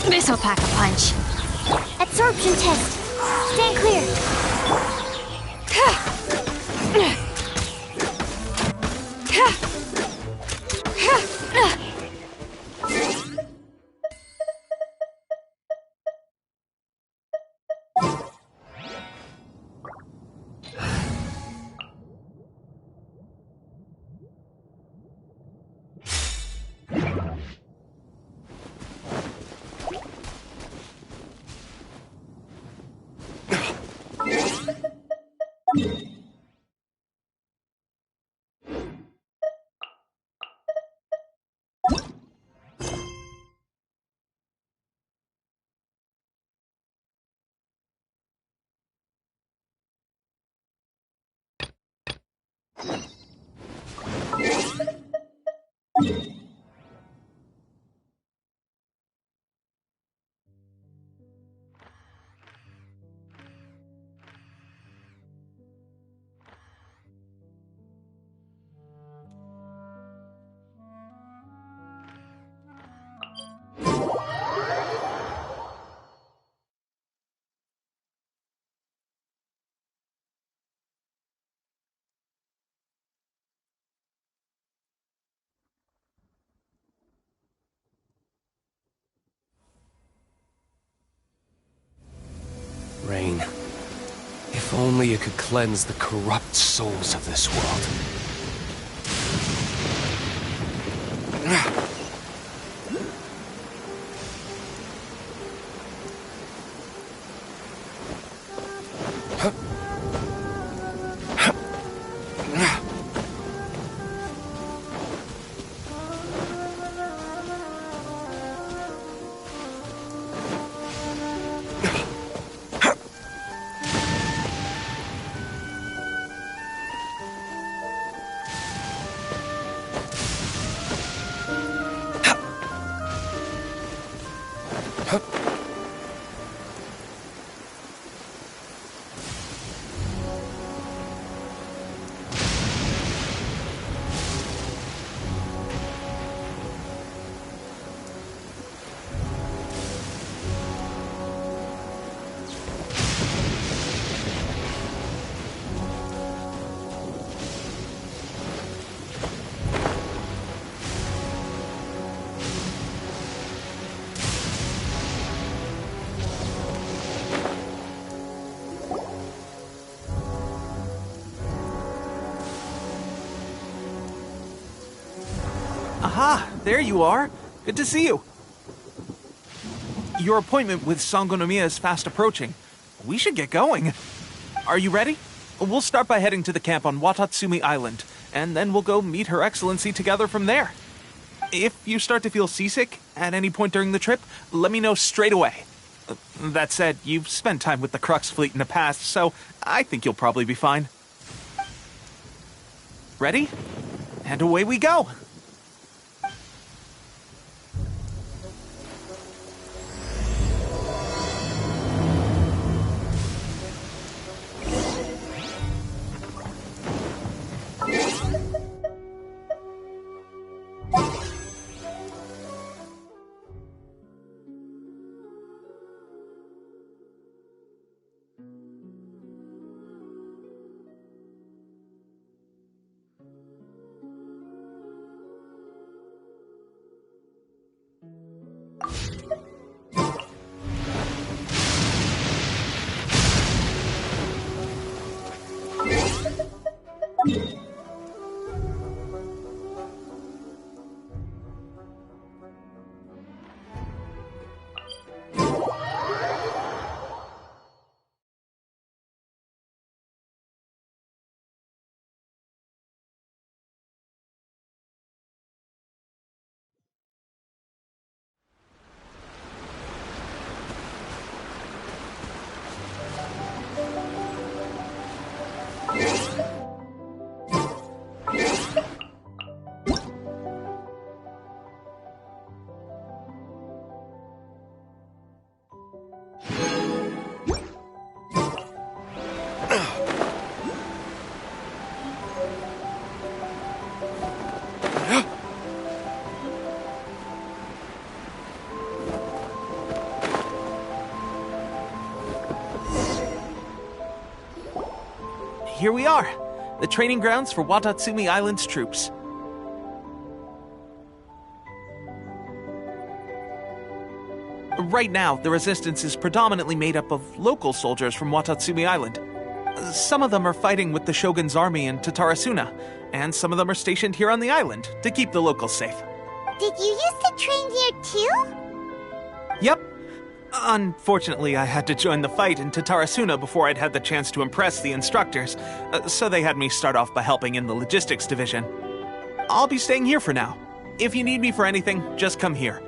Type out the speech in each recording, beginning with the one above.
This'll pack a punch. Absorption test. Stand clear. Rain. If only you could cleanse the corrupt souls of this world. Aha! There you are! Good to see you! Your appointment with Sangonomiya is fast approaching. We should get going. Are you ready? We'll start by heading to the camp on Watatsumi Island, and then we'll go meet Her Excellency together from there. If you start to feel seasick at any point during the trip, let me know straight away. That said, you've spent time with the Crux fleet in the past, so I think you'll probably be fine. Ready? And away we go! Here we are, the training grounds for Watatsumi Island's troops. Right now, the resistance is predominantly made up of local soldiers from Watatsumi Island. Some of them are fighting with the Shogun's army in Tatarasuna, and some of them are stationed here on the island to keep the locals safe. Did you used to train here too? Yep. Unfortunately, I had to join the fight in Tatarasuna before I'd had the chance to impress the instructors, so they had me start off by helping in the logistics division. I'll be staying here for now. If you need me for anything, just come here.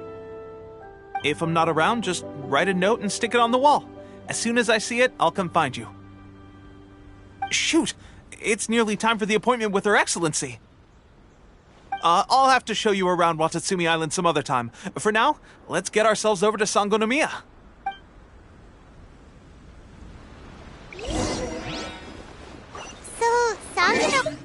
If I'm not around, just write a note and stick it on the wall. As soon as I see it, I'll come find you. Shoot! It's nearly time for the appointment with Her Excellency. I'll have to show you around Watatsumi Island some other time. For now, let's get ourselves over to Sangonomiya. So, Sangonomiya...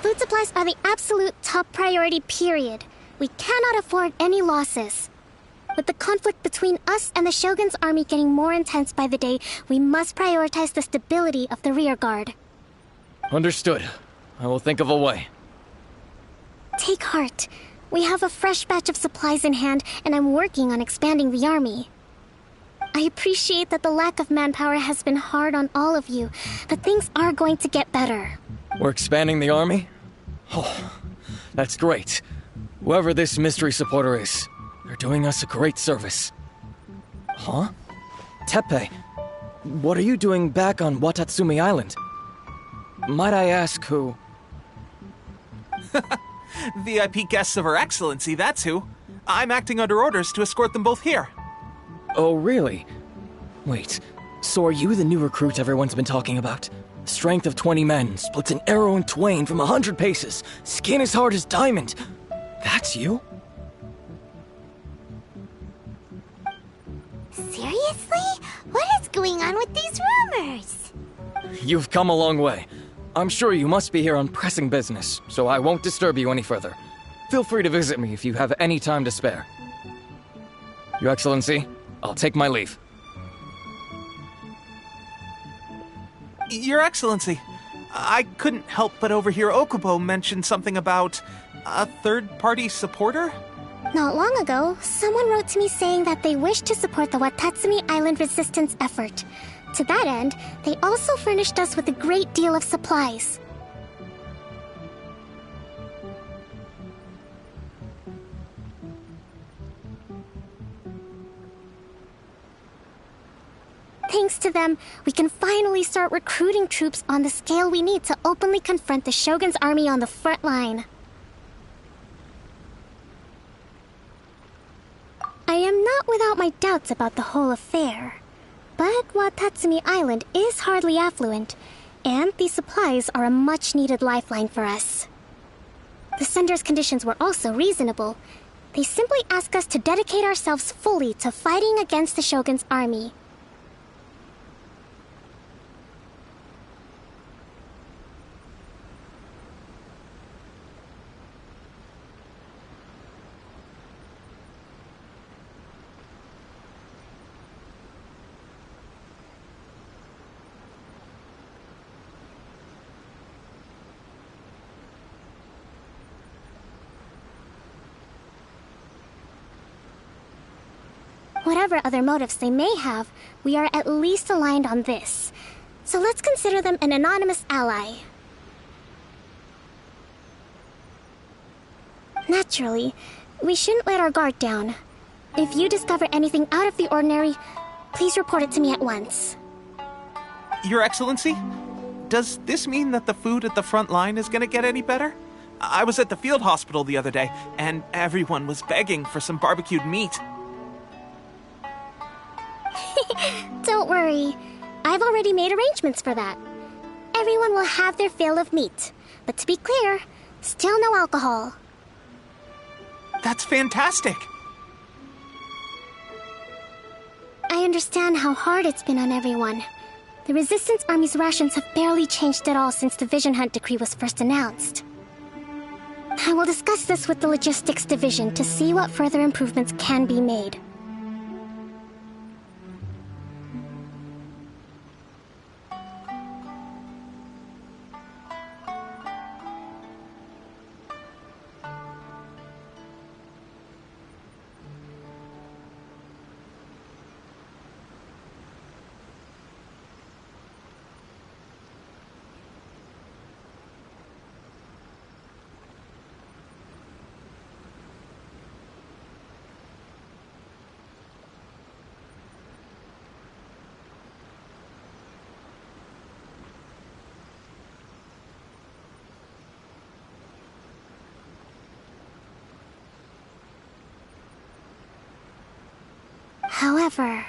Food supplies are the absolute top priority, period. We cannot afford any losses. With the conflict between us and the Shogun's army getting more intense by the day, we must prioritize the stability of the rear guard. Understood. I will think of a way. Take heart. We have a fresh batch of supplies in hand, and I'm working on expanding the army. I appreciate that the lack of manpower has been hard on all of you, but things are going to get better. We're expanding the army? Oh, that's great. Whoever this mystery supporter is, they're doing us a great service. Huh? Teppei, what are you doing back on Watatsumi Island? Might I ask who? VIP guests of Her Excellency, that's who. I'm acting under orders to escort them both here. Oh, really? Wait, so are you the new recruit everyone's been talking about? Strength of 20 men, splits an arrow in twain from 100 paces, skin as hard as diamond. That's you? Seriously? What is going on with these rumors? You've come a long way. I'm sure you must be here on pressing business, so I won't disturb you any further. Feel free to visit me if you have any time to spare. Your Excellency, I'll take my leave. Your Excellency, I couldn't help but overhear Okubo mention something about a third-party supporter? Not long ago, someone wrote to me saying that they wish to support the Watatsumi Island resistance effort. To that end, they also furnished us with a great deal of supplies. Thanks to them, we can finally start recruiting troops on the scale we need to openly confront the Shogun's army on the front line. I am not without my doubts about the whole affair. But Watatsumi Island is hardly affluent, and these supplies are a much-needed lifeline for us. The sender's conditions were also reasonable. They simply ask us to dedicate ourselves fully to fighting against the Shogun's army. Whatever other motives they may have, we are at least aligned on this. So let's consider them an anonymous ally. Naturally, we shouldn't let our guard down. If you discover anything out of the ordinary, please report it to me at once. Your Excellency, does this mean that the food at the front line is gonna get any better? I was at the field hospital the other day, and everyone was begging for some barbecued meat. Don't worry. I've already made arrangements for that. Everyone will have their fill of meat. But to be clear, still no alcohol. That's fantastic! I understand how hard it's been on everyone. The Resistance Army's rations have barely changed at all since the Vision Hunt decree was first announced. I will discuss this with the Logistics Division to see what further improvements can be made. However,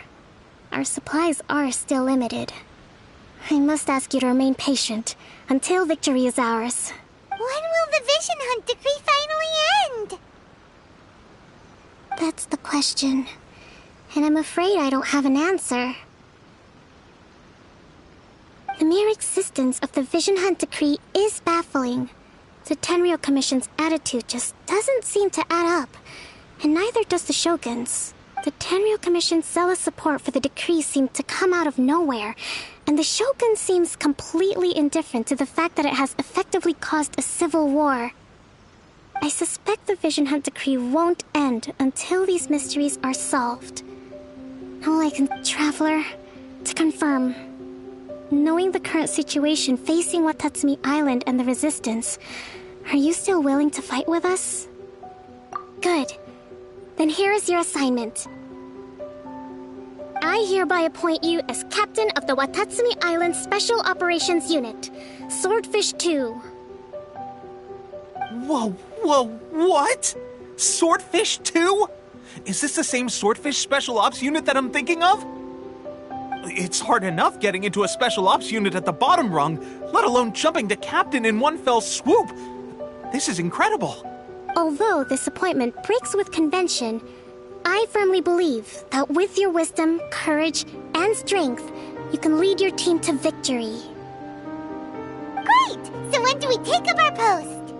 our supplies are still limited. I must ask you to remain patient until victory is ours. When will the Vision Hunt decree finally end? That's the question, and I'm afraid I don't have an answer. The mere existence of the Vision Hunt decree is baffling. The Tenryou Commission's attitude just doesn't seem to add up, and neither does the Shogun's. The Tenryou Commission's zealous support for the decree seemed to come out of nowhere, and the Shogun seems completely indifferent to the fact that it has effectively caused a civil war. I suspect the Vision Hunt decree won't end until these mysteries are solved. All I can, Traveler, to confirm. Knowing the current situation facing Watatsumi Island and the Resistance, are you still willing to fight with us? Good. Then here is your assignment. I hereby appoint you as captain of the Watatsumi Island Special Operations Unit, Swordfish 2. Whoa, what? Swordfish 2? Is this the same Swordfish Special Ops unit that I'm thinking of? It's hard enough getting into a Special Ops unit at the bottom rung, let alone jumping to captain in one fell swoop. This is incredible. Although this appointment breaks with convention, I firmly believe that with your wisdom, courage, and strength, you can lead your team to victory. Great! So when do we take up our post?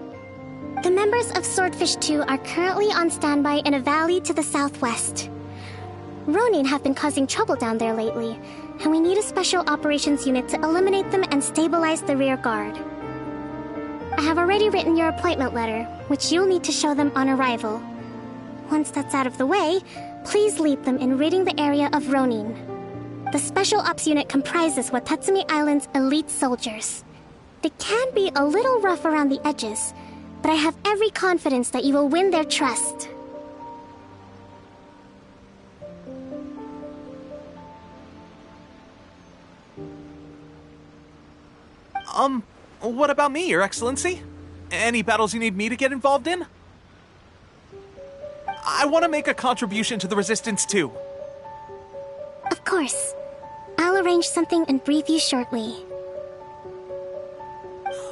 The members of Swordfish 2 are currently on standby in a valley to the southwest. Ronin have been causing trouble down there lately, and we need a special operations unit to eliminate them and stabilize the rear guard. I have already written your appointment letter, which you'll need to show them on arrival. Once that's out of the way, please lead them in ridding the area of Ronin. The Special Ops unit comprises Watatsumi Island's elite soldiers. They can be a little rough around the edges, but I have every confidence that you will win their trust. What about me, Your Excellency? Any battles you need me to get involved in? I want to make a contribution to the Resistance too. Of course. I'll arrange something and brief you shortly.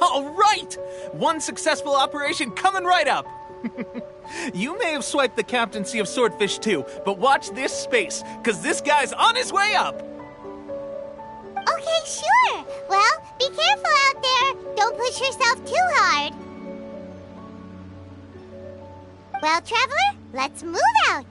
All right! One successful operation coming right up! You may have swiped the captaincy of Swordfish 2, but watch this space, because this guy's on his way up! Okay, sure. Well, be careful out there. Don't push yourself too hard. Well, Traveler, let's move out.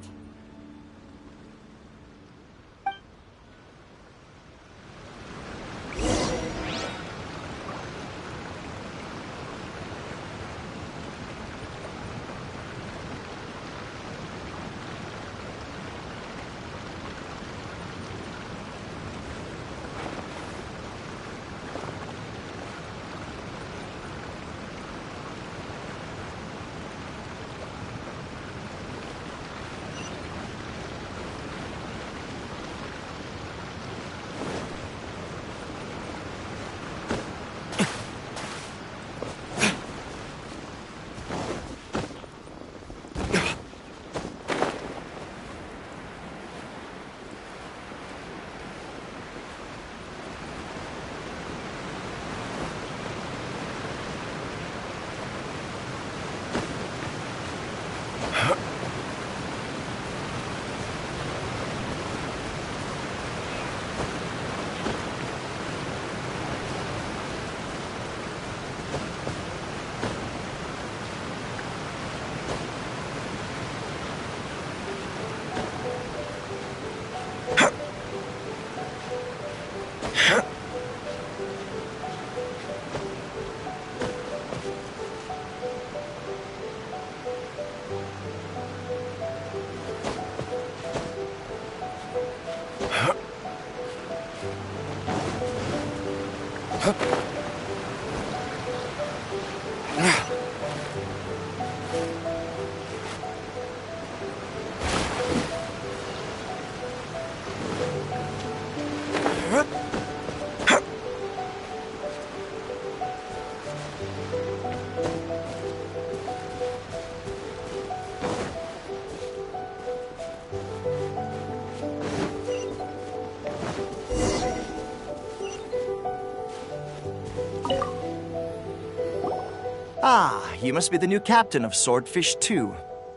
Ah, you must be the new captain of Swordfish 2.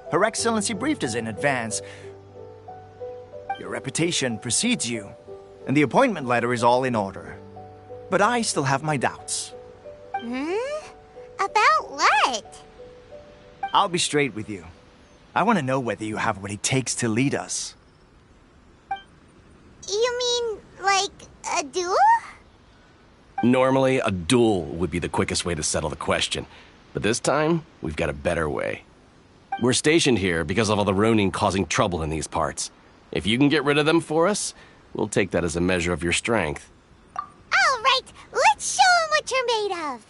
Her Excellency briefed us in advance. Your reputation precedes you, and the appointment letter is all in order. But I still have my doubts. About what? I'll be straight with you. I want to know whether you have what it takes to lead us. You mean, like, a duel? Normally, a duel would be the quickest way to settle the question. But this time, we've got a better way. We're stationed here because of all the Ronin causing trouble in these parts. If you can get rid of them for us, we'll take that as a measure of your strength. All right, let's show 'em what you're made of.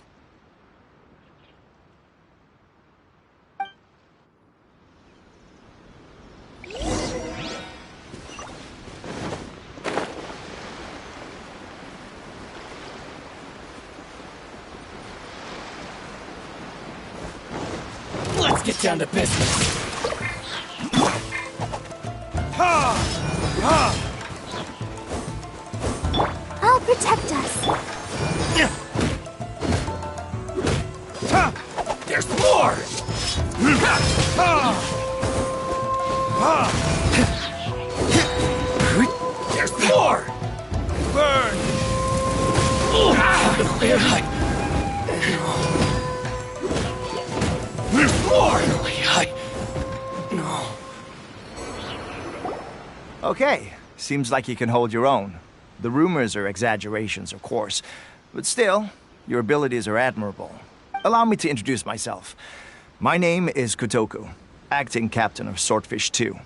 Let's get down to business. I'll protect us. There's more! There's more! Burn! There's more! Okay, seems like you can hold your own. The rumors are exaggerations, of course, but still, your abilities are admirable. Allow me to introduce myself. My name is Kotoku, acting captain of Swordfish 2.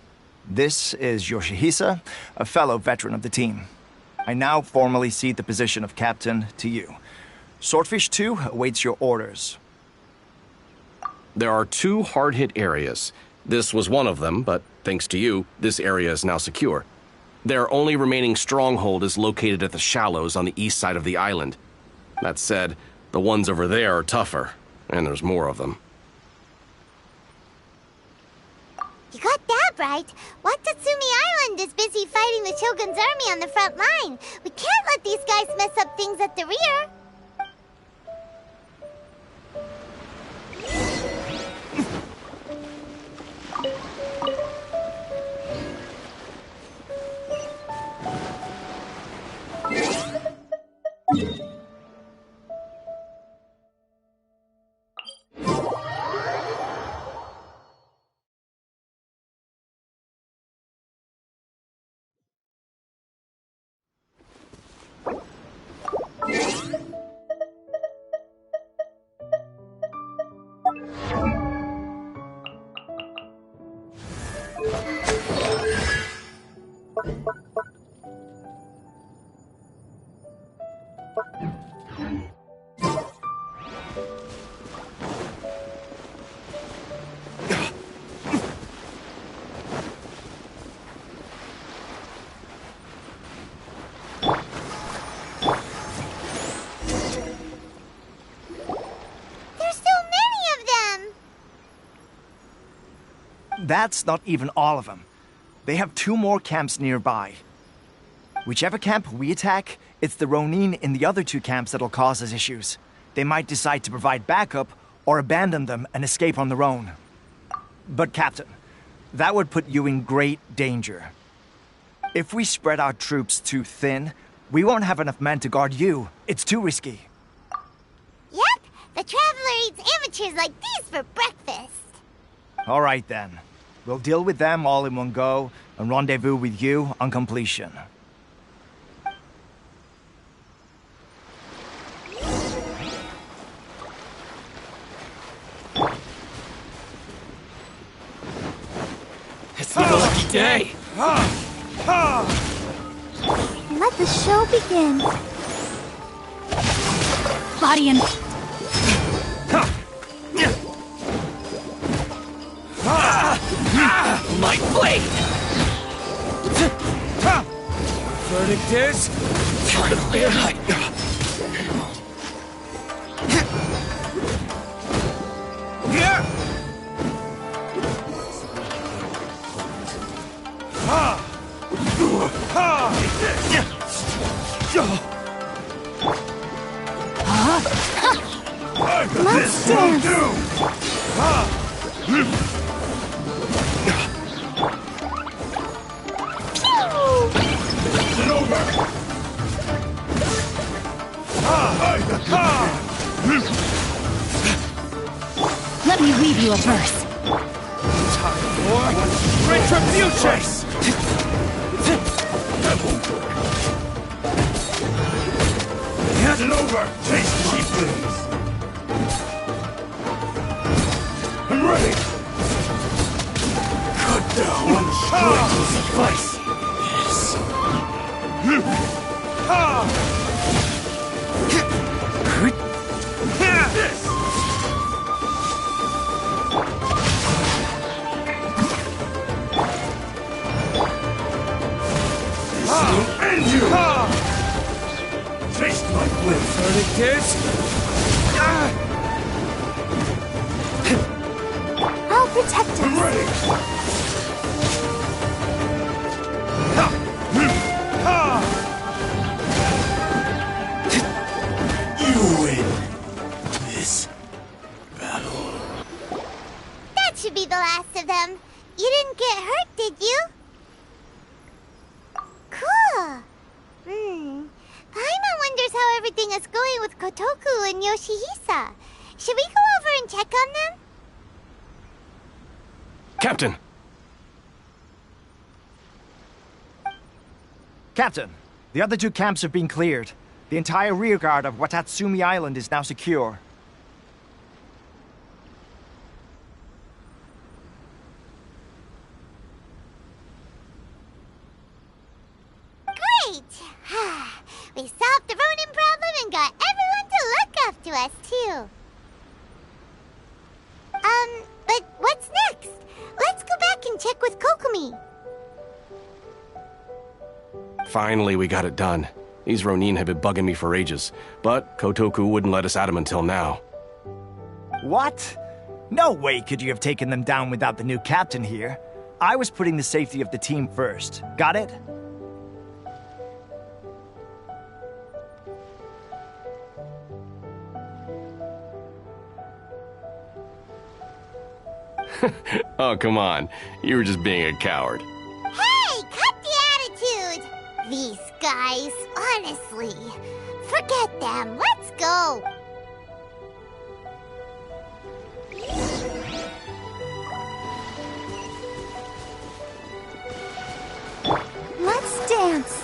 This is Yoshihisa, a fellow veteran of the team. I now formally cede the position of captain to you. Swordfish 2 awaits your orders. There are 2 hard-hit areas. This was one of them, but thanks to you, this area is now secure. Their only remaining stronghold is located at the shallows on the east side of the island. That said, the ones over there are tougher, and there's more of them. You got that right. Watatsumi Island is busy fighting the Shogun's army on the front line. We can't let these guys mess up things at the rear. That's not even all of them. They have 2 more camps nearby. Whichever camp we attack, it's the Ronin in the other 2 camps that'll cause us issues. They might decide to provide backup or abandon them and escape on their own. But Captain, that would put you in great danger. If we spread our troops too thin, we won't have enough men to guard you. It's too risky. Yep, the Traveler eats amateurs like these for breakfast. All right then. We'll deal with them all in one go and rendezvous with you on completion. It's not a lucky day! Let the show begin. Body and... My blade! Verdict is... Let's Let me read you a verse. Retribution! Hand it over! Taste me, please! I'm ready! Cut down one strike will suffice! This! Will end you! Taste my blade! Sorry, kids. I'll protect us. I'm ready! You win this battle. That should be the last of them. You didn't get hurt, did you? Cool. Paimon wonders how everything is going with Kotoku and Yoshihisa. Should we go over and check on them? Captain! Captain, the other 2 camps have been cleared. The entire rearguard of Watatsumi Island is now secure. Great! We solved the Ronin problem and got everyone to look after us, too. But what's next? Let's go back and check with Kokumi. Finally, we got it done. These Ronin have been bugging me for ages, but Kotoku wouldn't let us at him until now. What? No way could you have taken them down without the new captain here. I was putting the safety of the team first. Got it? Oh, come on. You were just being a coward. Hey, cut the attitude! These guys, honestly. Forget them. Let's go. Let's dance.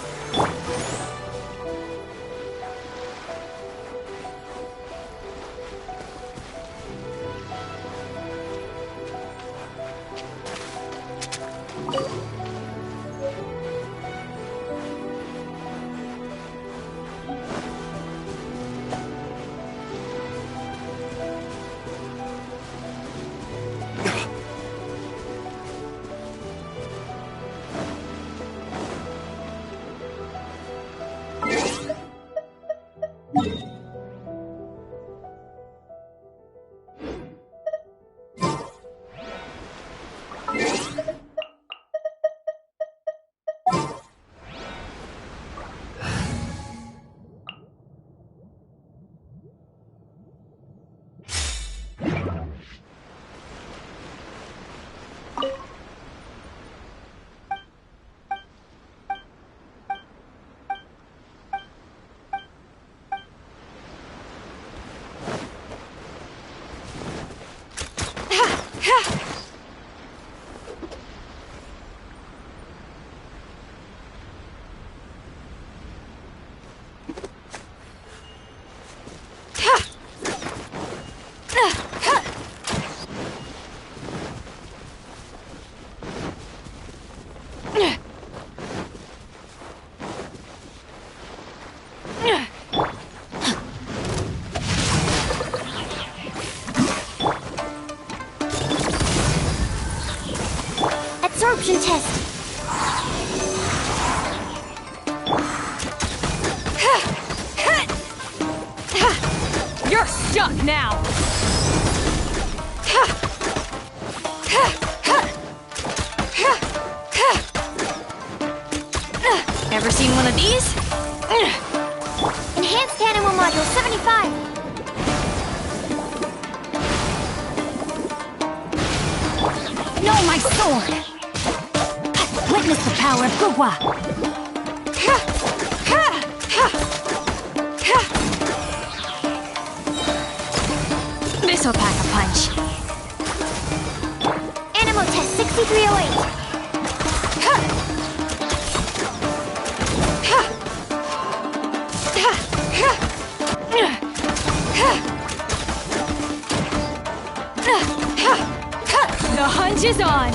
Absorption test. You're stuck now! Ever seen one of these? Enhanced animal module 75. on! Witness the power of Gugwa! This'll pack a punch. Animal test 6308. The hunch is on!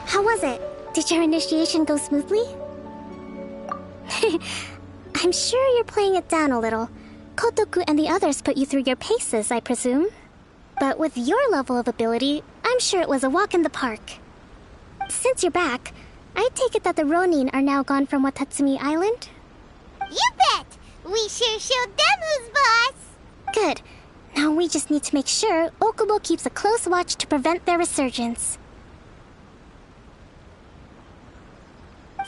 How was it? Did your initiation go smoothly? I'm sure you're playing it down a little. Kotoku and the others put you through your paces, I presume. But with your level of ability, I'm sure it was a walk in the park. Since you're back, I take it that the Ronin are now gone from Watatsumi Island? You bet! We sure showed them who's boss! Good. Now we just need to make sure Okubo keeps a close watch to prevent their resurgence.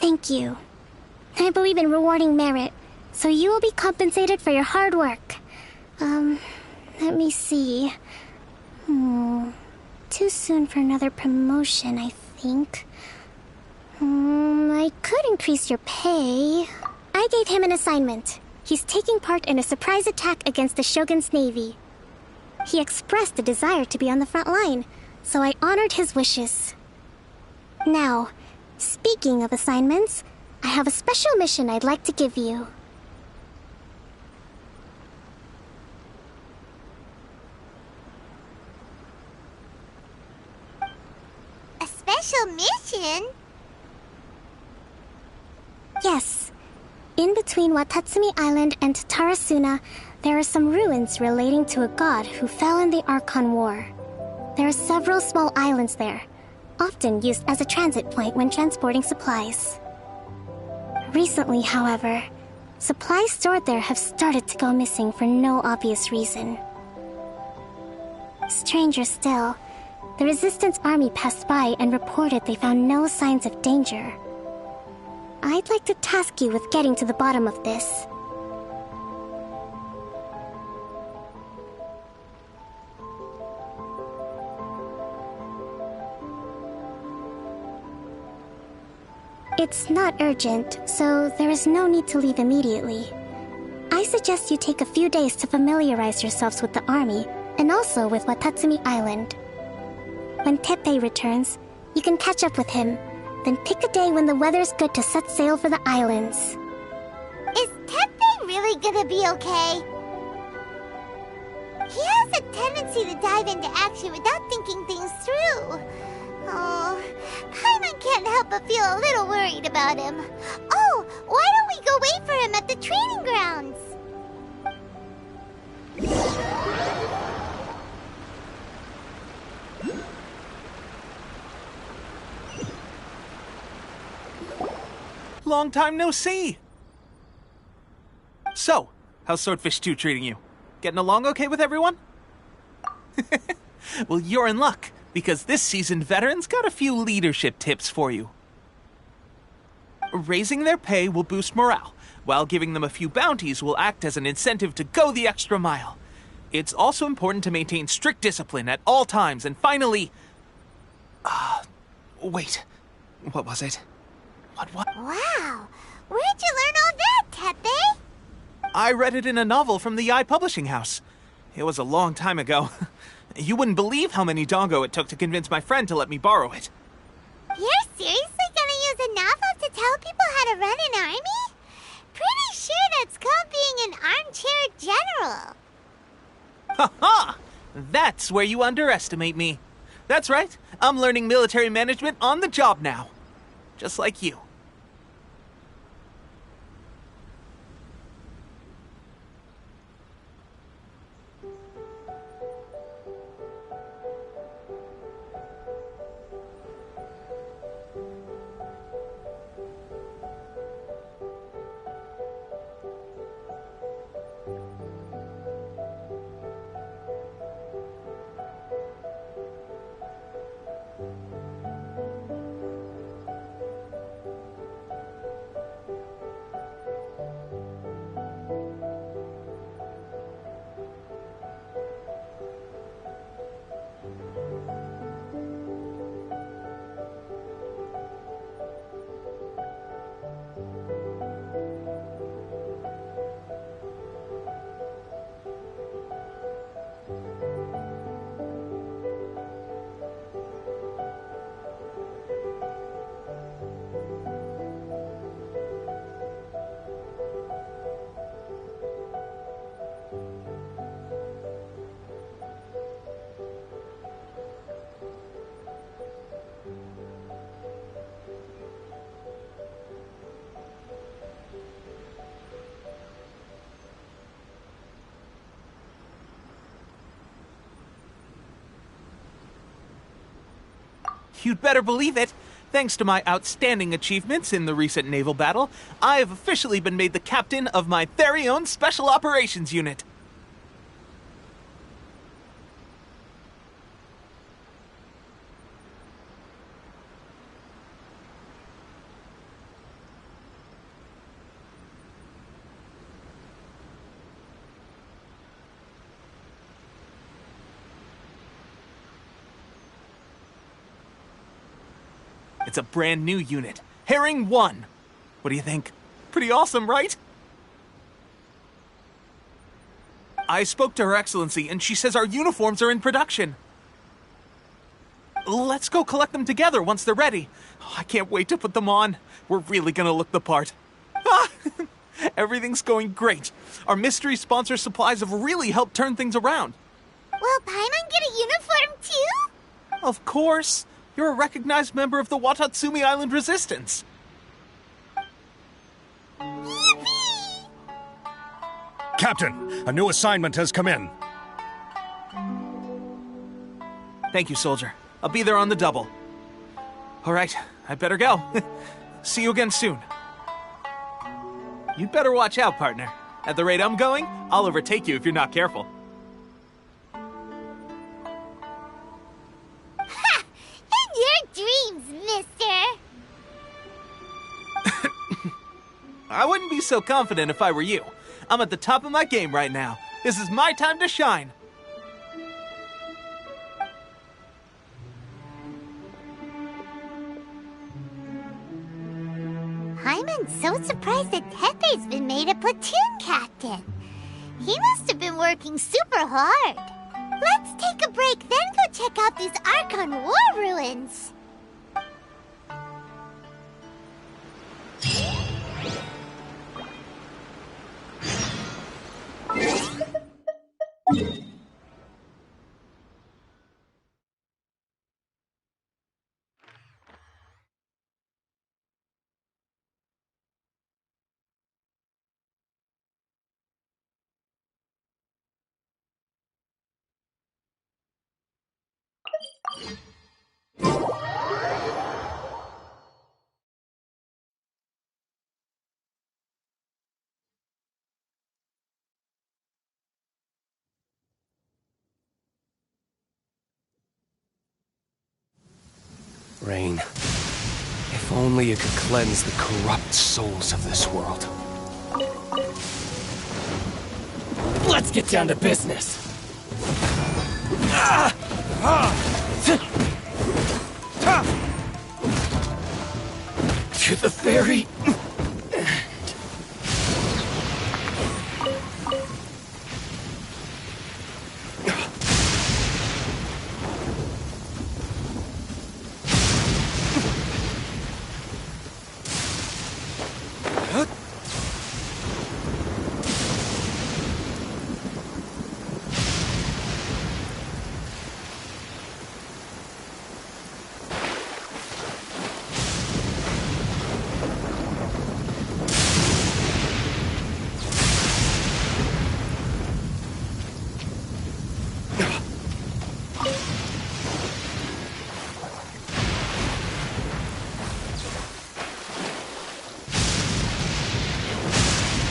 Thank you. I believe in rewarding merit, so you will be compensated for your hard work. Let me see. Too soon for another promotion, I think. I could increase your pay. I gave him an assignment. He's taking part in a surprise attack against the Shogun's navy. He expressed a desire to be on the front line, so I honored his wishes. Now, Speaking of assignments, I have a special mission I'd like to give you. A special mission? Yes. In between Watatsumi Island and Tarasuna, there are some ruins relating to a god who fell in the Archon War. There are several small islands there, often used as a transit point when transporting supplies. Recently, however, supplies stored there have started to go missing for no obvious reason. Stranger still, the Resistance Army passed by and reported they found no signs of danger. I'd like to task you with getting to the bottom of this. It's not urgent, so there is no need to leave immediately. I suggest you take a few days to familiarize yourselves with the army, and also with Watatsumi Island. When Teppei returns, you can catch up with him, then pick a day when the weather's good to set sail for the islands. Is Teppei really gonna be okay? He has a tendency to dive into action without thinking things through. Oh, Paimon can't help but feel a little worried about him. Oh, why don't we go wait for him at the training grounds? Long time no see! So, how's Swordfish 2 treating you? Getting along okay with everyone? Well, you're in luck, because this seasoned veteran's got a few leadership tips for you. Raising their pay will boost morale, while giving them a few bounties will act as an incentive to go the extra mile. It's also important to maintain strict discipline at all times, and finally... wait. What was it? What? Wow, where'd you learn all that, Teppei? I read it in a novel from the Yae Publishing House. It was a long time ago. You wouldn't believe how many dongo it took to convince my friend to let me borrow it. You're seriously gonna use a novel to tell people how to run an army? Pretty sure that's called being an armchair general. Ha ha! That's where you underestimate me. That's right, I'm learning military management on the job now. Just like you. You'd better believe it. Thanks to my outstanding achievements in the recent naval battle, I have officially been made the captain of my very own Special Operations Unit. It's a brand new unit, Herring 1. What do you think? Pretty awesome, right? I spoke to Her Excellency, and she says our uniforms are in production. Let's go collect them together once they're ready. Oh, I can't wait to put them on. We're really gonna look the part. Ah! Everything's going great. Our mystery sponsor supplies have really helped turn things around. Will Paimon get a uniform too? Of course. You're a recognized member of the Watatsumi Island Resistance. Yippee! Captain, a new assignment has come in. Thank you, soldier. I'll be there on the double. All right, I better go. See you again soon. You'd better watch out, partner. At the rate I'm going, I'll overtake you if you're not careful. Ha! In your dreams, mister! I wouldn't be so confident if I were you. I'm at the top of my game right now. This is my time to shine. Paimon's so surprised that Tepe's been made a platoon captain. He must have been working super hard. Let's take a break, then go check out these Archon War ruins. Rain, if only you could cleanse the corrupt souls of this world. Let's get down to business! To the very end.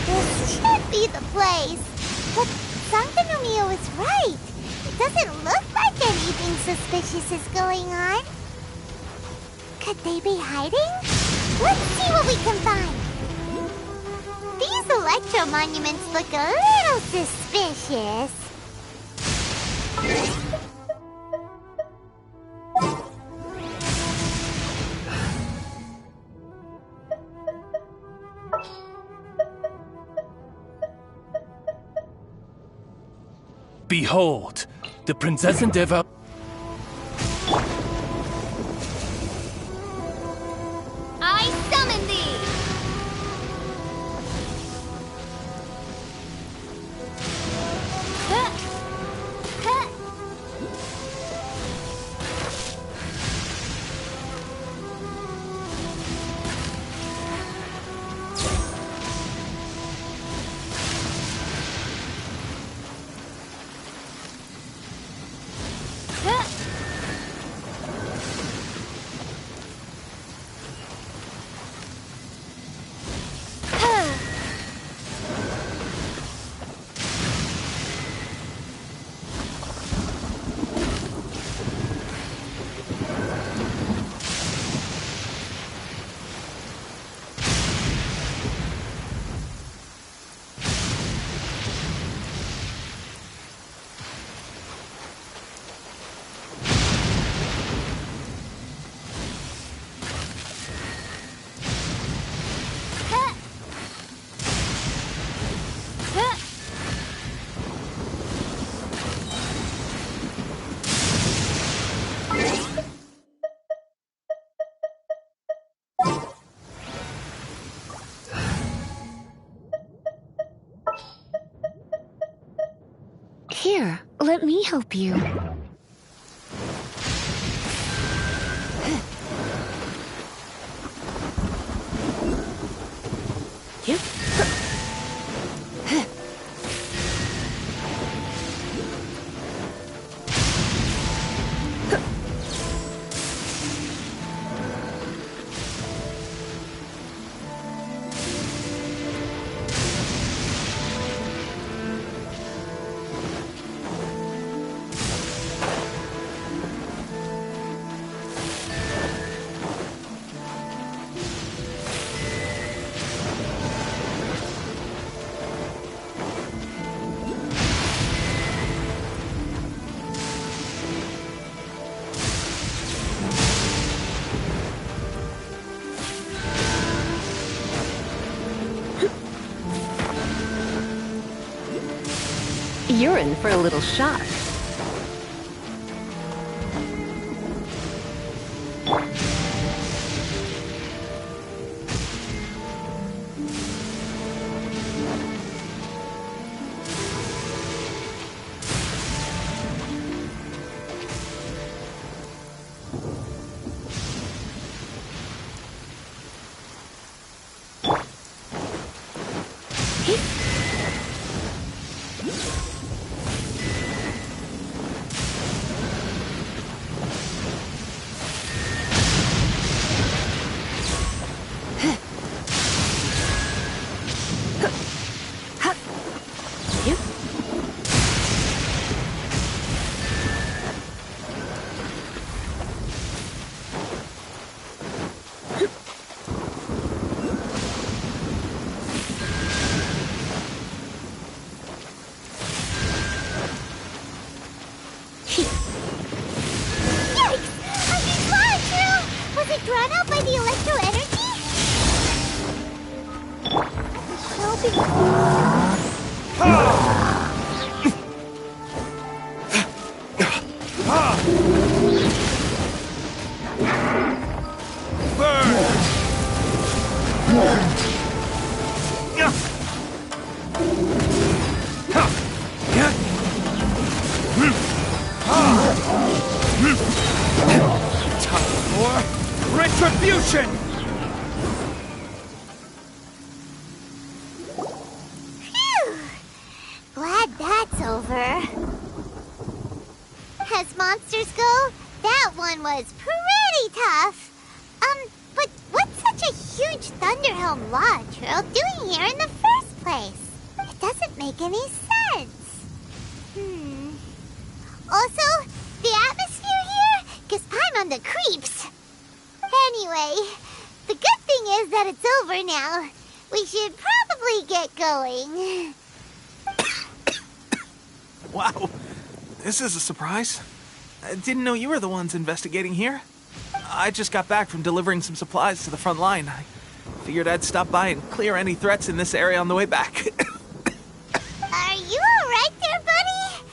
This should be the place. But Sankanomiya was right. It doesn't look like anything suspicious is going on. Could they be hiding? Let's see what we can find. These electro monuments look a little suspicious. Behold, the Princess Deva. I summon thee! Let me help you. You're in for a little shock. Retribution! Phew! Glad that's over. As monsters go, that one was pretty tough. But what's such a huge Thunderhelm Lodge Trail doing here in the first place? It doesn't make any sense. Also, the atmosphere here gives Paimon the creeps. Anyway, the good thing is that it's over now. We should probably get going. Wow, this is a surprise. I didn't know you were the ones investigating here. I just got back from delivering some supplies to the front line. I figured I'd stop by and clear any threats in this area on the way back. Are you alright there, buddy?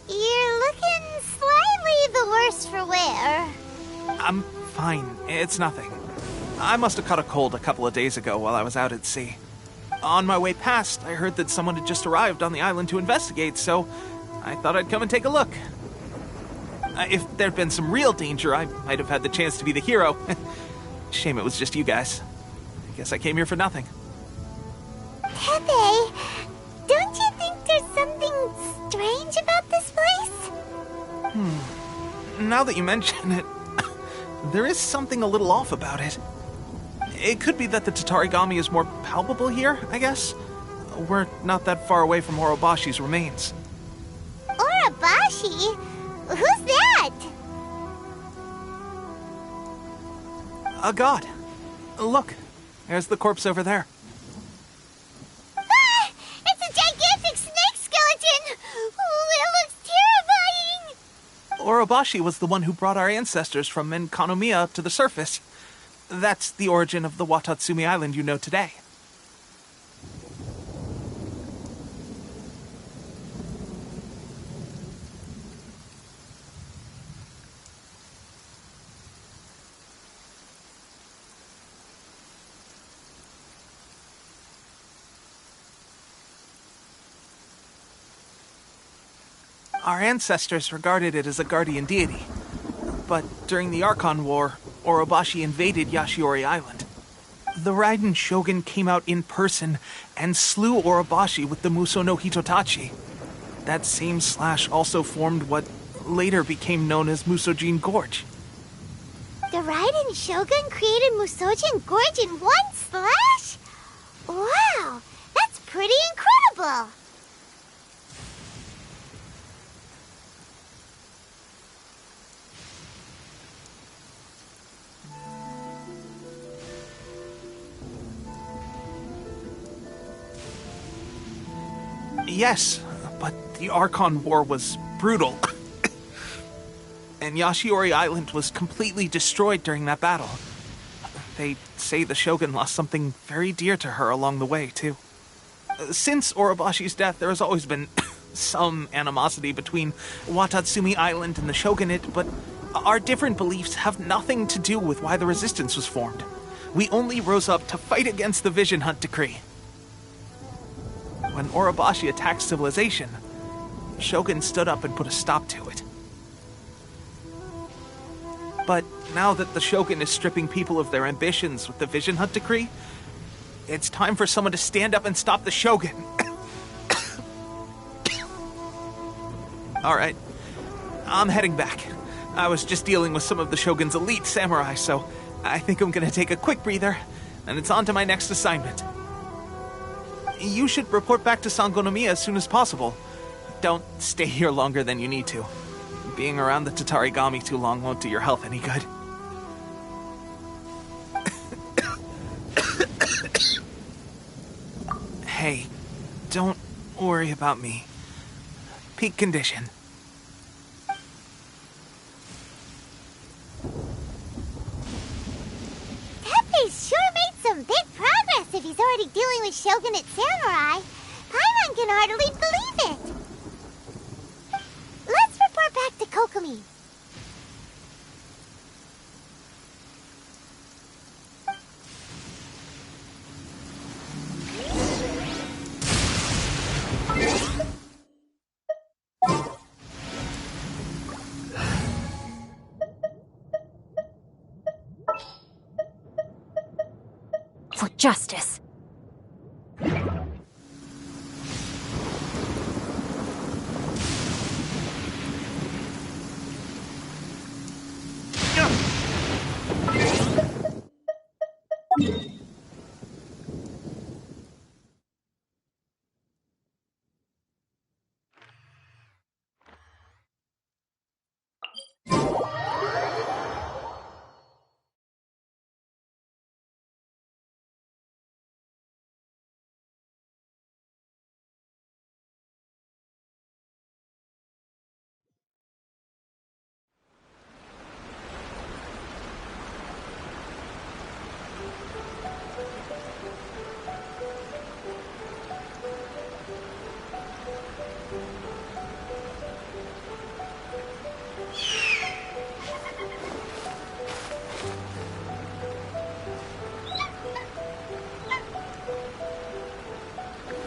You're looking slightly the worse for wear. I'm fine. It's nothing. I must have caught a cold a couple of days ago while I was out at sea. On my way past, I heard that someone had just arrived on the island to investigate, so I thought I'd come and take a look. If there'd been some real danger, I might have had the chance to be the hero. Shame it was just you guys. I guess I came here for nothing. Pepe, don't you think there's something strange about this place? Now that you mention it, there is something a little off about it. It could be that the Tatarigami is more palpable here, I guess. We're not that far away from Orobashi's remains. Orobashi? Who's that? A god. Look, there's the corpse over there. Ah! It's a gigantic snake skeleton! Oh, it looks terrifying! Orobashi was the one who brought our ancestors from Enkanomiya to the surface. That's the origin of the Watatsumi Island you know today. Our ancestors regarded it as a guardian deity. But during the Archon War, Orobashi invaded Yashiori Island. The Raiden Shogun came out in person and slew Orobashi with the Muso no Hitotachi. That same slash also formed what later became known as Musojin Gorge. The Raiden Shogun created Musojin Gorge in one slash? Wow, that's pretty incredible! Yes, but the Archon War was brutal. And Yashiori Island was completely destroyed during that battle. They say the Shogun lost something very dear to her along the way, too. Since Orobashi's death, there has always been some animosity between Watatsumi Island and the Shogunate, but our different beliefs have nothing to do with why the resistance was formed. We only rose up to fight against the Vision Hunt Decree. When Orobashi attacked civilization, Shogun stood up and put a stop to it. But now that the Shogun is stripping people of their ambitions with the Vision Hunt Decree, it's time for someone to stand up and stop the Shogun. Alright, I'm heading back. I was just dealing with some of the Shogun's elite samurai, so I think I'm gonna take a quick breather, and it's on to my next assignment. You should report back to Sangonomiya as soon as possible. Don't stay here longer than you need to. Being around the Tatarigami too long won't do your health any good. Hey, don't worry about me. Peak condition. Teppei's sure made some big progress if he's already dealing with Shogunate samurai. Paimon can hardly believe it. Let's report back to Kokomi. For justice.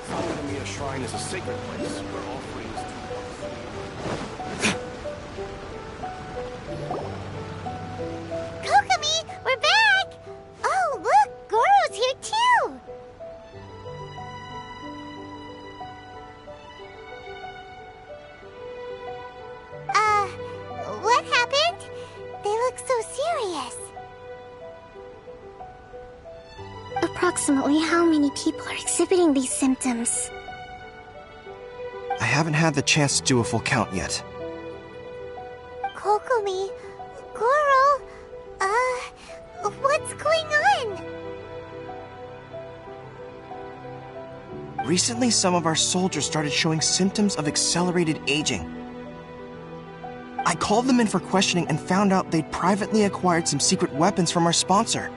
Sangonomiya Shrine is a sacred place where offerings to... Kokomi, we're back! Oh, look, Goro's here too! What happened? They look so serious. Approximately how many people are exhibiting these symptoms? I haven't had the chance to do a full count yet. Kokomi, Goro, what's going on? Recently, some of our soldiers started showing symptoms of accelerated aging. I called them in for questioning and found out they'd privately acquired some secret weapons from our sponsor.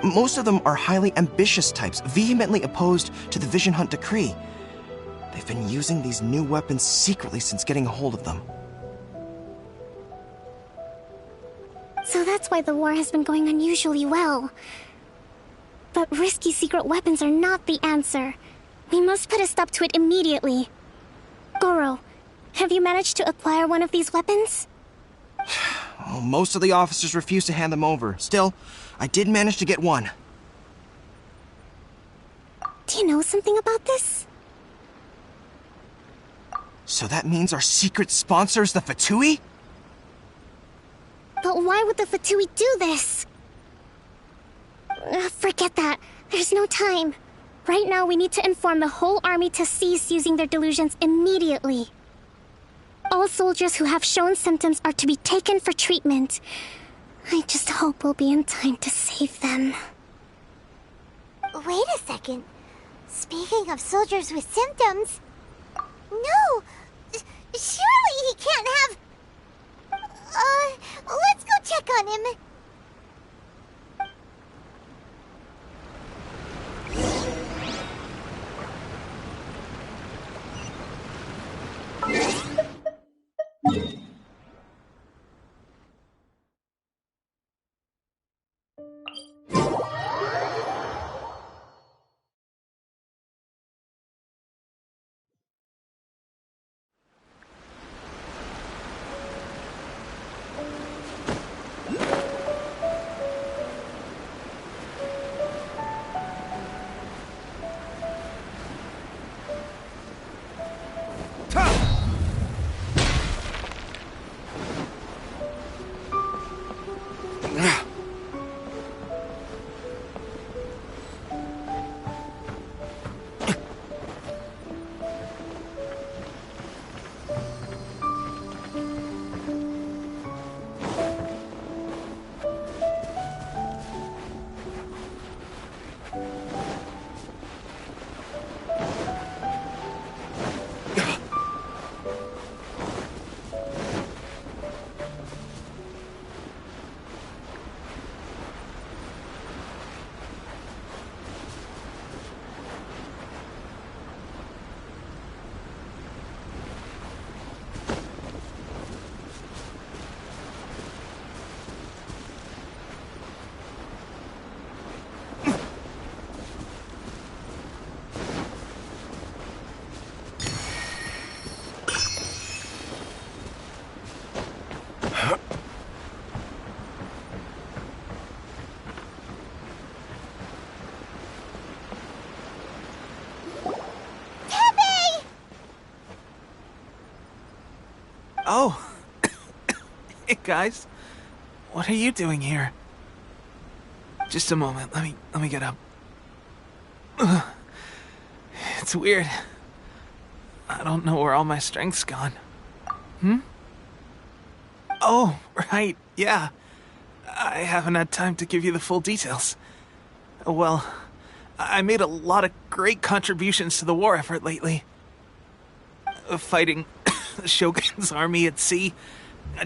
Most of them are highly ambitious types, vehemently opposed to the Vision Hunt Decree. They've been using these new weapons secretly since getting a hold of them. So that's why the war has been going unusually well. But risky secret weapons are not the answer. We must put a stop to it immediately. Goro, have you managed to acquire one of these weapons? Oh, most of the officers refuse to hand them over. Still, I did manage to get one. Do you know something about this? So that means our secret sponsor is the Fatui? But why would the Fatui do this? Forget that. There's no time. Right now, we need to inform the whole army to cease using their delusions immediately. All soldiers who have shown symptoms are to be taken for treatment. I just hope we'll be in time to save them. Wait a second. Speaking of soldiers with symptoms... No! Surely he can't have... let's go check on him. Oh. Hey, guys. What are you doing here? Just a moment. Let me get up. Ugh. It's weird. I don't know where all my strength's gone. Oh, right. Yeah. I haven't had time to give you the full details. Well, I made a lot of great contributions to the war effort lately. Fighting the Shogun's army at sea,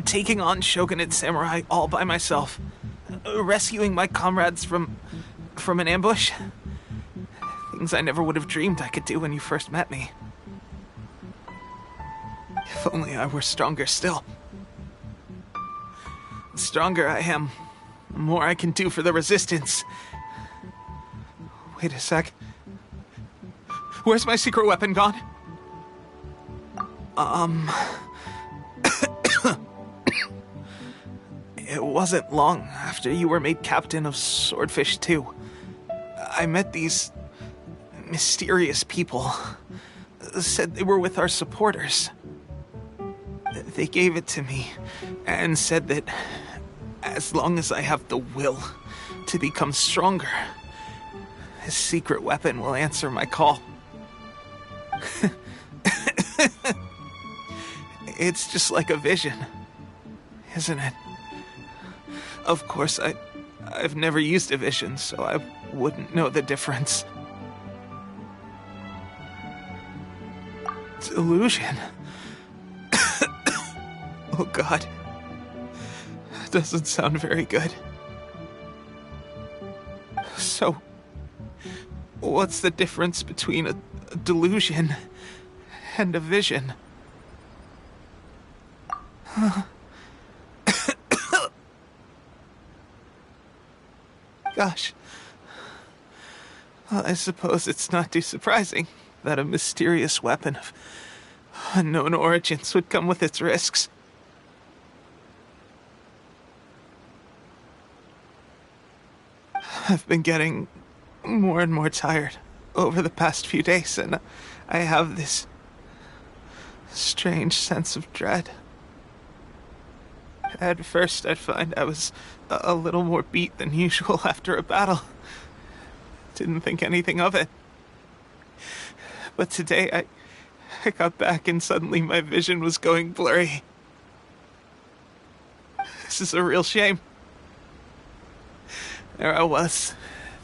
taking on Shogunate samurai all by myself, rescuing my comrades from an ambush. Things I never would have dreamed I could do when you first met me. If only I were stronger still. The stronger I am, the more I can do for the Resistance. Wait a sec. Where's my secret weapon gone? It wasn't long after you were made captain of Swordfish 2. I met these mysterious people. Said they were with our supporters. They gave it to me and said that as long as I have the will to become stronger, his secret weapon will answer my call. It's just like a vision, isn't it? Of course, I've never used a vision, so I wouldn't know the difference. Delusion. Oh God. That doesn't sound very good. So, what's the difference between a delusion and a vision? Gosh. Well, I suppose it's not too surprising that a mysterious weapon of Unknown origins would come with its risks. I've been getting more and more tired over the past few days, and I have this strange sense of dread. At first, I'd find I was a little more beat than usual after a battle. Didn't think anything of it. But today, I got back and suddenly my vision was going blurry. This is a real shame. There I was,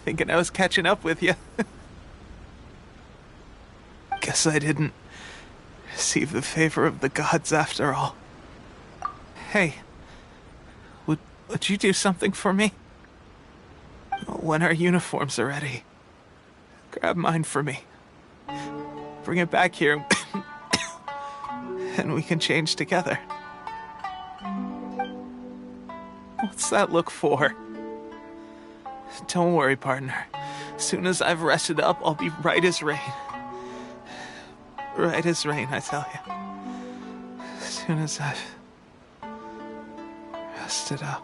thinking I was catching up with you. Guess I didn't receive the favor of the gods after all. Hey, would you do something for me? When our uniforms are ready, grab mine for me. Bring it back here, and we can change together. What's that look for? Don't worry, partner. As soon as I've rested up, I'll be right as rain. Right as rain, I tell you. As soon as I've rested up.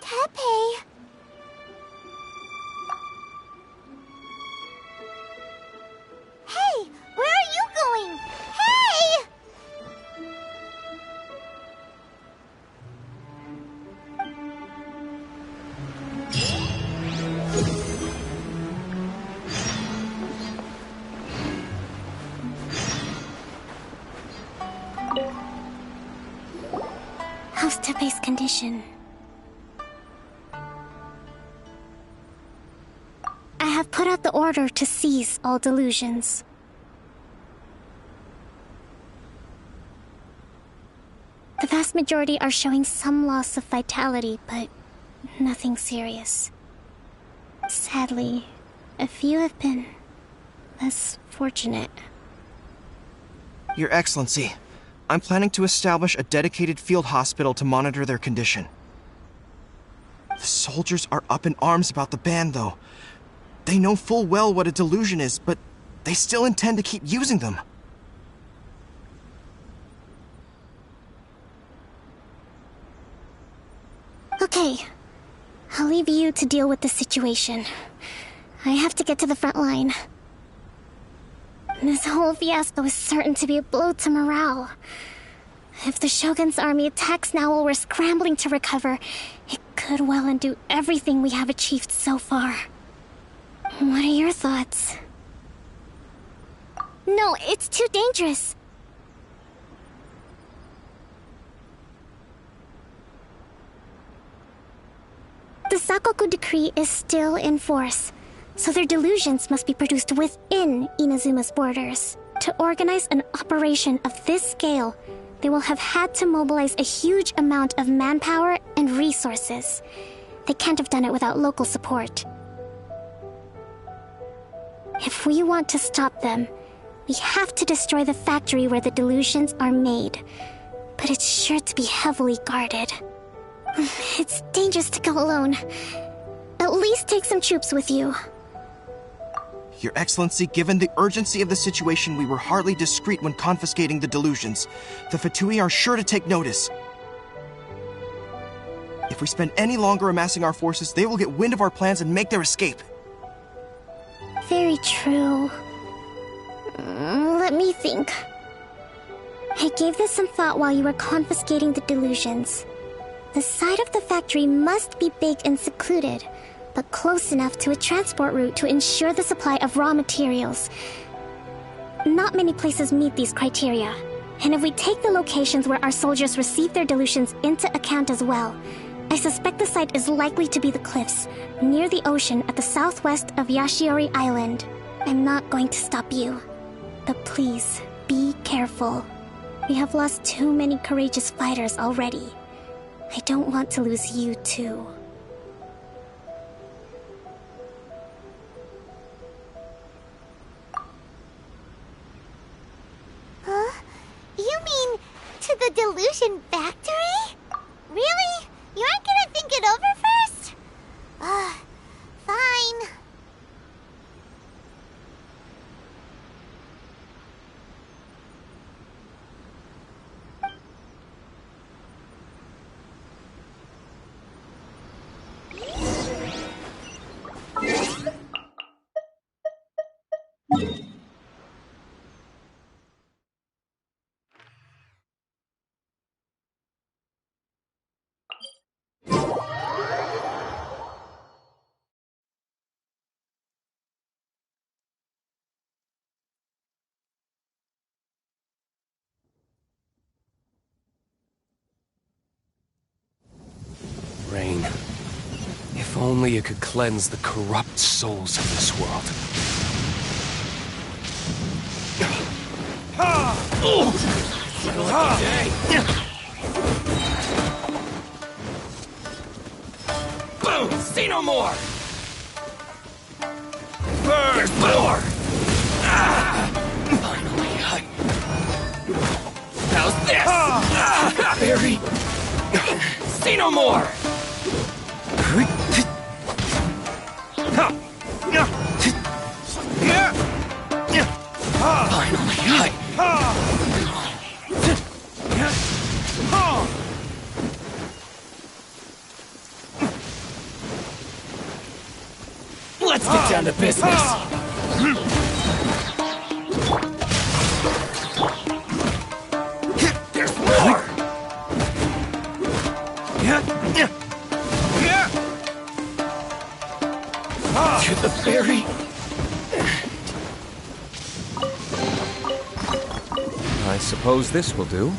Tepe! Hey! Where are you going? Hey! How's Tepe's condition? I have put out the order to seize all delusions. The vast majority are showing some loss of vitality, but nothing serious. Sadly, a few have been less fortunate. Your Excellency, I'm planning to establish a dedicated field hospital to monitor their condition. The soldiers are up in arms about the ban, though. They know full well what a delusion is, but they still intend to keep using them. Okay, I'll leave you to deal with the situation. I have to get to the front line. This whole fiasco is certain to be a blow to morale. If the Shogun's army attacks now while we're scrambling to recover, it could well undo everything we have achieved so far. What are your thoughts? No, it's too dangerous. The Sakoku decree is still in force, so their delusions must be produced within Inazuma's borders. To organize an operation of this scale, they will have had to mobilize a huge amount of manpower and resources. They can't have done it without local support. If we want to stop them, we have to destroy the factory where the delusions are made. But it's sure to be heavily guarded. It's dangerous to go alone. At least take some troops with you. Your Excellency, given the urgency of the situation, we were hardly discreet when confiscating the delusions. The Fatui are sure to take notice. If we spend any longer amassing our forces, they will get wind of our plans and make their escape. Very true. Let me think. I gave this some thought while you were confiscating the delusions. The side of the factory must be big and secluded, but close enough to a transport route to ensure the supply of raw materials. Not many places meet these criteria, and if we take the locations where our soldiers receive their delusions into account as well, I suspect the site is likely to be the cliffs, near the ocean at the southwest of Yashiori Island. I'm not going to stop you, but please, be careful. We have lost too many courageous fighters already. I don't want to lose you too. Huh? You mean to the delusion factory? Really? You aren't gonna think it over first? Fine. only it could cleanse the corrupt souls of this world. Boom! See no more! Burn! There's more! Finally, How's this? Barry. See no more! Finally, Let's get down to business! There's more! To the ferry! I suppose this will do.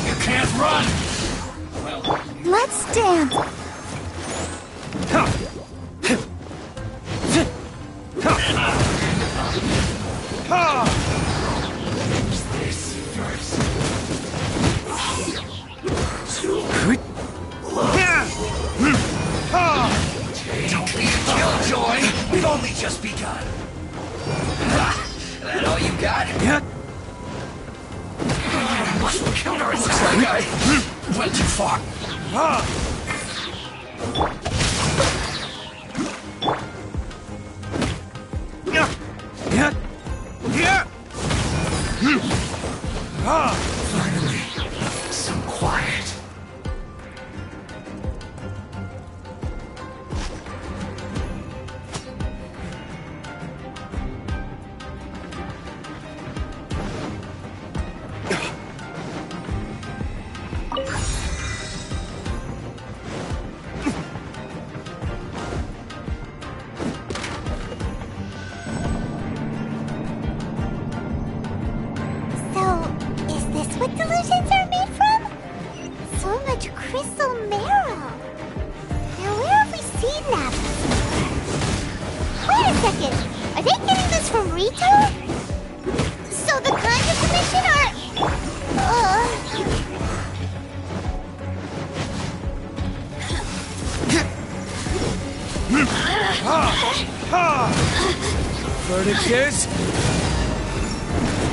You can't run! Let's dance. This first. Don't be a killjoy! We've only just begun. That all you got? Muscle counterattack. Looks like I went too far. Finally, some quiet. So, is this what delusions are made from? So much crystal marrow. Now where have we seen that before? Wait a second. Are they getting this from Rito? So the Conjure Commission are... Verdict is...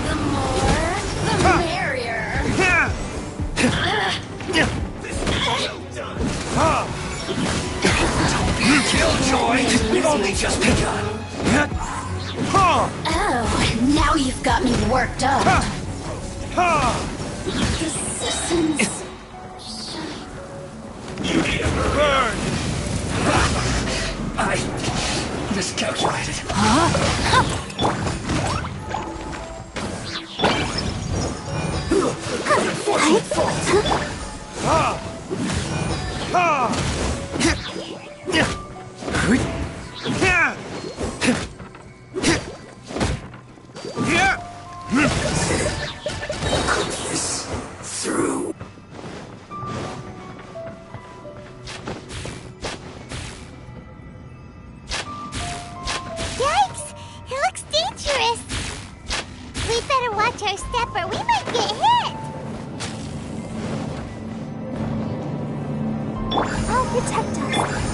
The more, the merrier. Don't be a killjoy! We've only just begun. Oh, now you've got me worked up. Resistance. You need a burn! I miscalculated. Through. Yikes! It looks dangerous. We better watch our step or we might get hit. I'll protect us.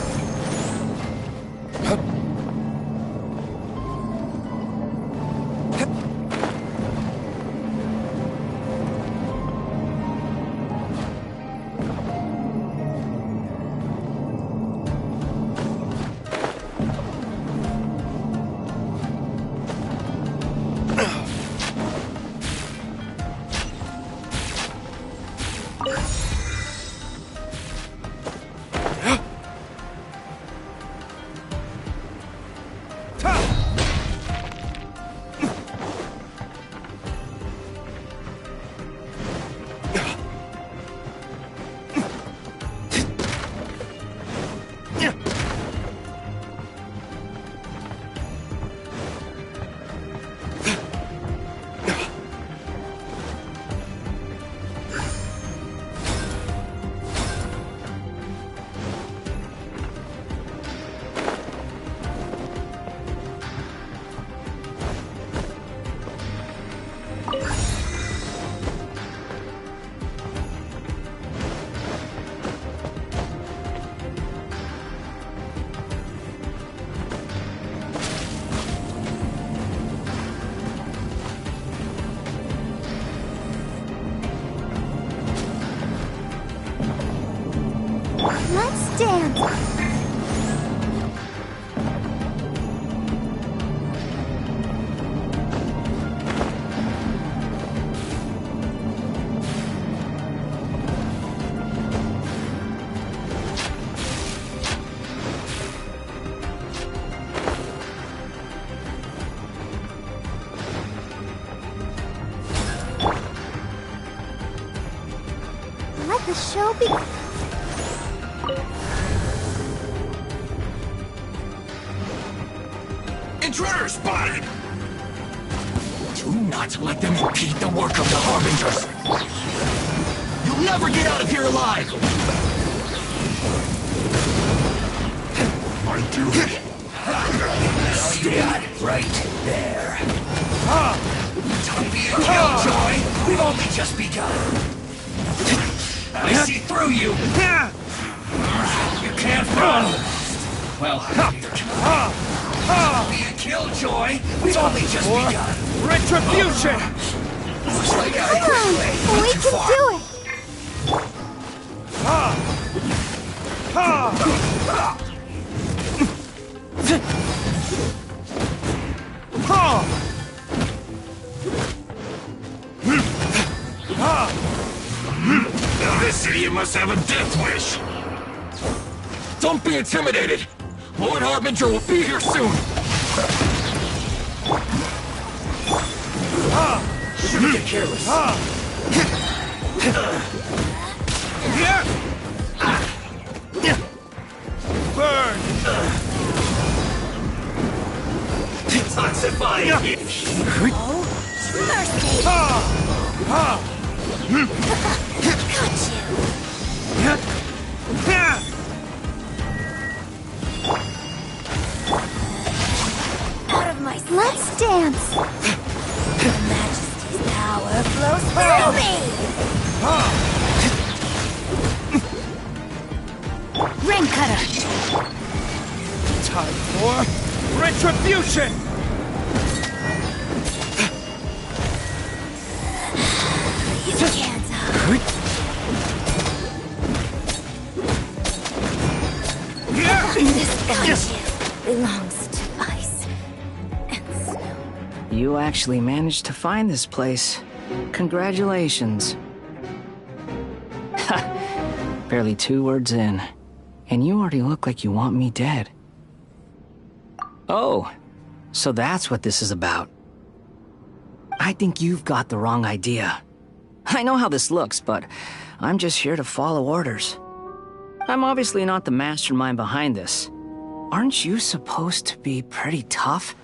Let's dance. Let the show begin. Intruder spotted! Do not let them impede the work of the Harbingers! You'll never get out of here alive! My duty. Stand right there. Don't be a killjoy! We've only just begun. I see through you! You can't run! Well, be a killjoy! We've only just begun! Retribution! Looks like Come on, we can do it! This idiot must have a death wish! Don't be intimidated! Lord Harbinger will be here soon! Shouldn't get careless. Burn! Detoxifying! Mercy! Got you! Out of my sight. Let's dance! Your Majesty's power flows through me! Rain cutter. Time for retribution! You can't Yeah! this Kaiju belongs to ice and snow. You actually managed to find this place. Congratulations. Barely 2 words in, and you already look like you want me dead. Oh, so that's what this is about. I think you've got the wrong idea. I know how this looks, but I'm just here to follow orders. I'm obviously not the mastermind behind this. Aren't you supposed to be pretty tough?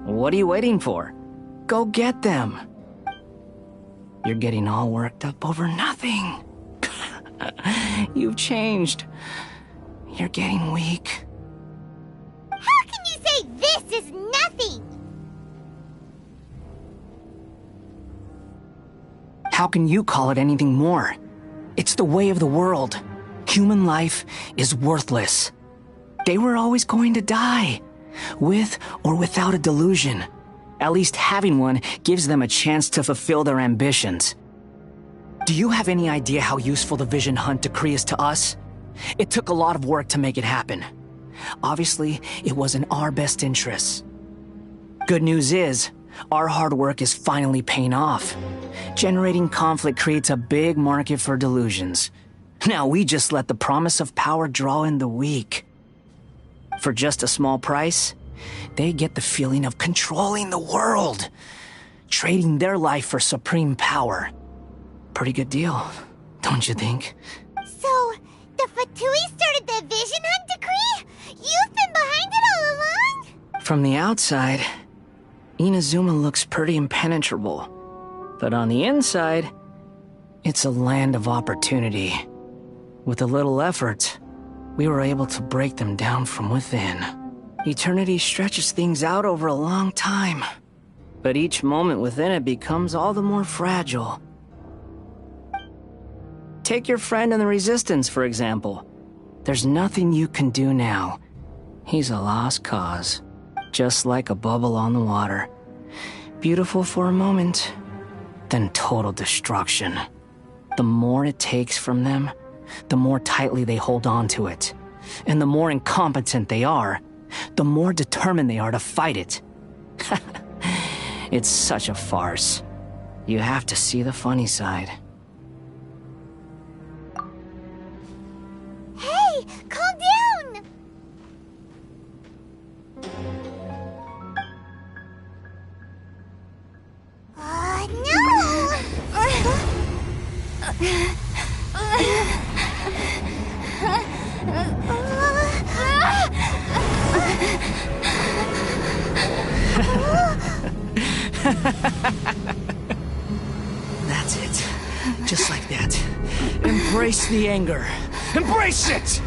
What are you waiting for? Go get them. You're getting all worked up over nothing. You've changed. You're getting weak. How can you say this is nothing? How can you call it anything more? It's the way of the world. Human life is worthless. They were always going to die, with or without a delusion. At least having one gives them a chance to fulfill their ambitions. Do you have any idea how useful the Vision Hunt decree is to us? It took a lot of work to make it happen. Obviously, it was in our best interests. Good news is, our hard work is finally paying off. Generating conflict creates a big market for delusions. Now we just let the promise of power draw in the weak. For just a small price, they get the feeling of controlling the world, trading their life for supreme power. Pretty good deal, don't you think? So, the Fatui started the Vision Hunt decree? You've been behind it all along? From the outside, Inazuma looks pretty impenetrable. But on the inside, it's a land of opportunity. With a little effort, we were able to break them down from within. Eternity stretches things out over a long time, but each moment within it becomes all the more fragile. Take your friend in the Resistance, for example. There's nothing you can do now. He's a lost cause, just like a bubble on the water. Beautiful for a moment, then total destruction. The more it takes from them, the more tightly they hold on to it. And the more incompetent they are, the more determined they are to fight it. It's such a farce. You have to see the funny side. Hey, calm down! That's it. Just like that. Embrace the anger. Embrace it!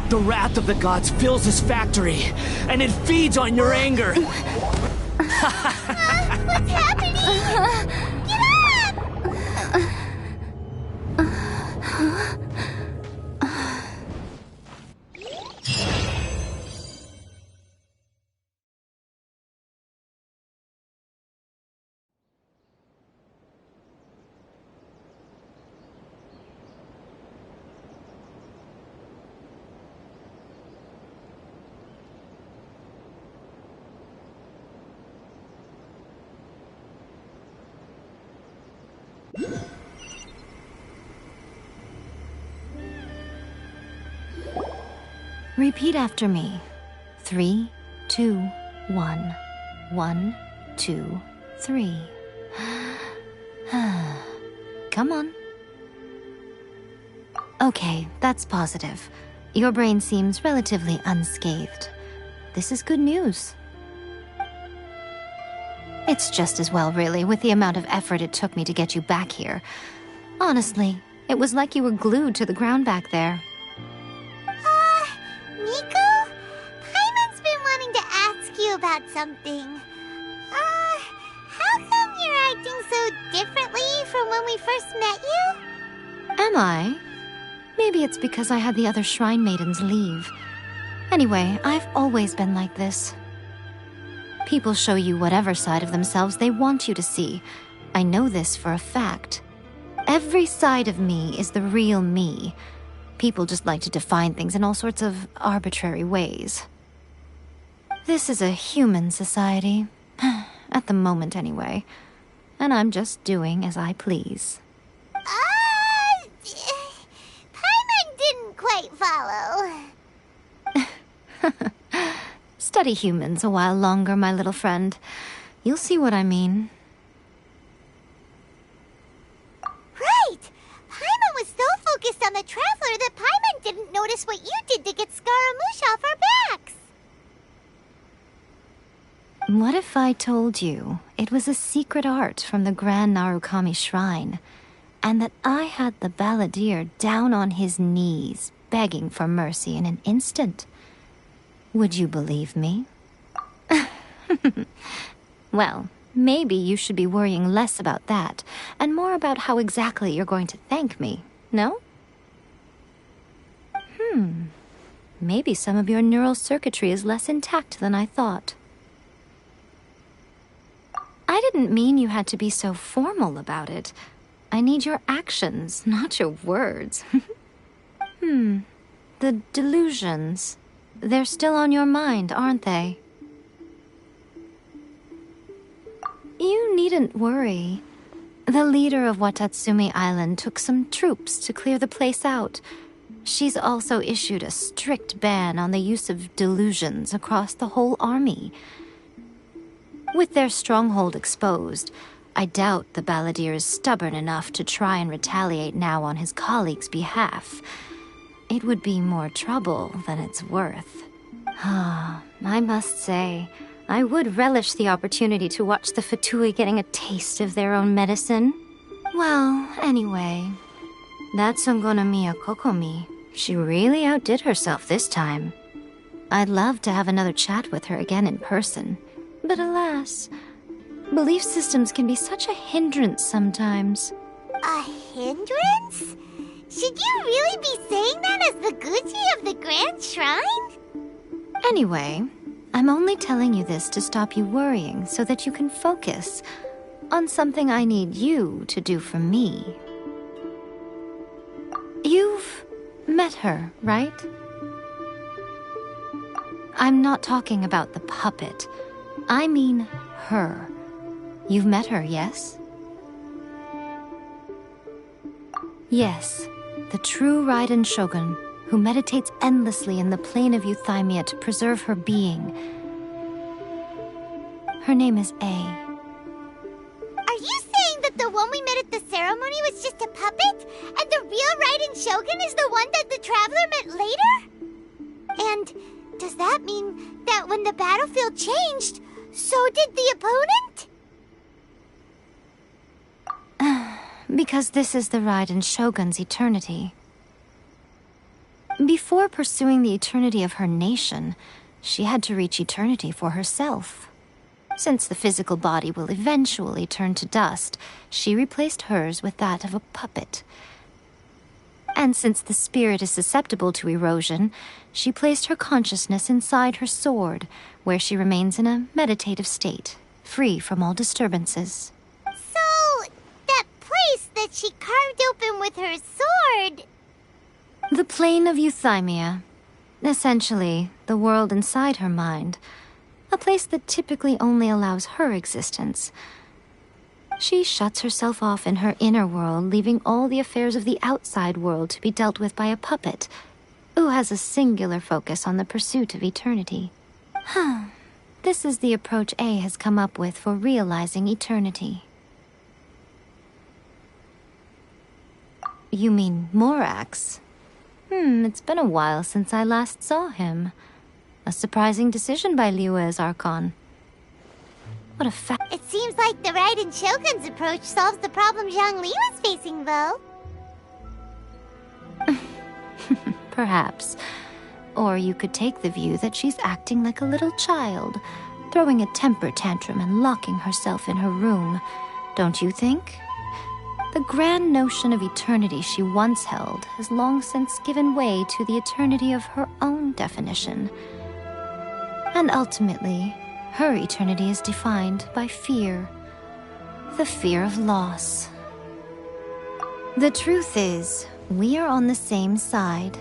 The wrath of the gods fills this factory, and it feeds on your anger. What's happening? Get up! Repeat after me. 3, 2, 1. 1, 2, 3. Come on. Okay, that's positive. Your brain seems relatively unscathed. This is good news. It's just as well, really, with the amount of effort it took me to get you back here. Honestly, it was like you were glued to the ground back there. Nico? Paimon's been wanting to ask you about something. How come you're acting so differently from when we first met you? Am I? Maybe it's because I had the other Shrine Maidens leave. Anyway, I've always been like this. People show you whatever side of themselves they want you to see. I know this for a fact. Every side of me is the real me. People just like to define things in all sorts of arbitrary ways. This is a human society. At the moment, anyway. And I'm just doing as I please. Paimon didn't quite follow. Study humans a while longer, my little friend. You'll see what I mean. Right! Paimon was so focused on the Traveler that Paimon didn't notice what you did to get Scaramouche off our backs. What if I told you it was a secret art from the Grand Narukami Shrine, and that I had the balladeer down on his knees, begging for mercy in an instant? Would you believe me? Well, maybe you should be worrying less about that, and more about how exactly you're going to thank me, no? Maybe some of your neural circuitry is less intact than I thought. I didn't mean you had to be so formal about it. I need your actions, not your words. The delusions. They're still on your mind, aren't they? You needn't worry. The leader of Watatsumi Island took some troops to clear the place out. She's also issued a strict ban on the use of delusions across the whole army. With their stronghold exposed, I doubt the balladeer is stubborn enough to try and retaliate now on his colleagues' behalf. It would be more trouble than it's worth. I must say, I would relish the opportunity to watch the Fatui getting a taste of their own medicine. Well, anyway, that Songonomiya Kokomi, she really outdid herself this time. I'd love to have another chat with her again in person. But alas, belief systems can be such a hindrance sometimes. A hindrance? Should you really be saying that as the Gucci of the Grand Shrine? Anyway, I'm only telling you this to stop you worrying so that you can focus on something I need you to do for me. You've met her, right? I'm not talking about the puppet. I mean her. You've met her, yes? Yes, the true Raiden Shogun, who meditates endlessly in the plane of Euthymia to preserve her being. Her name is A. Are you saying that the one we met at the ceremony was just a puppet? And the real Raiden Shogun is the one that the Traveler met later? And does that mean that when the battlefield changed, so did the opponent? Because this is the Raiden Shogun's eternity. Before pursuing the eternity of her nation, she had to reach eternity for herself. Since the physical body will eventually turn to dust, she replaced hers with that of a puppet. And since the spirit is susceptible to erosion, she placed her consciousness inside her sword, where she remains in a meditative state, free from all disturbances. So, that place that she carved open with her sword... The plane of Euthymia. Essentially, the world inside her mind. A place that typically only allows her existence. She shuts herself off in her inner world, leaving all the affairs of the outside world to be dealt with by a puppet, who has a singular focus on the pursuit of eternity. This is the approach A has come up with for realizing eternity. You mean Morax? It's been a while since I last saw him. A surprising decision by Liyue's Archon. What a fact. It seems like the Raiden Shogun's approach solves the problem Zhangli was facing, though. Perhaps. Or you could take the view that she's acting like a little child, throwing a temper tantrum and locking herself in her room. Don't you think? The grand notion of eternity she once held has long since given way to the eternity of her own definition. And ultimately, her eternity is defined by fear. The fear of loss. The truth is, we are on the same side.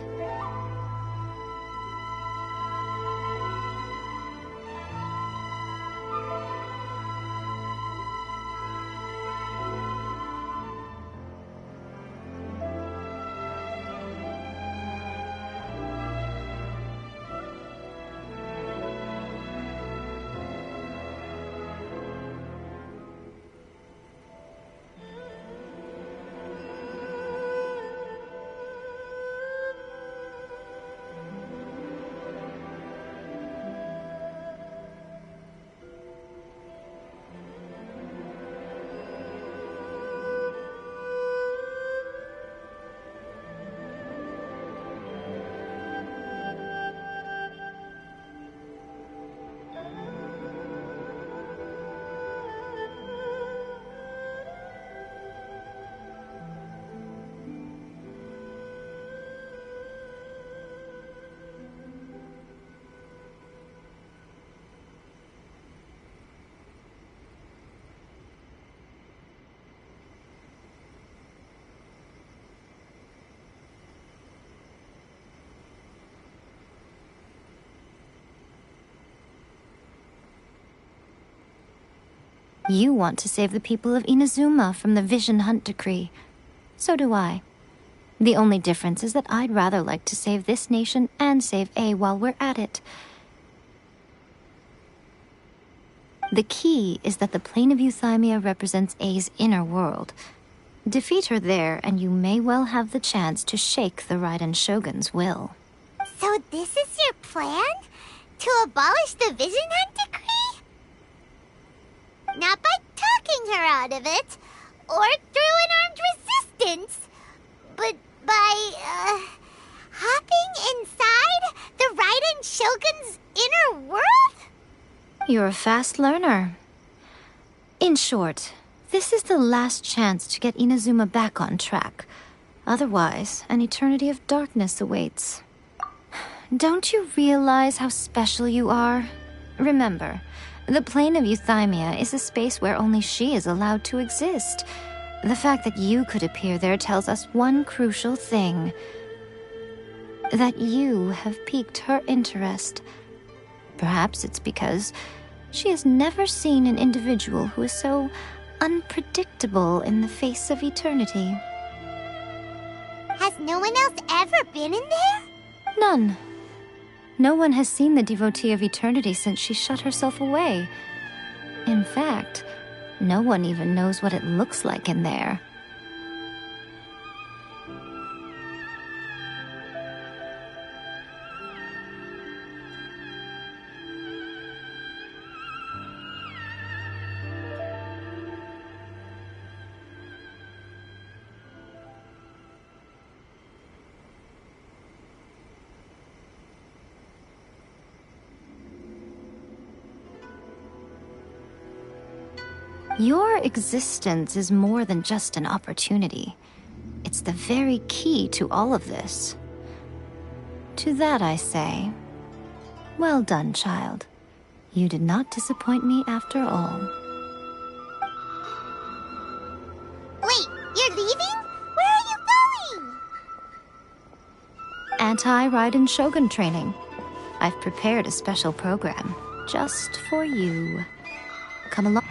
You want to save the people of Inazuma from the Vision Hunt Decree. So do I. The only difference is that I'd rather like to save this nation and save A while we're at it. The key is that the plane of Euthymia represents A's inner world. Defeat her there, and you may well have the chance to shake the Raiden Shogun's will. So this is your plan? To abolish the Vision Hunt Decree? Not by talking her out of it, or through an armed resistance, but by, hopping inside the Raiden Shogun's inner world? You're a fast learner. In short, this is the last chance to get Inazuma back on track. Otherwise, an eternity of darkness awaits. Don't you realize how special you are? Remember, the plane of Euthymia is a space where only she is allowed to exist. The fact that you could appear there tells us one crucial thing. That you have piqued her interest. Perhaps it's because she has never seen an individual who is so unpredictable in the face of eternity. Has no one else ever been in there? None. No one has seen the devotee of eternity since she shut herself away. In fact, no one even knows what it looks like in there. Your existence is more than just an opportunity. It's the very key to all of this. To that I say, well done, child. You did not disappoint me after all. Wait, you're leaving? Where are you going? Anti-Raiden Shogun training. I've prepared a special program just for you. Come along.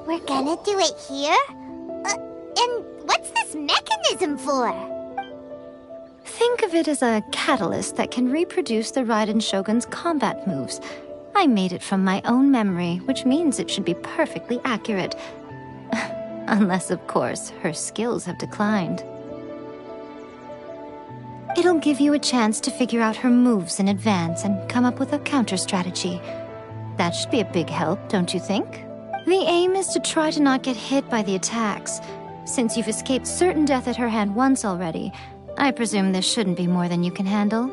We're gonna do it here? And what's this mechanism for? Think of it as a catalyst that can reproduce the Raiden Shogun's combat moves. I made it from my own memory, which means it should be perfectly accurate. Unless, of course, her skills have declined. It'll give you a chance to figure out her moves in advance and come up with a counter-strategy. That should be a big help, don't you think? The aim is to try to not get hit by the attacks. Since you've escaped certain death at her hand once already, I presume this shouldn't be more than you can handle.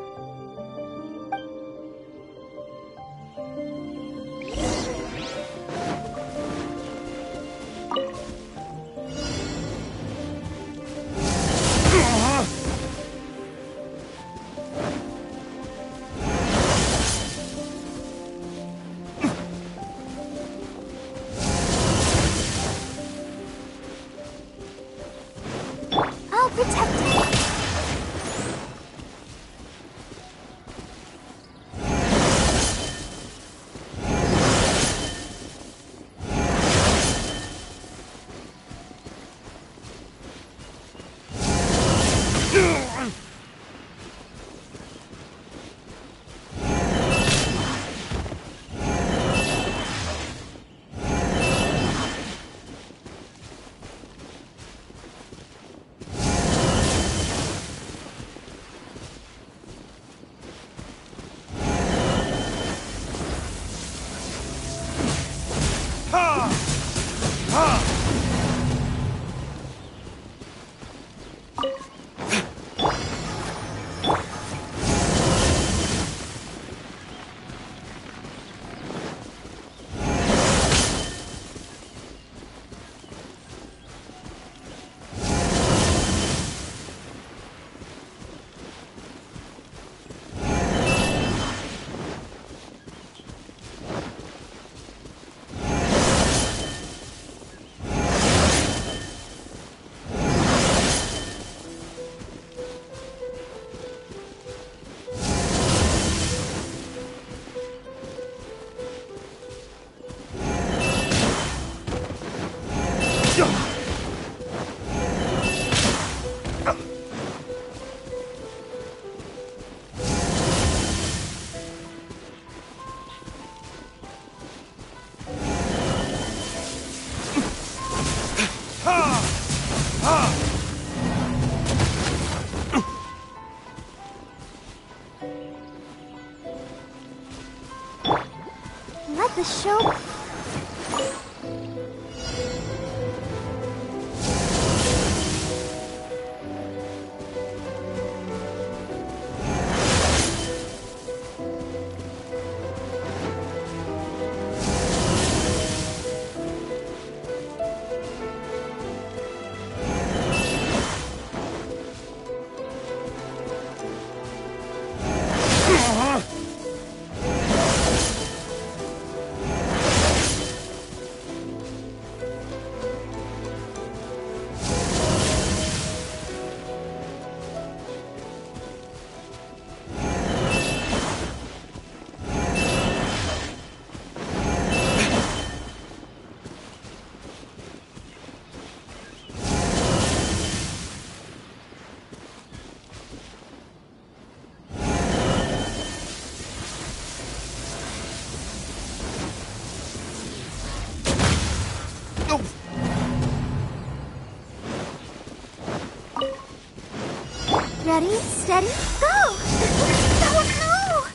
Let the show... Ready, steady, go! Oh no!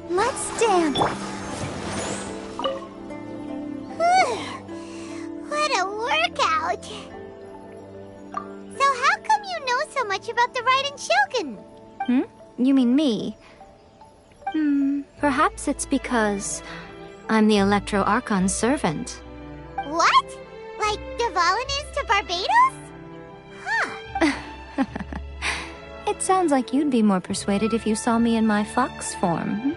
Let's dance! What a workout! So how come you know so much about the Raiden Shogun? You mean me? Perhaps it's because I'm the Electro Archon's servant. What? Like Dvalin is to Barbados? Huh. It sounds like you'd be more persuaded if you saw me in my fox form.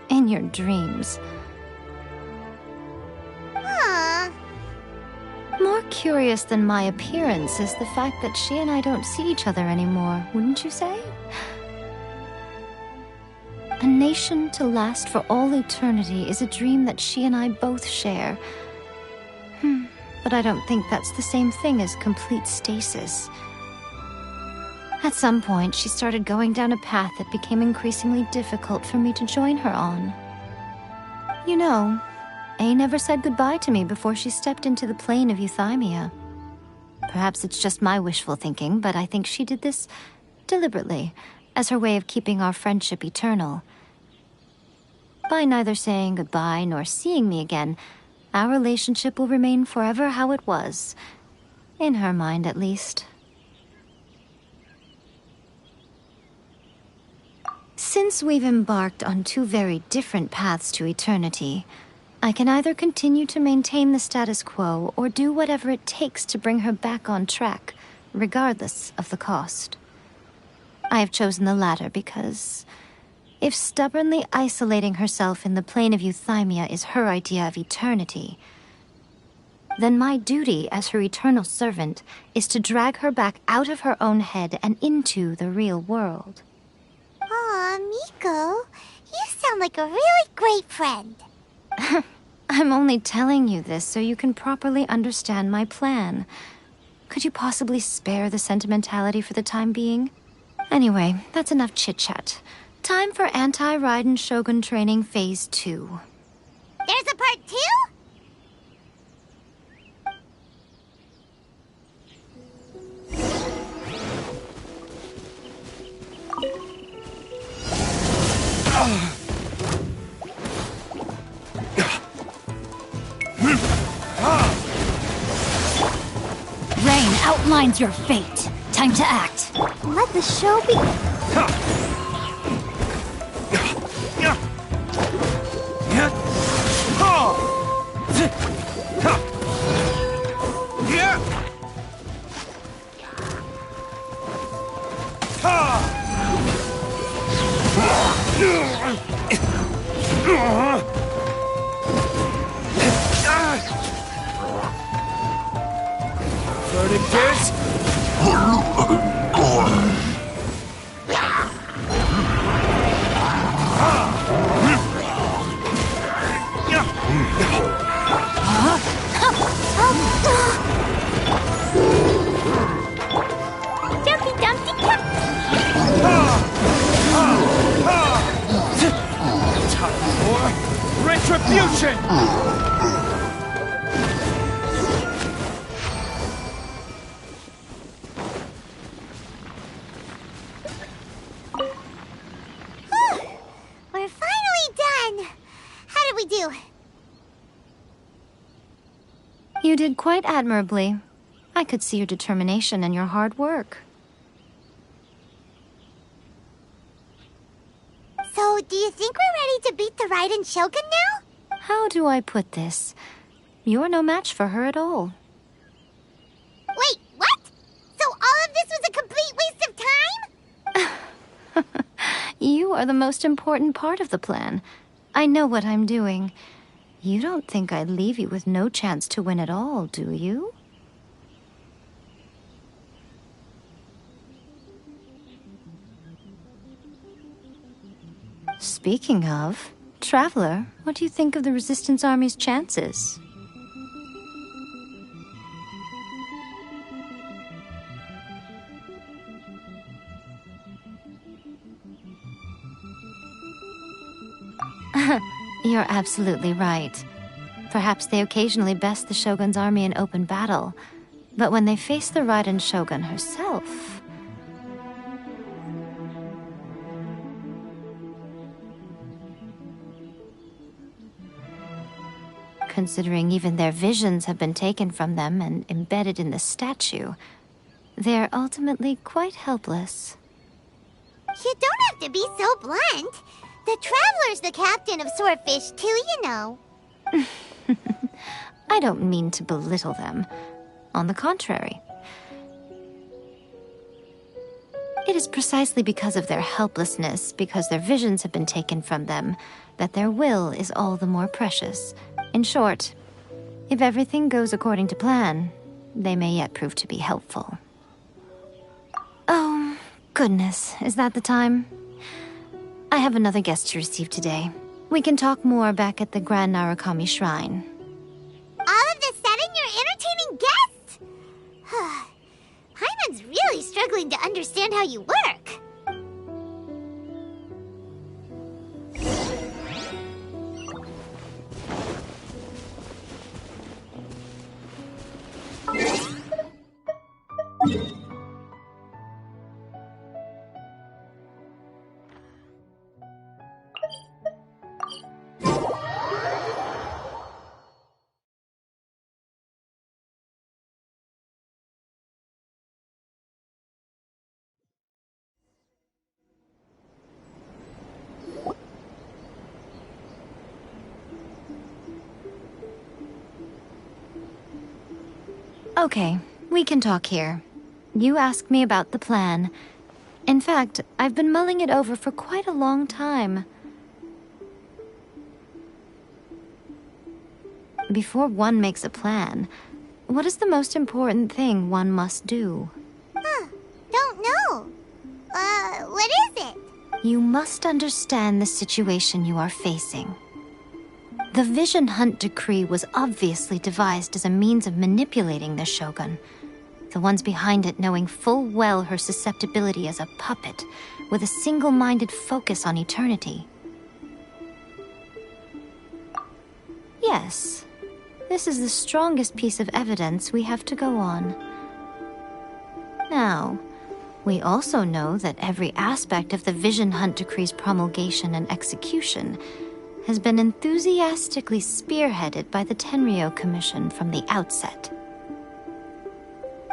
In your dreams. Huh. More curious than my appearance is the fact that she and I don't see each other anymore, wouldn't you say? A nation to last for all eternity is a dream that she and I both share. But I don't think that's the same thing as complete stasis. At some point, she started going down a path that became increasingly difficult for me to join her on. You know, A never said goodbye to me before she stepped into the plane of Euthymia. Perhaps it's just my wishful thinking, but I think she did this deliberately, as her way of keeping our friendship eternal. By neither saying goodbye nor seeing me again, our relationship will remain forever how it was. In her mind, at least. Since we've embarked on two very different paths to eternity, I can either continue to maintain the status quo or do whatever it takes to bring her back on track, regardless of the cost. I have chosen the latter because if stubbornly isolating herself in the plane of Euthymia is her idea of eternity, then my duty as her eternal servant is to drag her back out of her own head and into the real world. Aw, Miko, you sound like a really great friend. I'm only telling you this so you can properly understand my plan. Could you possibly spare the sentimentality for the time being? Anyway, that's enough chit-chat. Time for Anti-Raiden Shogun Training Phase 2. There's a part 2? Rain outlines your fate. Time to act. Let the show be. Verdict is... Dumpty Dumpty Dumpty! Time for retribution! We're finally done! How did we do? You did quite admirably. I could see your determination and your hard work. So, do you think we're ready to beat the Raiden Shogun now? How do I put this? You're no match for her at all. Wait, what? So all of this was a complete waste of time? You are the most important part of the plan. I know what I'm doing. You don't think I'd leave you with no chance to win at all, do you? Speaking of, Traveler, what do you think of the Resistance Army's chances? You're absolutely right. Perhaps they occasionally best the Shogun's army in open battle, but when they face the Raiden Shogun herself... Considering even their visions have been taken from them and embedded in the statue, they're ultimately quite helpless. You don't have to be so blunt. The Traveler's the captain of Swordfish too, you know. I don't mean to belittle them. On the contrary. It is precisely because of their helplessness, because their visions have been taken from them, that their will is all the more precious. In short, if everything goes according to plan, they may yet prove to be helpful. Oh, goodness, is that the time? I have another guest to receive today. We can talk more back at the Grand Narukami Shrine. All of a sudden, you're entertaining guests? Hyman's really struggling to understand how you work. Okay, we can talk here. You asked me about the plan. In fact, I've been mulling it over for quite a long time. Before one makes a plan, what is the most important thing one must do? Don't know. What is it? You must understand the situation you are facing. The Vision Hunt Decree was obviously devised as a means of manipulating the Shogun. the ones behind it knowing full well her susceptibility as a puppet, with a single-minded focus on eternity. Yes, this is the strongest piece of evidence we have to go on. Now, we also know that every aspect of the Vision Hunt Decree's promulgation and execution has been enthusiastically spearheaded by the Tenryou Commission from the outset.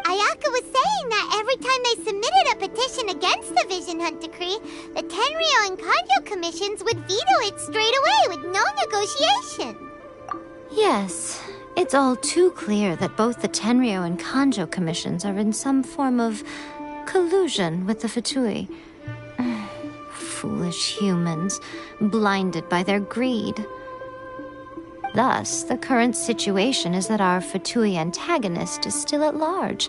Ayaka was saying that every time they submitted a petition against the Vision Hunt Decree, the Tenryou and Kanjo commissions would veto it straight away with no negotiation. Yes, it's all too clear that both the Tenryou and Kanjo commissions are in some form of collusion with the Fatui. Foolish humans, blinded by their greed. Thus, the current situation is that our Fatui antagonist is still at large,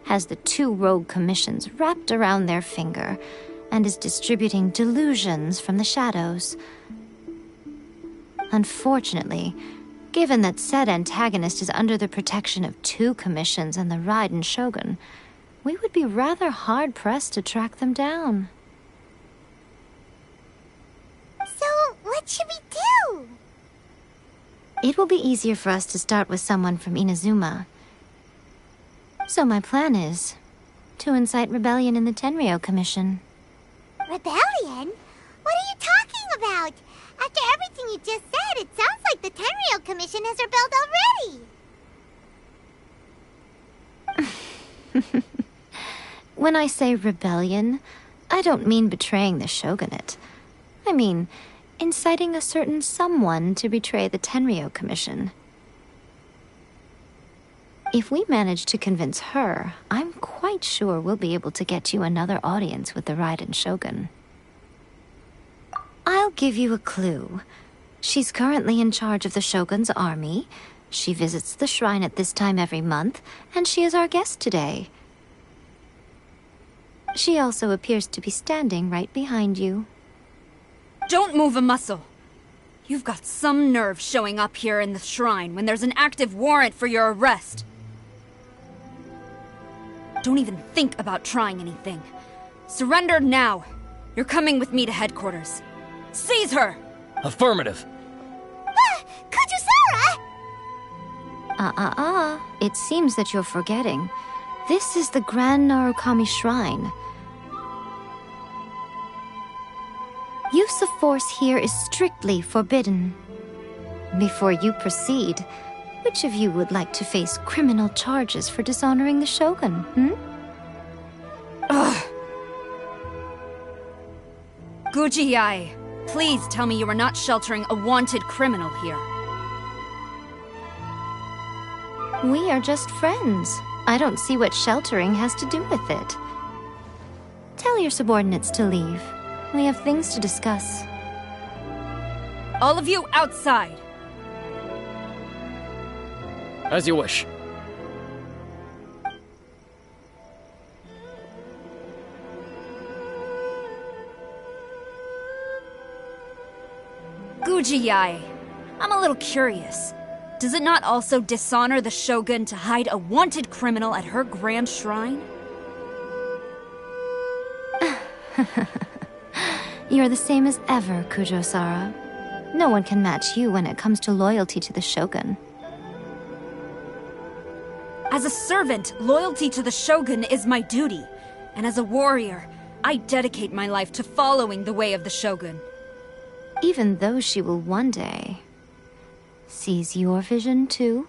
has the two rogue commissions wrapped around their finger, and is distributing delusions from the shadows. Unfortunately, given that said antagonist is under the protection of two commissions and the Raiden Shogun, we would be rather hard-pressed to track them down. So, what should we do? It will be easier for us to start with someone from Inazuma. So my plan is to incite rebellion in the Tenryou Commission. Rebellion? What are you talking about? After everything you just said, it sounds like the Tenryou Commission has rebelled already. When I say rebellion, I don't mean betraying the shogunate. I mean inciting a certain someone to betray the Tenryou Commission. If we manage to convince her, I'm quite sure we'll be able to get you another audience with the Raiden Shogun. I'll give you a clue. She's currently in charge of the Shogun's army. She visits the shrine at this time every month, and she is our guest today. She also appears to be standing right behind you. Don't move a muscle. You've got some nerve showing up here in the shrine when there's an active warrant for your arrest. Don't even think about trying anything. Surrender now. You're coming with me to headquarters. Seize her! Affirmative. Kujusara! It seems that you're forgetting. This is the Grand Narukami Shrine. Use of force here is strictly forbidden. Before you proceed, which of you would like to face criminal charges for dishonoring the Shogun, Ugh. Guji-ai, please tell me you are not sheltering a wanted criminal here. We are just friends. I don't see what sheltering has to do with it. Tell your subordinates to leave. We have things to discuss. All of you outside! As you wish. Guji-ai, I'm a little curious. Does it not also dishonor the Shogun to hide a wanted criminal at her grand shrine? You're the same as ever, Kujo-sara. No one can match you when it comes to loyalty to the Shogun. As a servant, loyalty to the Shogun is my duty. And as a warrior, I dedicate my life to following the way of the Shogun. Even though she will one day seize your vision too?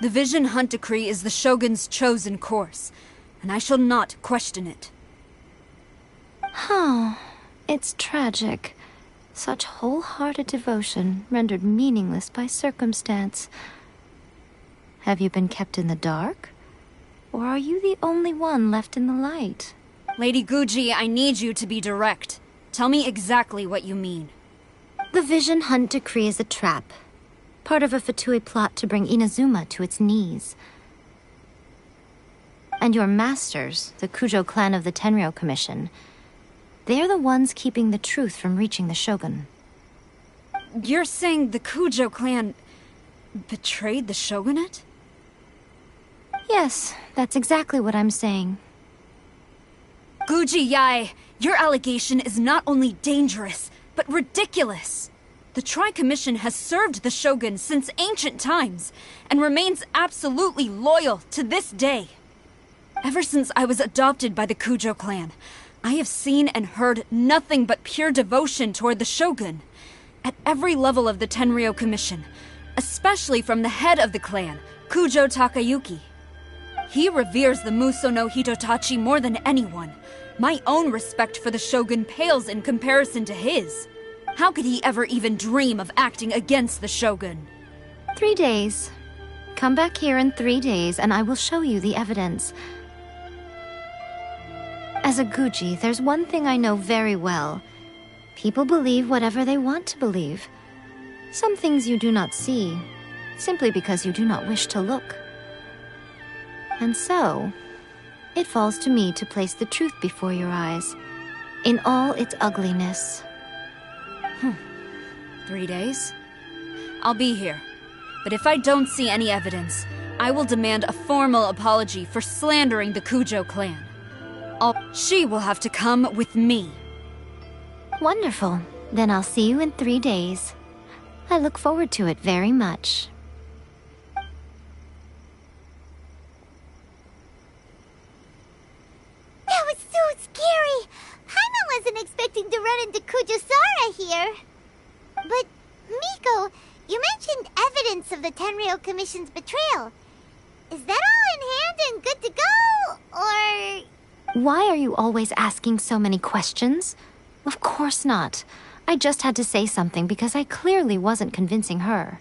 The Vision Hunt Decree is the Shogun's chosen course, and I shall not question it. It's tragic. Such wholehearted devotion rendered meaningless by circumstance. Have you been kept in the dark? Or are you the only one left in the light? Lady Guji, I need you to be direct. Tell me exactly what you mean. The Vision Hunt Decree is a trap. Part of a Fatui plot to bring Inazuma to its knees. And your masters, the Kujo clan of the Tenryou Commission, they're the ones keeping the truth from reaching the Shogun. You're saying the Kujo clan betrayed the Shogunate? Yes, that's exactly what I'm saying. Guji Yae, your allegation is not only dangerous, but ridiculous. The Tri-Commission has served the Shogun since ancient times, and remains absolutely loyal to this day. Ever since I was adopted by the Kujo clan, I have seen and heard nothing but pure devotion toward the Shogun. At every level of the Tenryou Commission, especially from the head of the clan, Kujo Takayuki. He reveres the Muso no Hitotachi more than anyone. My own respect for the Shogun pales in comparison to his. How could he ever even dream of acting against the Shogun? 3 days. Come back here in 3 days and I will show you the evidence. As a Guji, there's one thing I know very well. People believe whatever they want to believe. Some things you do not see, simply because you do not wish to look. And so, it falls to me to place the truth before your eyes, in all its ugliness. 3 days? I'll be here. But if I don't see any evidence, I will demand a formal apology for slandering the Kujo clan. She will have to come with me. Wonderful. Then I'll see you in 3 days. I look forward to it very much. That was so scary! Paimon wasn't expecting to run into Kujosara here. But, Miko, you mentioned evidence of the Tenryou Commission's betrayal. Is that all in hand and good to go, or...? Why are you always asking so many questions? Of course not. I just had to say something because I clearly wasn't convincing her.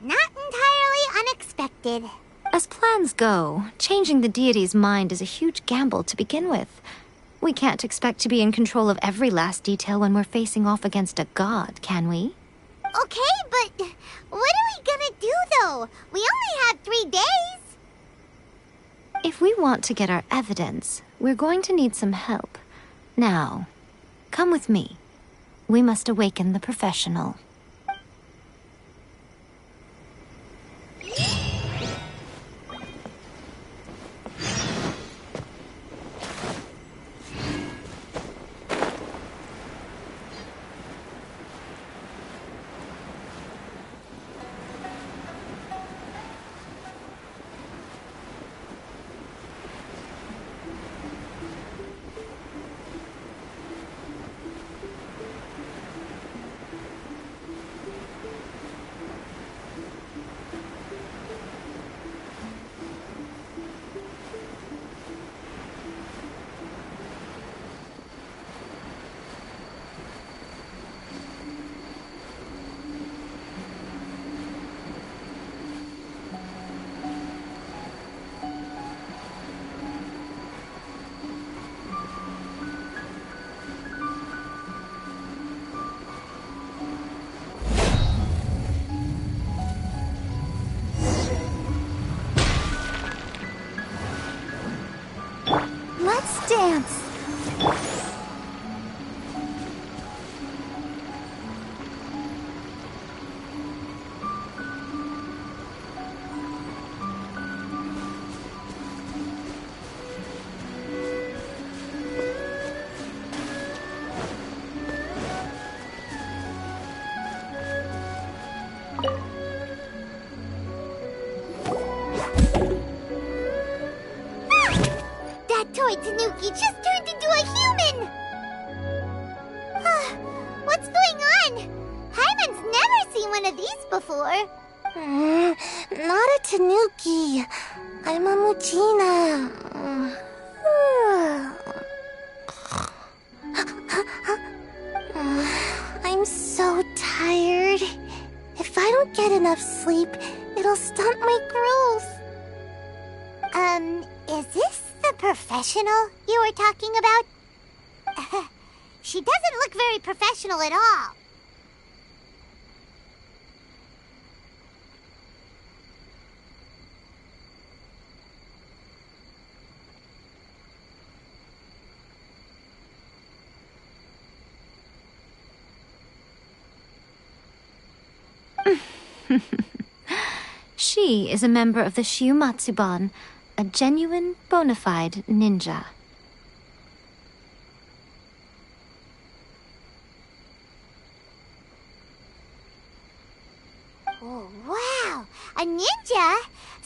Not entirely unexpected. As plans go, changing the deity's mind is a huge gamble to begin with. We can't expect to be in control of every last detail when we're facing off against a god, can we? Okay, but what are we gonna do, though? We only have 3 days. If we want to get our evidence, we're going to need some help. Now, come with me. We must awaken the professional. Let's dance. That toy Tanuki just turned into a human! What's going on? Paimon's never seen one of these before. Not a Tanuki. I'm a Muchina. I'm so tired. If I don't get enough sleep, it'll stunt my growth. Is this the professional you were talking about? She doesn't look very professional at all. She is a member of the Shiumatsuban, a genuine, bona fide ninja. Oh, wow! A ninja?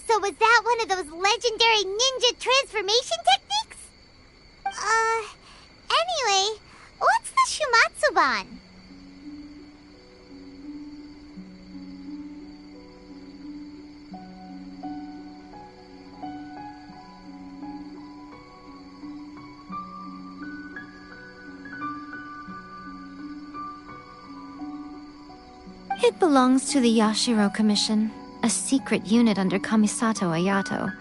So was that one of those legendary ninja transformation techniques? Anyway, what's the Shumatsuban? It belongs to the Yashiro Commission, a secret unit under Kamisato Ayato.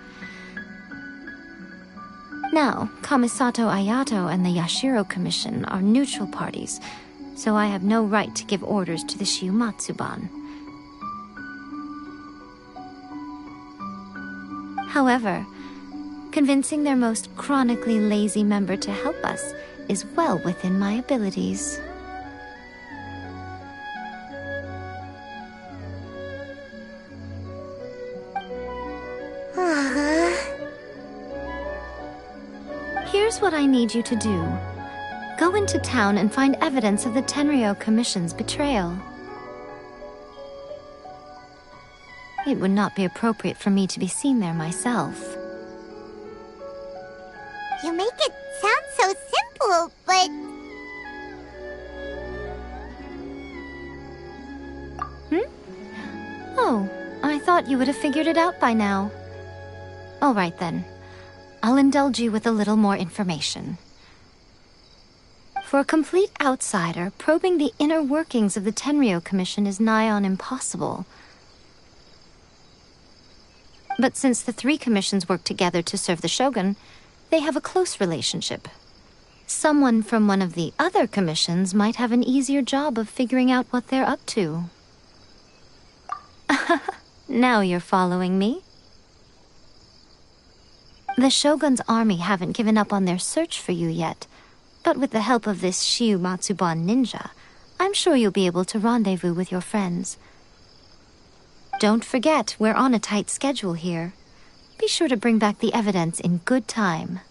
Now, Kamisato Ayato and the Yashiro Commission are neutral parties, so I have no right to give orders to the Shiumatsuban. However, convincing their most chronically lazy member to help us is well within my abilities. Here's what I need you to do. Go into town and find evidence of the Tenryo Commission's betrayal. It would not be appropriate for me to be seen there myself. You make it sound so simple, but... Oh, I thought you would have figured it out by now. All right then. I'll indulge you with a little more information. For a complete outsider, probing the inner workings of the Tenryo Commission is nigh on impossible. But since the three commissions work together to serve the Shogun, they have a close relationship. Someone from one of the other commissions might have an easier job of figuring out what they're up to. Now you're following me. The Shogun's army haven't given up on their search for you yet, but with the help of this Shiumatsuban ninja, I'm sure you'll be able to rendezvous with your friends. Don't forget, we're on a tight schedule here. Be sure to bring back the evidence in good time.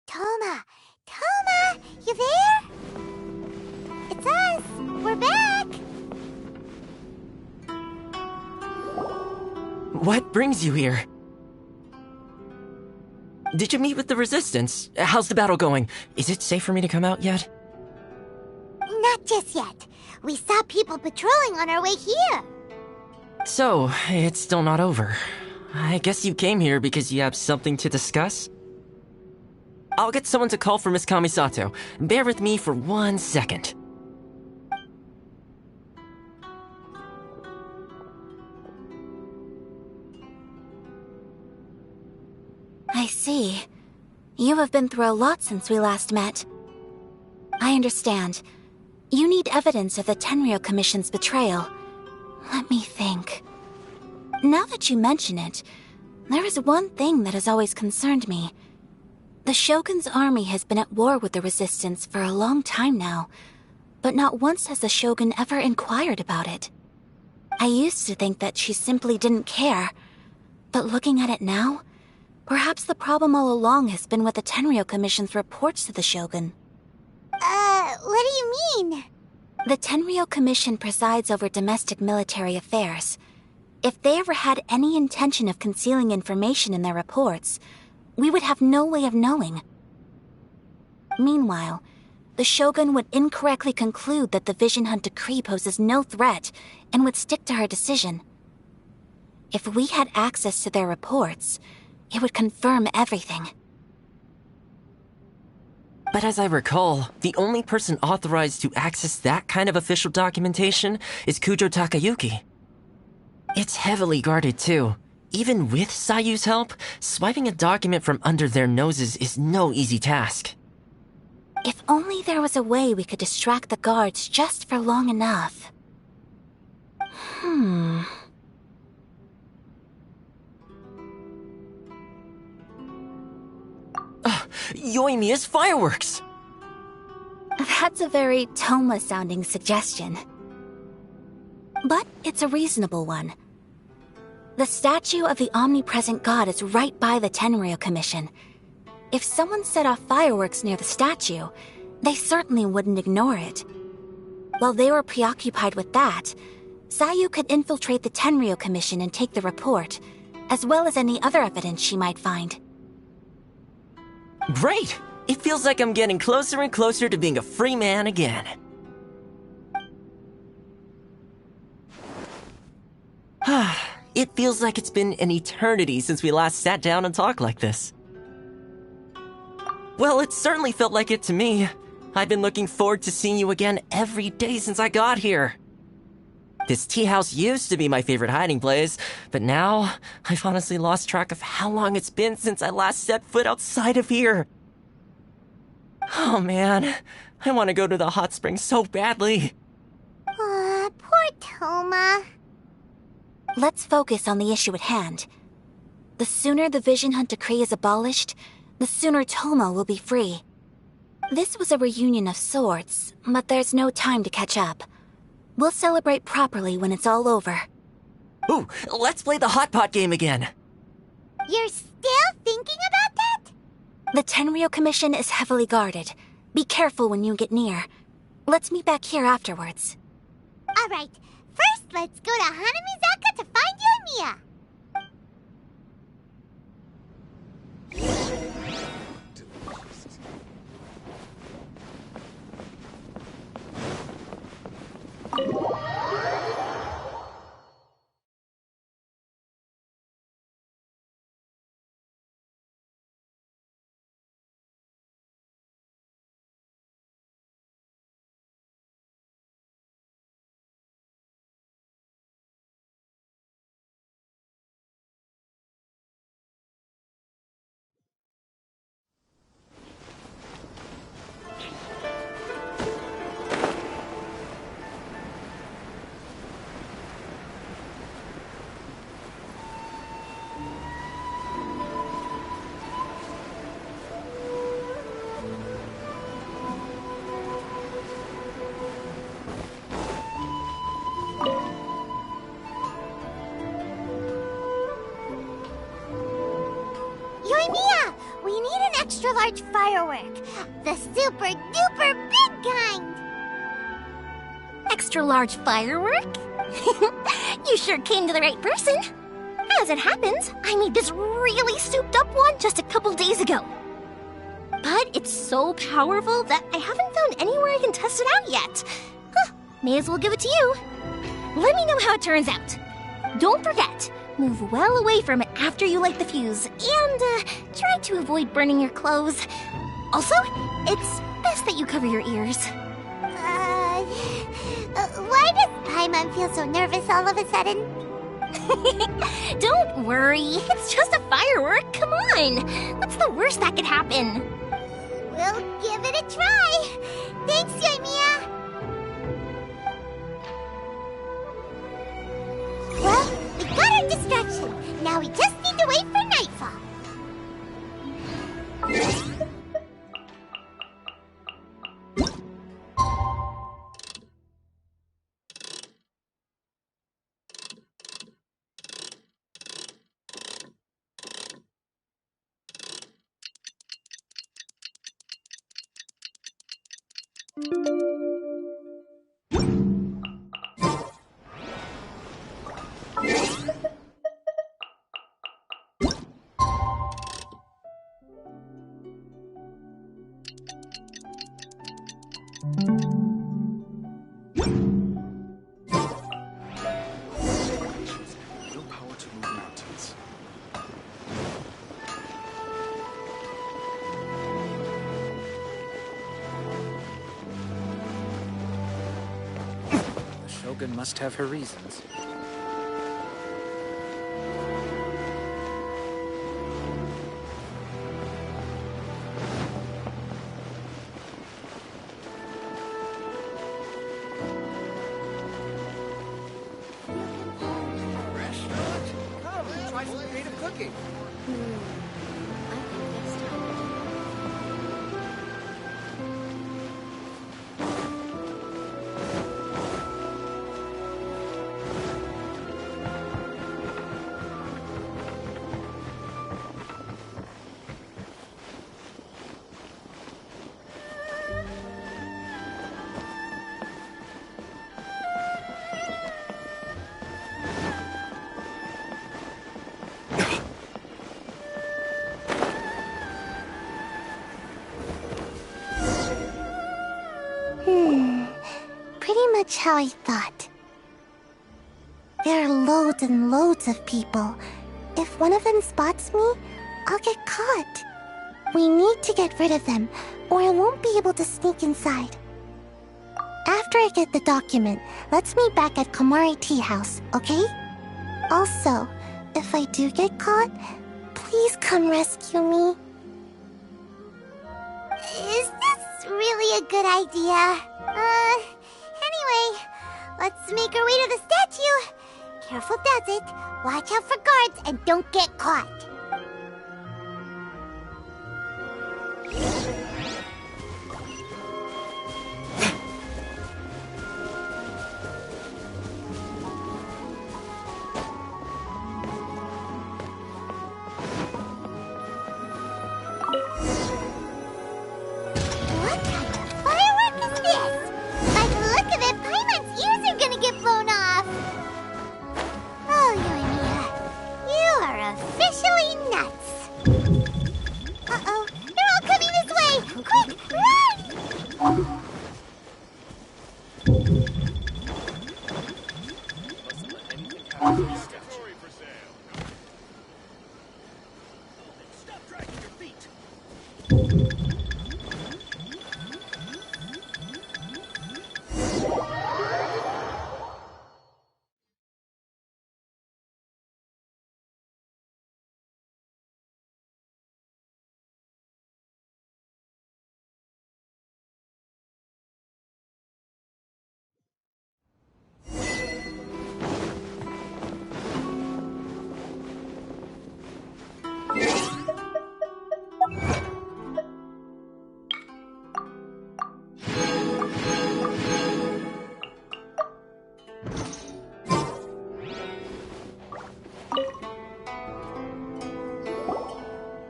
Toma, you there? It's us. We're back. What brings you here? Did you meet with the Resistance? How's the battle going? Is it safe for me to come out yet? Not just yet. We saw people patrolling on our way here. So, it's still not over. I guess you came here because you have something to discuss? I'll get someone to call for Miss Kamisato. Bear with me for 1 second. I see. You have been through a lot since we last met. I understand. You need evidence of the Tenryo Commission's betrayal. Let me think. Now that you mention it, there is one thing that has always concerned me. The Shogun's army has been at war with the Resistance for a long time now, but not once has the Shogun ever inquired about it. I used to think that she simply didn't care, but looking at it now, perhaps the problem all along has been with the Tenryo Commission's reports to the Shogun. What do you mean? The Tenryou Commission presides over domestic military affairs. If they ever had any intention of concealing information in their reports, we would have no way of knowing. Meanwhile, the Shogun would incorrectly conclude that the Vision Hunt decree poses no threat and would stick to her decision. If we had access to their reports, it would confirm everything. But as I recall, the only person authorized to access that kind of official documentation is Kujo Takayuki. It's heavily guarded too. Even with Sayu's help, swiping a document from under their noses is no easy task. If only there was a way we could distract the guards just for long enough. Yoimiya's fireworks! That's a very Toma-sounding suggestion. But it's a reasonable one. The statue of the omnipresent god is right by the Tenryou Commission. If someone set off fireworks near the statue, they certainly wouldn't ignore it. While they were preoccupied with that, Sayu could infiltrate the Tenryou Commission and take the report, as well as any other evidence she might find. Great! It feels like I'm getting closer and closer to being a free man again. It feels like it's been an eternity since we last sat down and talked like this. Well, it certainly felt like it to me. I've been looking forward to seeing you again every day since I got here. This tea house used to be my favorite hiding place, but now I've honestly lost track of how long it's been since I last set foot outside of here. Oh man, I want to go to the hot springs so badly. Poor Toma. Let's focus on the issue at hand. The sooner the Vision Hunt decree is abolished, the sooner Toma will be free. This was a reunion of sorts, but there's no time to catch up. We'll celebrate properly when it's all over. Ooh, let's play the hot pot game again. You're still thinking about that? The Tenryou Commission is heavily guarded. Be careful when you get near. Let's meet back here afterwards. Alright, first let's go to Hanamizaka to find Yoimiya. Yoimiya, we need an extra large firework. The super duper big kind. Extra large firework? You sure came to the right person. As it happens, I made this really souped up one just a couple days ago. But it's so powerful that I haven't found anywhere I can test it out yet. May as well give it to you. Let me know how it turns out. Don't forget, move well away from it after you light the fuse, and try to avoid burning your clothes. Also, it's best that you cover your ears. Why does Paimon feel so nervous all of a sudden? Don't worry, it's just a firework. Come on, what's the worst that could happen? We'll give it a try. Thanks, Yoimiya. Well, we got our distraction. Now we just need to wait for nightfall. Willpower to move mountains. The Shogun must have her reasons. Try some creative cooking. Pretty much how I thought. There are loads and loads of people. If one of them spots me, I'll get caught. We need to get rid of them, or I won't be able to sneak inside. After I get the document, let's meet back at Komari Tea House, okay? Also, if I do get caught, please come rescue me. Is this really a good idea? Anyway, let's make our way to the statue. Careful does it. Watch out for guards and don't get caught. What kind of firework is this? By the look of it, Paimon's ears are gonna get blown off. Oh, Yoimiya, you are officially nuts. Uh-oh, they're all coming this way! Quick, run!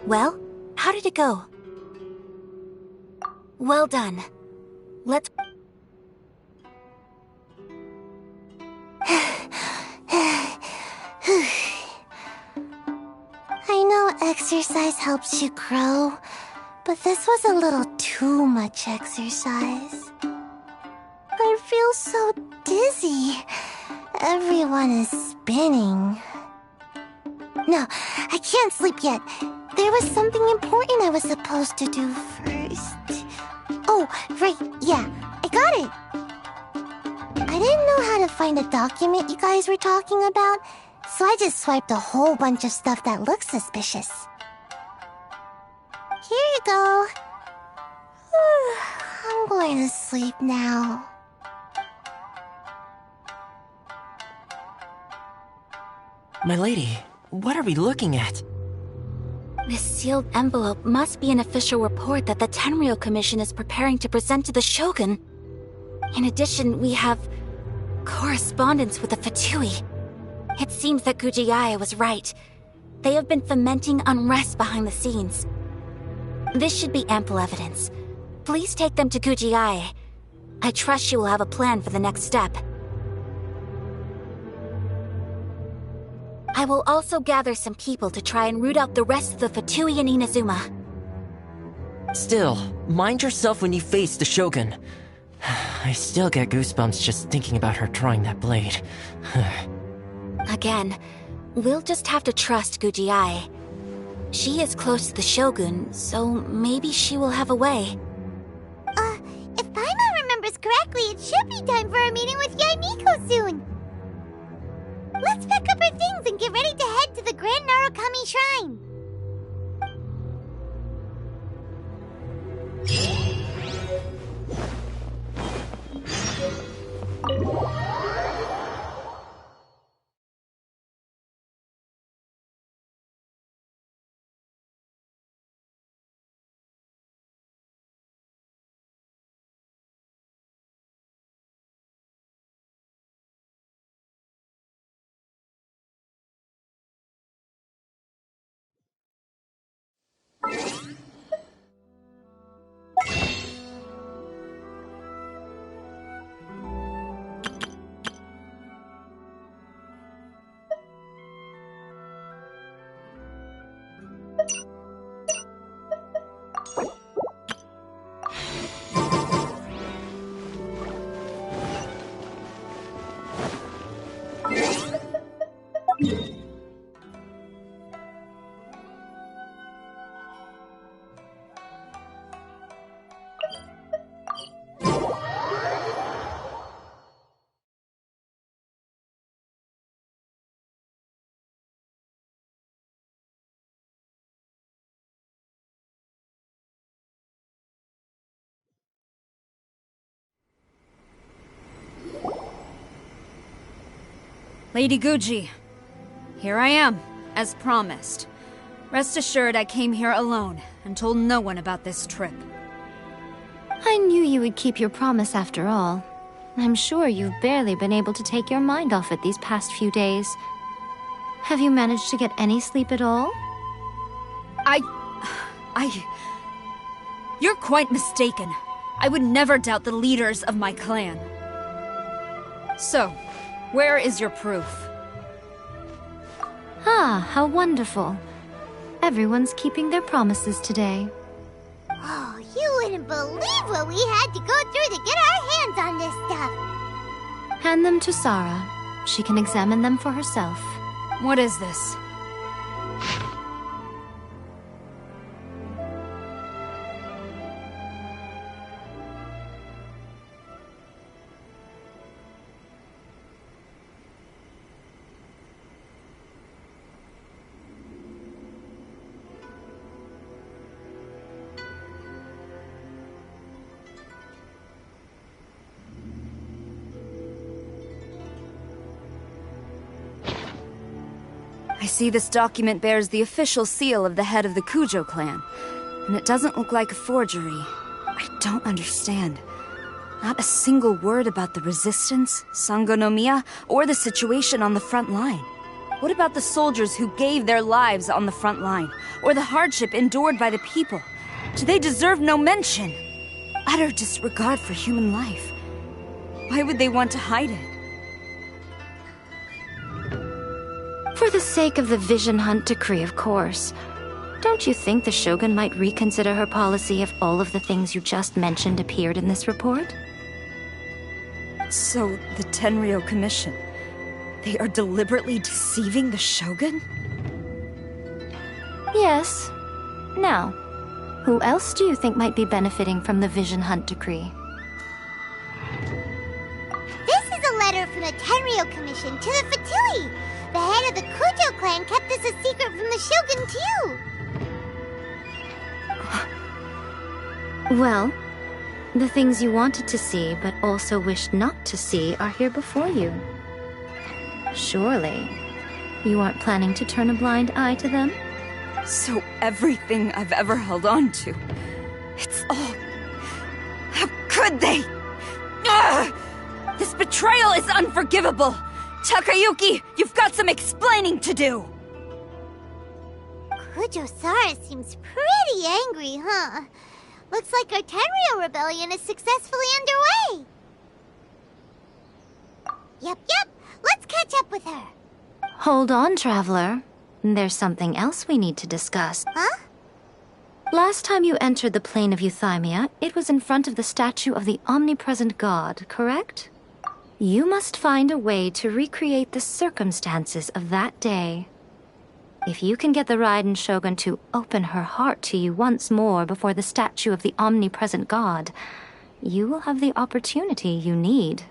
Well, how did it go? Well done. Let's... I know exercise helps you grow, but this was a little too much exercise. I feel so dizzy. Everyone is spinning. No, I can't sleep yet. There was something important I was supposed to do first. Oh, right, yeah, I got it. I didn't know how to find a document you guys were talking about, so I just swiped a whole bunch of stuff that looks suspicious. Here you go. I'm going to sleep now. My lady, what are we looking at? This sealed envelope must be an official report that the Tenryou Commission is preparing to present to the Shogun. In addition, we have correspondence with the Fatui. It seems that Kujiai was right. They have been fomenting unrest behind the scenes. This should be ample evidence. Please take them to Kujiai. I trust she will have a plan for the next step. I will also gather some people to try and root out the rest of the Fatui in Inazuma. Still, mind yourself when you face the Shogun. I still get goosebumps just thinking about her trying that blade. Again, we'll just have to trust Guji-ai. She is close to the Shogun, so maybe she will have a way. If Paimon remembers correctly, it should be time for our meeting with Yaimiko soon. Let's pack up our things and get ready to head to the Grand Narukami Shrine. Lady Guji, here I am, as promised. Rest assured I came here alone and told no one about this trip. I knew you would keep your promise after all. I'm sure you've barely been able to take your mind off it these past few days. Have you managed to get any sleep at all? You're quite mistaken. I would never doubt the leaders of my clan. So, where is your proof? Ah, how wonderful. Everyone's keeping their promises today. Oh, you wouldn't believe what we had to go through to get our hands on this stuff. Hand them to Sarah. She can examine them for herself. What is this? I see this document bears the official seal of the head of the Kujo clan, and it doesn't look like a forgery. I don't understand. Not a single word about the resistance, Sangonomiya, or the situation on the front line. What about the soldiers who gave their lives on the front line, or the hardship endured by the people? Do they deserve no mention? Utter disregard for human life. Why would they want to hide it? For the sake of the Vision Hunt decree, of course. Don't you think the Shogun might reconsider her policy if all of the things you just mentioned appeared in this report? So, the Tenryou Commission, they are deliberately deceiving the Shogun? Yes. Now, who else do you think might be benefiting from the Vision Hunt decree? This is a letter from the Tenryou Commission to the Fatui. The head of the Kujo clan kept this a secret from the Shogun, too. Well, the things you wanted to see but also wished not to see are here before you. Surely, you aren't planning to turn a blind eye to them? So everything I've ever held on to, it's all... How could they? Ugh! This betrayal is unforgivable! Takayuki, you've got some explaining to do! Kujo-Sara seems pretty angry, huh? Looks like our Tenryou rebellion is successfully underway. Yep. Let's catch up with her. Hold on, Traveler. There's something else we need to discuss. Huh? Last time you entered the plane of Euthymia, it was in front of the statue of the omnipresent god, correct? You must find a way to recreate the circumstances of that day. If you can get the Raiden Shogun to open her heart to you once more before the statue of the omnipresent god, you will have the opportunity you need.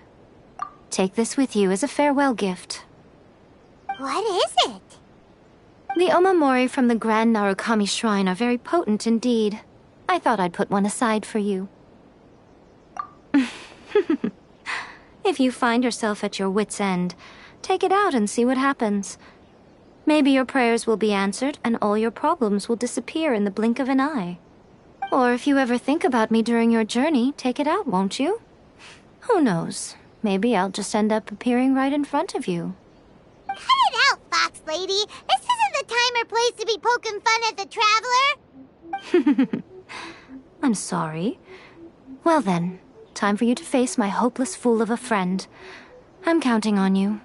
Take this with you as a farewell gift. What is it? The omamori from the Grand Narukami Shrine are very potent indeed. I thought I'd put one aside for you. If you find yourself at your wit's end, take it out and see what happens. Maybe your prayers will be answered and all your problems will disappear in the blink of an eye. Or if you ever think about me during your journey, take it out, won't you? Who knows? Maybe I'll just end up appearing right in front of you. Cut it out, Fox Lady. This isn't the time or place to be poking fun at the traveler. I'm sorry. Well then, time for you to face my hopeless fool of a friend. I'm counting on you.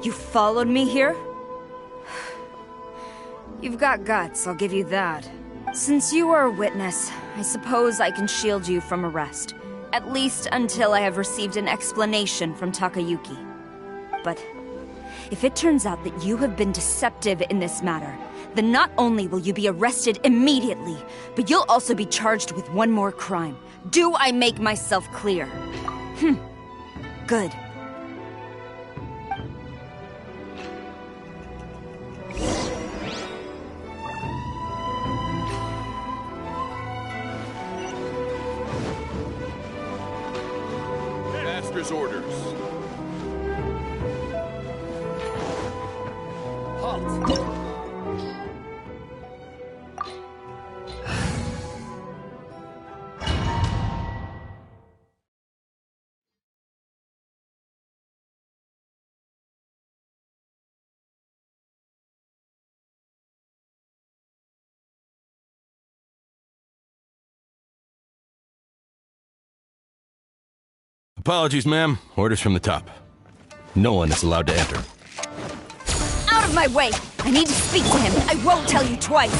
You followed me here? You've got guts, I'll give you that. Since you are a witness, I suppose I can shield you from arrest. At least until I have received an explanation from Takayuki. But if it turns out that you have been deceptive in this matter, then not only will you be arrested immediately, but you'll also be charged with one more crime. Do I make myself clear? Good. Master's orders. Halt! Apologies, ma'am. Orders from the top. No one is allowed to enter. Out of my way! I need to speak to him. I won't tell you twice.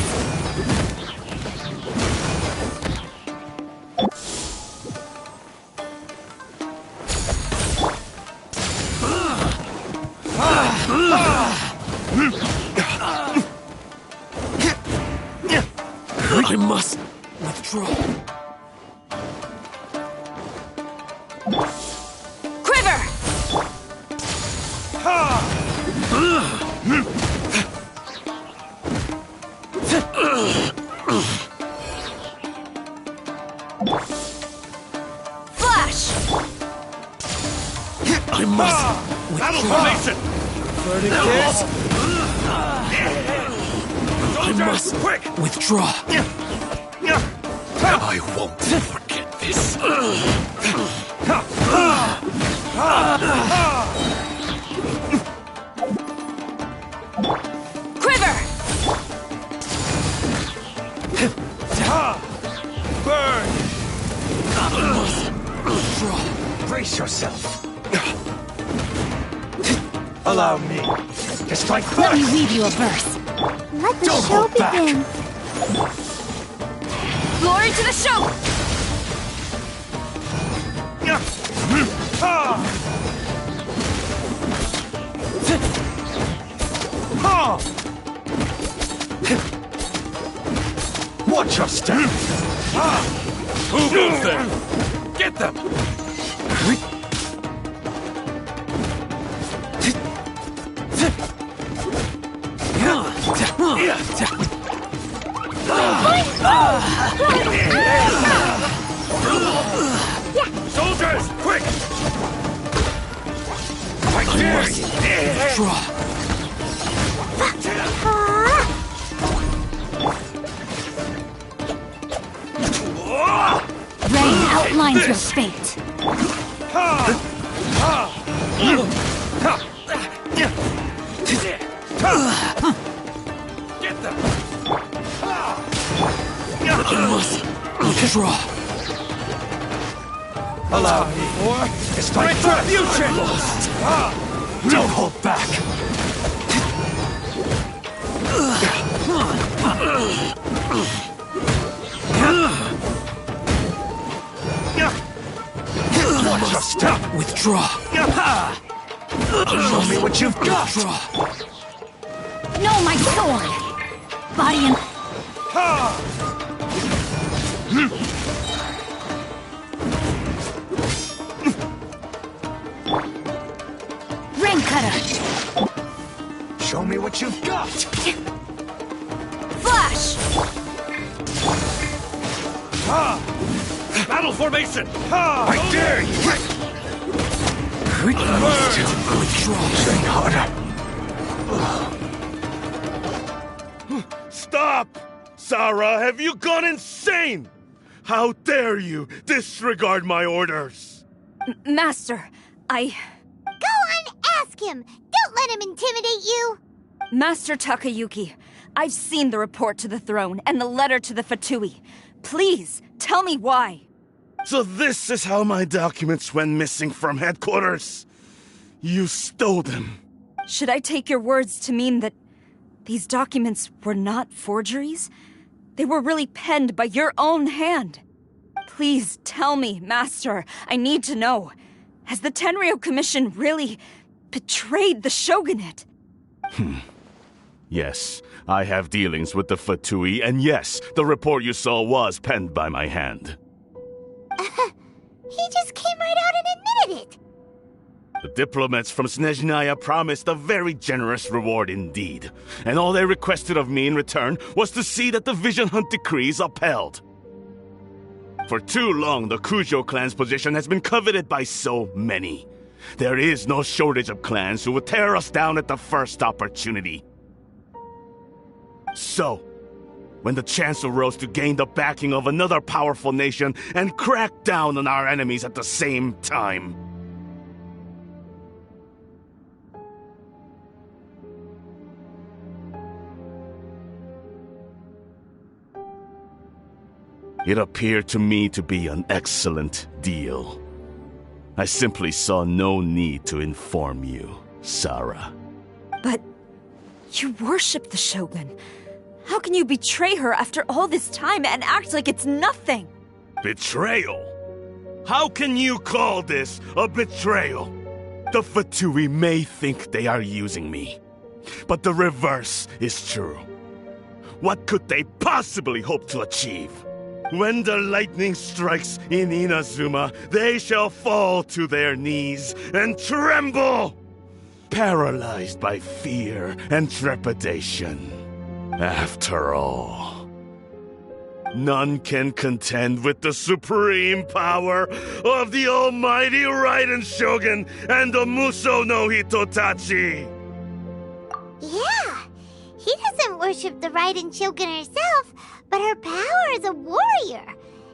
I must withdraw. Quiver! Flash! I must withdraw. I must withdraw. I won't forget this. Quiver! Burn! I must withdraw. Brace yourself. Allow me to strike first. Let me read you a verse. Let the Don't show hold back. begin. Glory to the show! Watch your step! Who goes there? Get them! Soldiers, quick! Right there! Draw! Rain outlines your fate. Get them! Draw. Allow me, or it's my retribution! Don't hold back. Watch your step! Withdraw. Show me what you've got. Draw. No, my sword! Body and... Rain cutter! Show me what you've got. Flash! Battle formation! I dare you! Withdraw. Train harder. Stop! Sarah, have you gone insane? How dare you disregard my orders? Master, Go on, ask him! Don't let him intimidate you! Master Takayuki, I've seen the report to the throne and the letter to the Fatui. Please, tell me why. So this is how my documents went missing from headquarters. You stole them. Should I take your words to mean that these documents were not forgeries? They were really penned by your own hand. Please tell me, Master. I need to know. Has the Tenryou Commission really betrayed the shogunate? Yes, I have dealings with the Fatui, and yes, the report you saw was penned by my hand. He just came right out and admitted it! The diplomats from Snezhnaya promised a very generous reward indeed, and all they requested of me in return was to see that the Vision Hunt decree is upheld. For too long, the Kujo clan's position has been coveted by so many. There is no shortage of clans who would tear us down at the first opportunity. So, when the chance arose to gain the backing of another powerful nation and crack down on our enemies at the same time, it appeared to me to be an excellent deal. I simply saw no need to inform you, Sarah. But you worship the Shogun. How can you betray her after all this time and act like it's nothing? Betrayal? How can you call this a betrayal? The Fatui may think they are using me, but the reverse is true. What could they possibly hope to achieve? When the lightning strikes in Inazuma, they shall fall to their knees and tremble, paralyzed by fear and trepidation. After all, none can contend with the supreme power of the almighty Raiden Shogun and the Muso no Hitotachi. Yeah, he doesn't worship the Raiden Shogun herself, but her power as a warrior,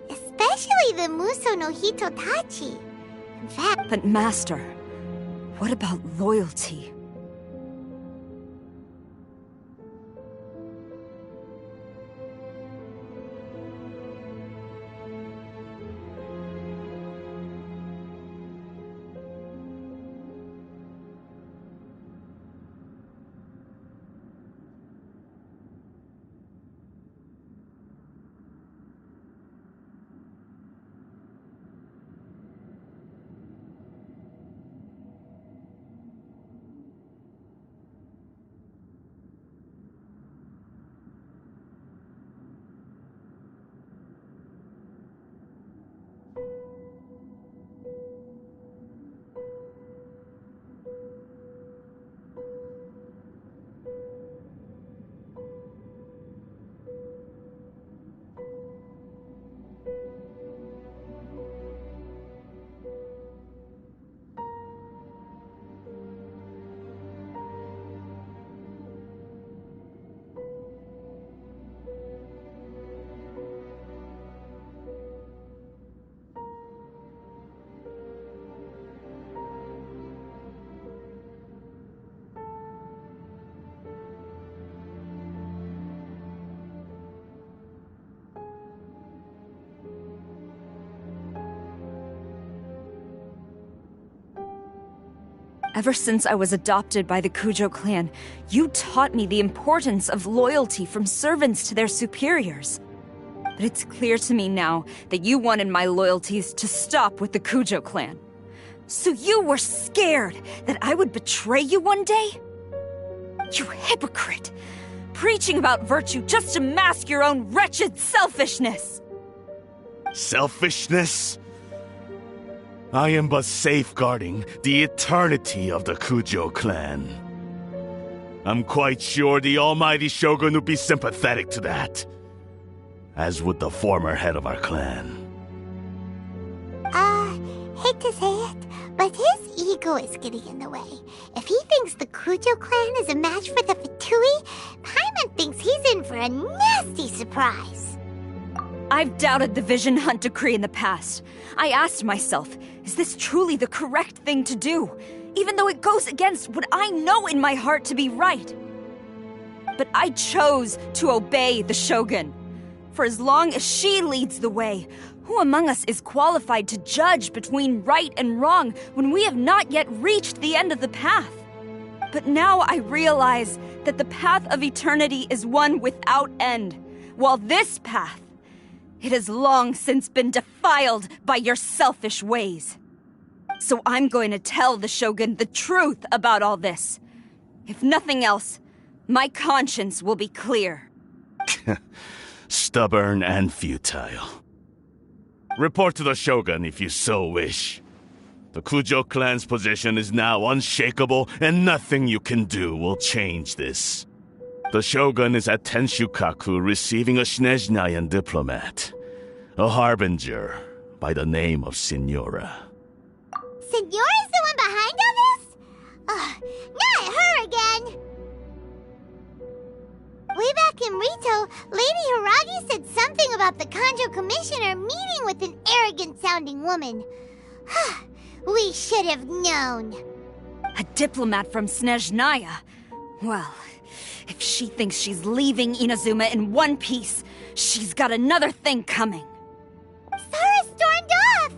especially the Muso no Hitotachi. In fact... But Master, what about loyalty? Ever since I was adopted by the Kujo clan, you taught me the importance of loyalty from servants to their superiors. But it's clear to me now that you wanted my loyalties to stop with the Kujo clan. So you were scared that I would betray you one day? You hypocrite! Preaching about virtue just to mask your own wretched selfishness! Selfishness? I am but safeguarding the eternity of the Kujo clan. I'm quite sure the almighty Shogun would be sympathetic to that, as would the former head of our clan. Hate to say it, but his ego is getting in the way. If he thinks the Kujo clan is a match for the Fatui, Paimon thinks he's in for a nasty surprise. I've doubted the Vision Hunt decree in the past. I asked myself, is this truly the correct thing to do? Even though it goes against what I know in my heart to be right. But I chose to obey the Shogun. For as long as she leads the way, who among us is qualified to judge between right and wrong when we have not yet reached the end of the path? But now I realize that the path of eternity is one without end, while this path, it has long since been defiled by your selfish ways. So I'm going to tell the Shogun the truth about all this. If nothing else, my conscience will be clear. Stubborn and futile. Report to the Shogun if you so wish. The Kujo clan's position is now unshakable, and nothing you can do will change this. The Shogun is at Tenshukaku receiving a Snezhnayan diplomat, a harbinger by the name of Signora. Signora's the one behind all this? Not her again! Way back in Rito, Lady Hiragi said something about the Kanjo Commissioner meeting with an arrogant-sounding woman. We should have known. A diplomat from Snezhnaya? Well, if she thinks she's leaving Inazuma in one piece, she's got another thing coming. Sara stormed off!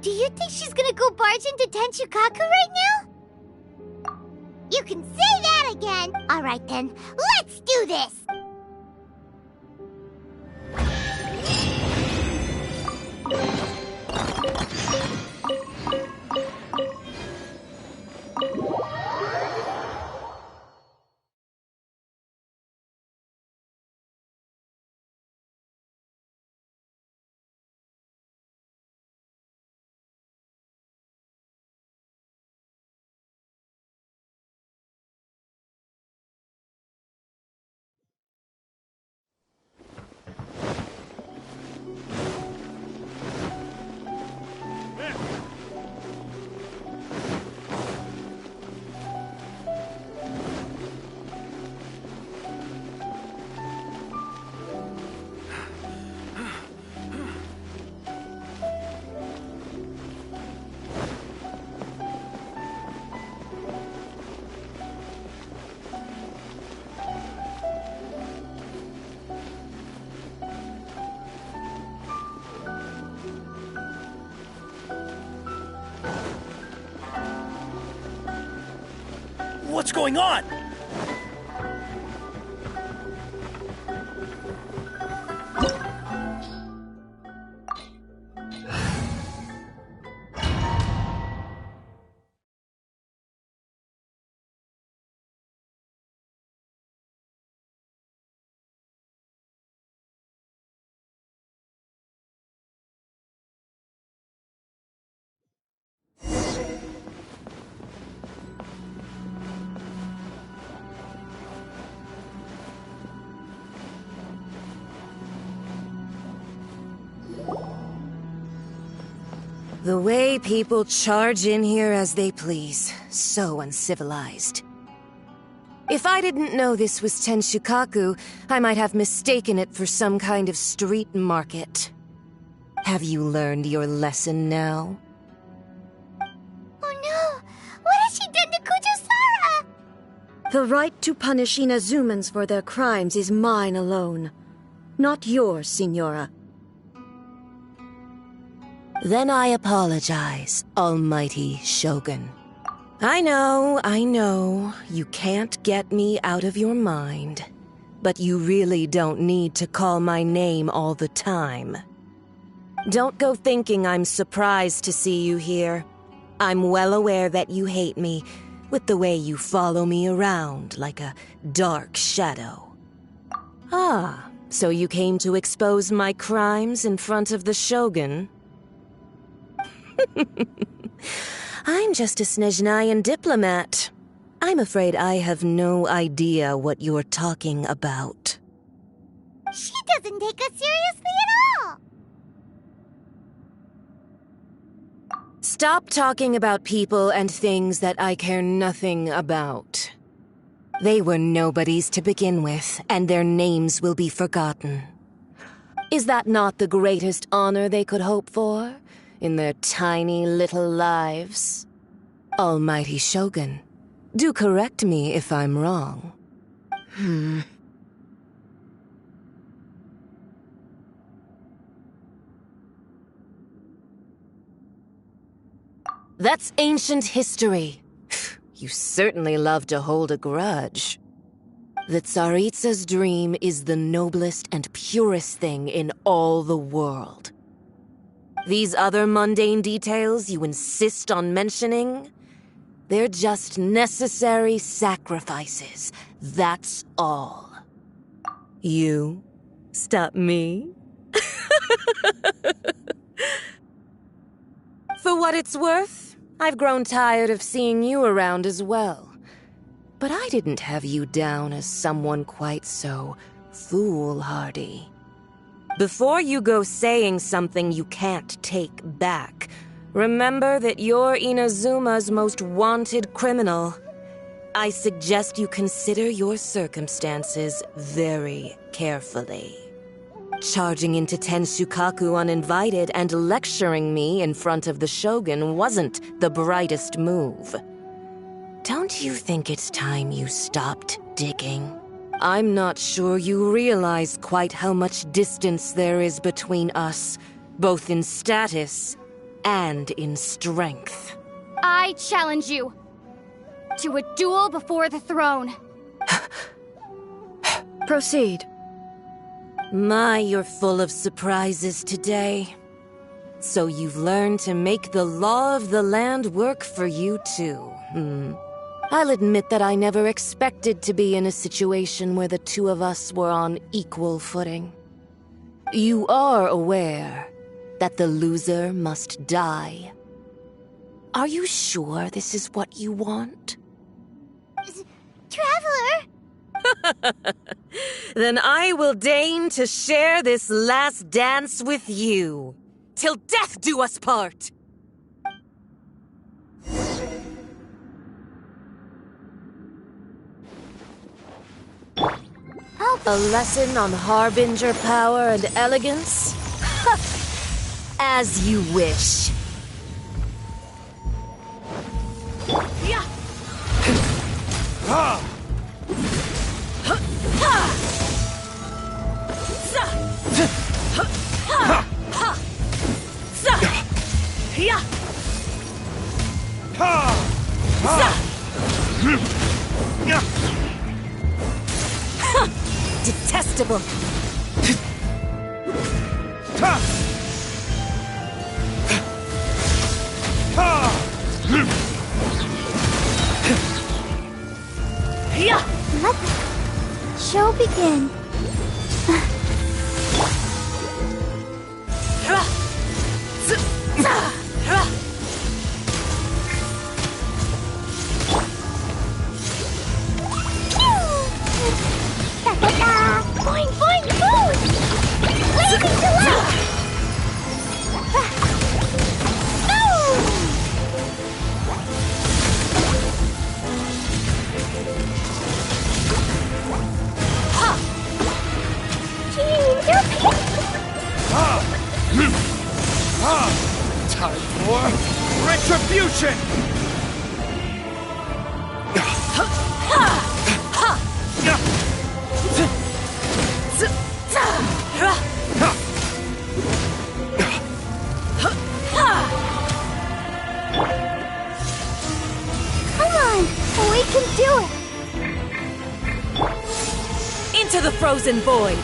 Do you think she's gonna go barge into Tenshukaku right now? You can say that again! Alright then, let's do this! What's going on? The way people charge in here as they please. So uncivilized. If I didn't know this was Tenshukaku, I might have mistaken it for some kind of street market. Have you learned your lesson now? Oh no! What has she done to Kujo-Sara? The right to punish Inazumans for their crimes is mine alone. Not yours, Signora. Then I apologize, Almighty Shogun. I know. You can't get me out of your mind. But you really don't need to call my name all the time. Don't go thinking I'm surprised to see you here. I'm well aware that you hate me, with the way you follow me around like a dark shadow. Ah, so you came to expose my crimes in front of the Shogun? I'm just a Snezhnayan diplomat. I'm afraid I have no idea what you're talking about. She doesn't take us seriously at all! Stop talking about people and things that I care nothing about. They were nobodies to begin with, and their names will be forgotten. Is that not the greatest honor they could hope for in their tiny little lives? Almighty Shogun, do correct me if I'm wrong. That's ancient history. You certainly love to hold a grudge. The Tsaritsa's dream is the noblest and purest thing in all the world. These other mundane details you insist on mentioning, they're just necessary sacrifices. That's all. You stop me? For what it's worth, I've grown tired of seeing you around as well. But I didn't have you down as someone quite so foolhardy. Before you go saying something you can't take back, remember that you're Inazuma's most wanted criminal. I suggest you consider your circumstances very carefully. Charging into Tenshukaku uninvited and lecturing me in front of the Shogun wasn't the brightest move. Don't you think it's time you stopped digging? I'm not sure you realize quite how much distance there is between us, both in status and in strength. I challenge you to a duel before the throne. Proceed. My, you're full of surprises today. So you've learned to make the law of the land work for you too, I'll admit that I never expected to be in a situation where the two of us were on equal footing. You are aware that the loser must die. Are you sure this is what you want? Traveler! Then I will deign to share this last dance with you. Till death do us part! A lesson on harbinger power and elegance? As you wish. Detestable. Let the show begin. Boing, boing, boing! Blazing delight! do it! Into the frozen void!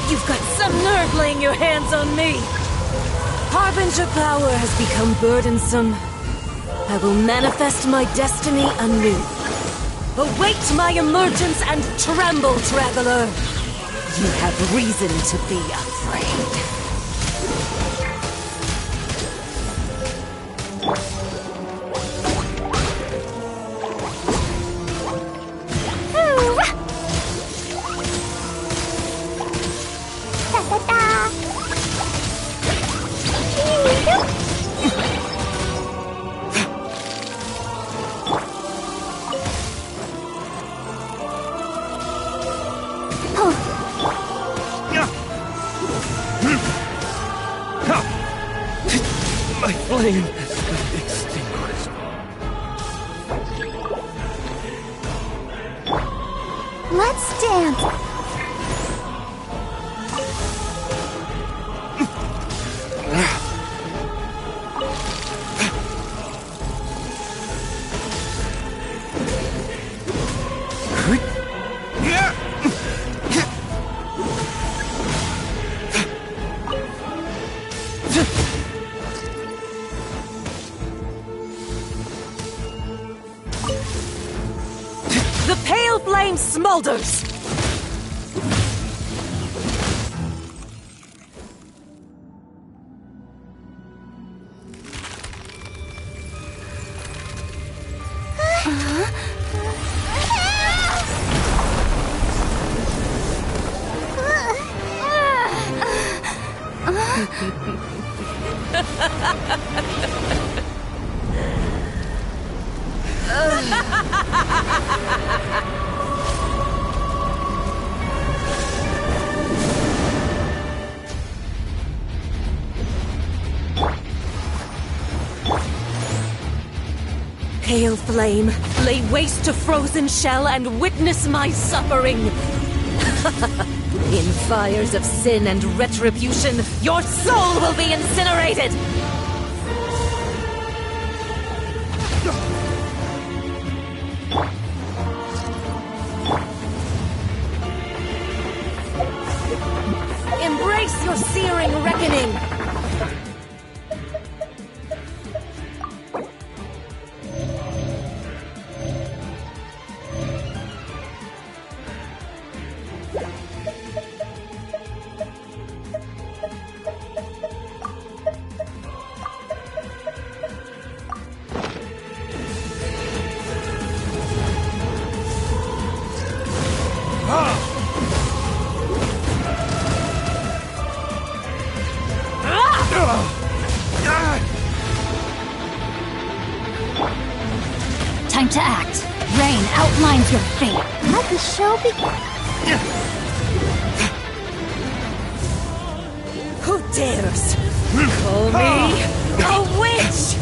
You've got some nerve laying your hands on me! Harbinger power has become burdensome. I will manifest my destiny anew. Await my emergence and tremble, traveler! You have reason to be afraid. My flame has been extinguished. Let's dance! The pale flame smolders! Pale flame, lay waste to frozen shell and witness my suffering! In fires of sin and retribution, your soul will be incinerated! Embrace your searing reckoning! Time to act. Rain outlines your fate. Let the show begin. Who dares call me a witch?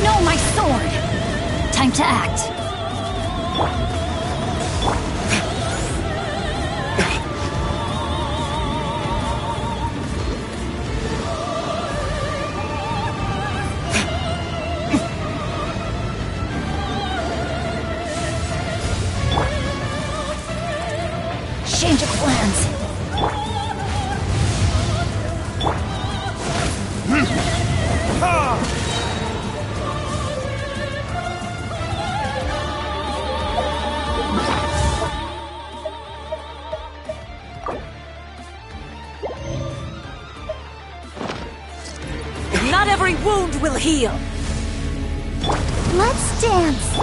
No, my sword! Time to act. Change of plans. Not every wound will heal. Let's dance.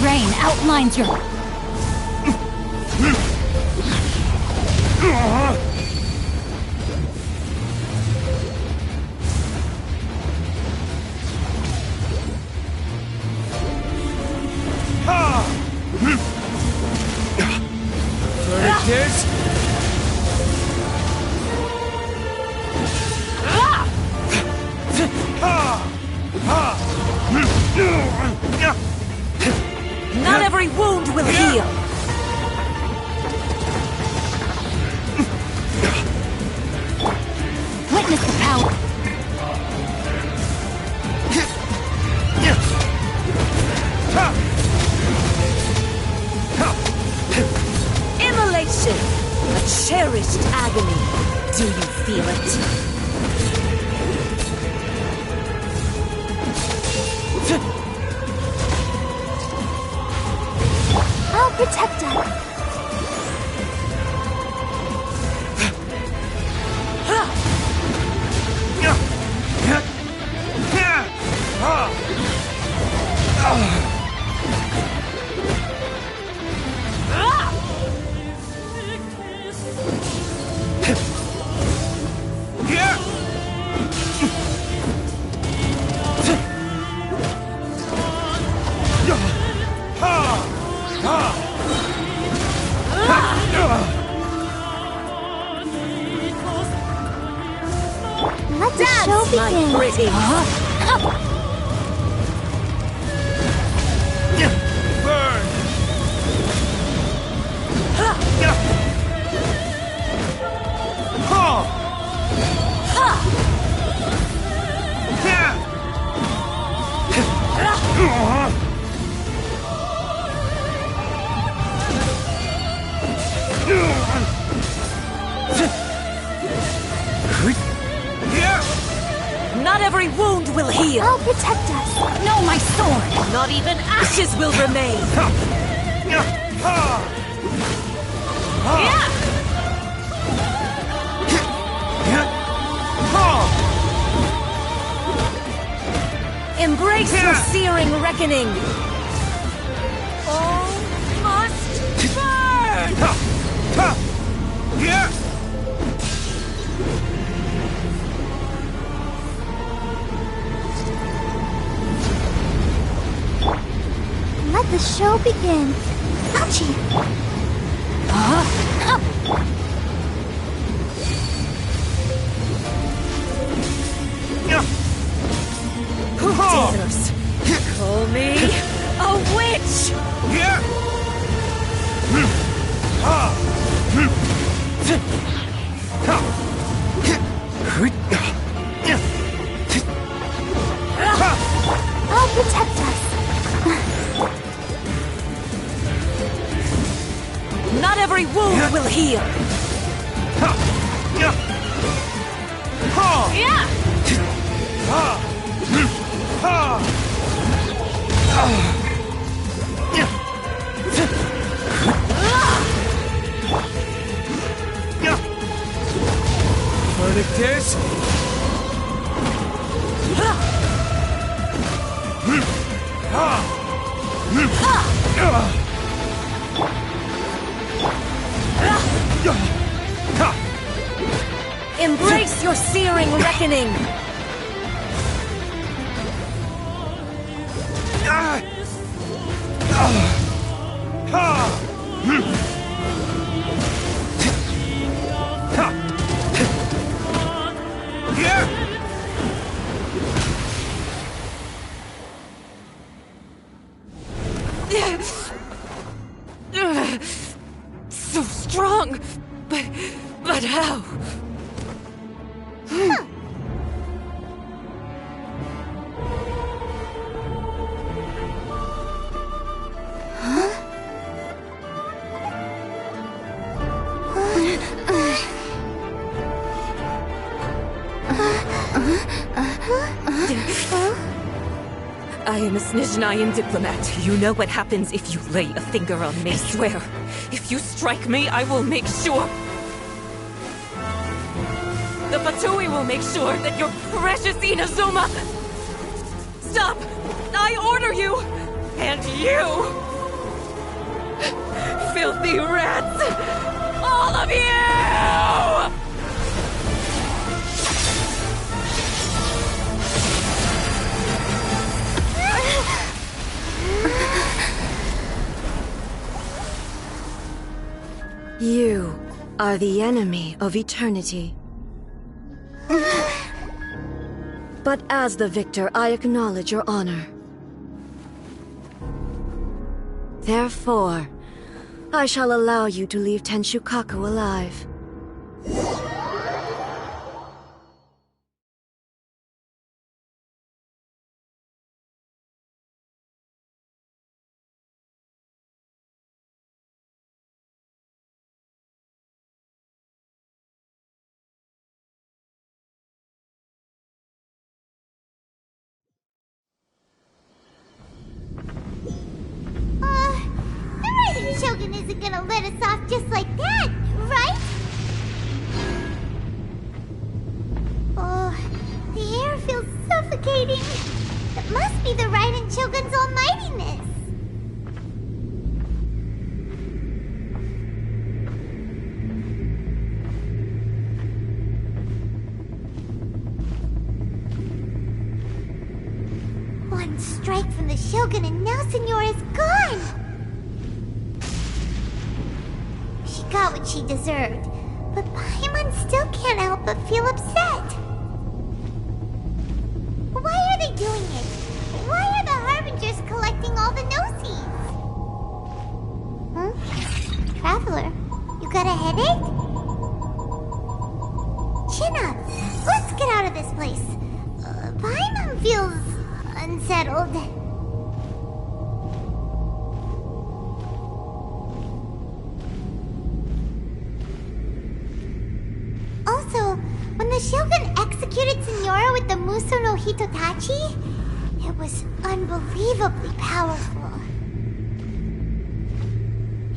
Rain outlines your... every wound will heal! Witness the power. Immolation! A cherished agony. Do you feel it? I'll protect us. Let the show begin. Pretty. Burn! Not every wound will heal. I'll protect us. No, my sword. Not even ashes will remain. Embrace your searing reckoning. All must burn. Let the show begin. Ouchie! Who dares call me a witch? I'll protect us. Not every wound will heal. Verdict is... Embrace your searing reckoning. So strong, but how? I am a Snezhnayan diplomat. You know what happens if you lay a finger on me. I swear, if you strike me, I will make sure... The Fatui will make sure that your precious Inazuma... Stop! I order you! And you! Filthy rats! All of you! You are the enemy of eternity. But as the victor, I acknowledge your honor. Therefore, I shall allow you to leave Tenshukaku alive. The Raiden Shogun isn't gonna let us off just like that, right? Oh, the air feels suffocating. It must be the Raiden Shogun's almightiness. One strike from the Shogun and now Senora is gone! She got what she deserved, but Paimon still can't help but feel upset. Why are they doing it? Why are the Harbingers collecting all the no-seeds? Huh? Traveler, you got a headache? Chin up! Let's get out of this place. Paimon feels unsettled. Also, when the Shogun executed Senora with the Muso no Hitotachi, it was unbelievably powerful.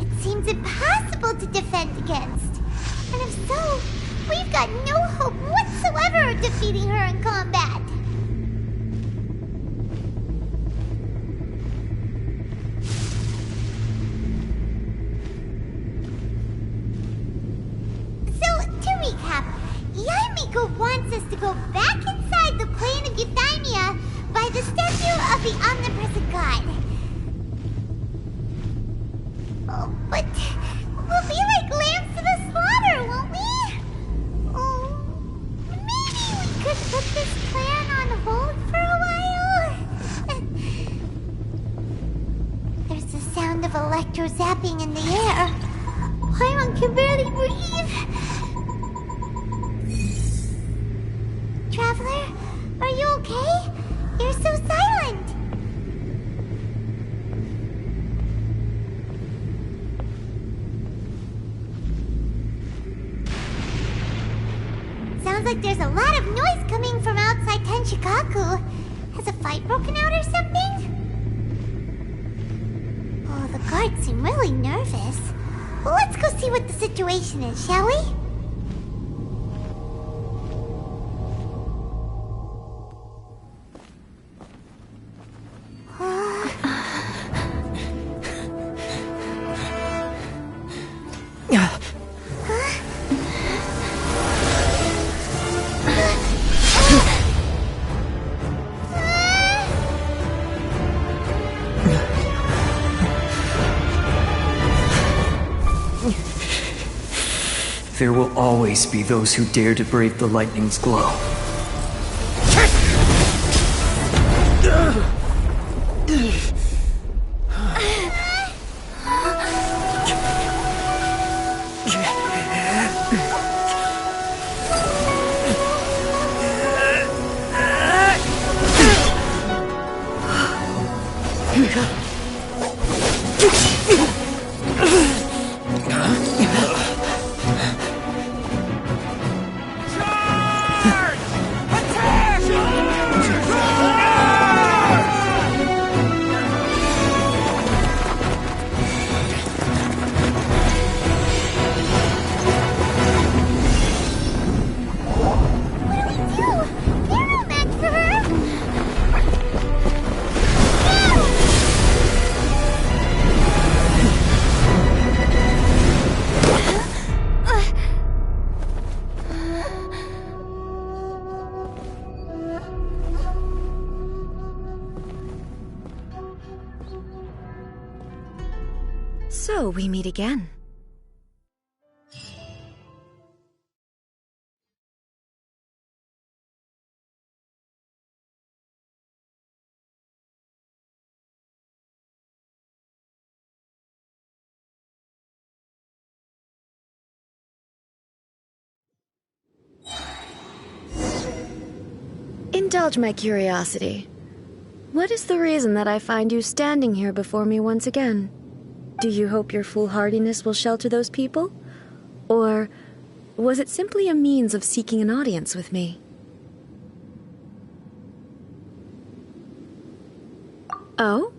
It seems impossible to defend against. And if so, we've got no hope whatsoever of defeating her in combat. Yaimiko wants us to go back inside the plane of Euthymia by the statue of the omnipresent god. Oh, but we'll be like lambs to the slaughter, won't we? Oh, maybe we could put this plan on hold for a while? There's the sound of electro zapping in the air. Paimon can barely breathe. Traveler, are you okay? You're so silent. Sounds like there's a lot of noise coming from outside Tenshukaku. Has a fight broken out or something? Oh, the guards seem really nervous. Well, let's go see what the situation is, shall we? There will always be those who dare to brave the lightning's glow. So we meet again. indulge my curiosity. What is the reason that I find you standing here before me once again? Do you hope your foolhardiness will shelter those people? Or was it simply a means of seeking an audience with me? Oh?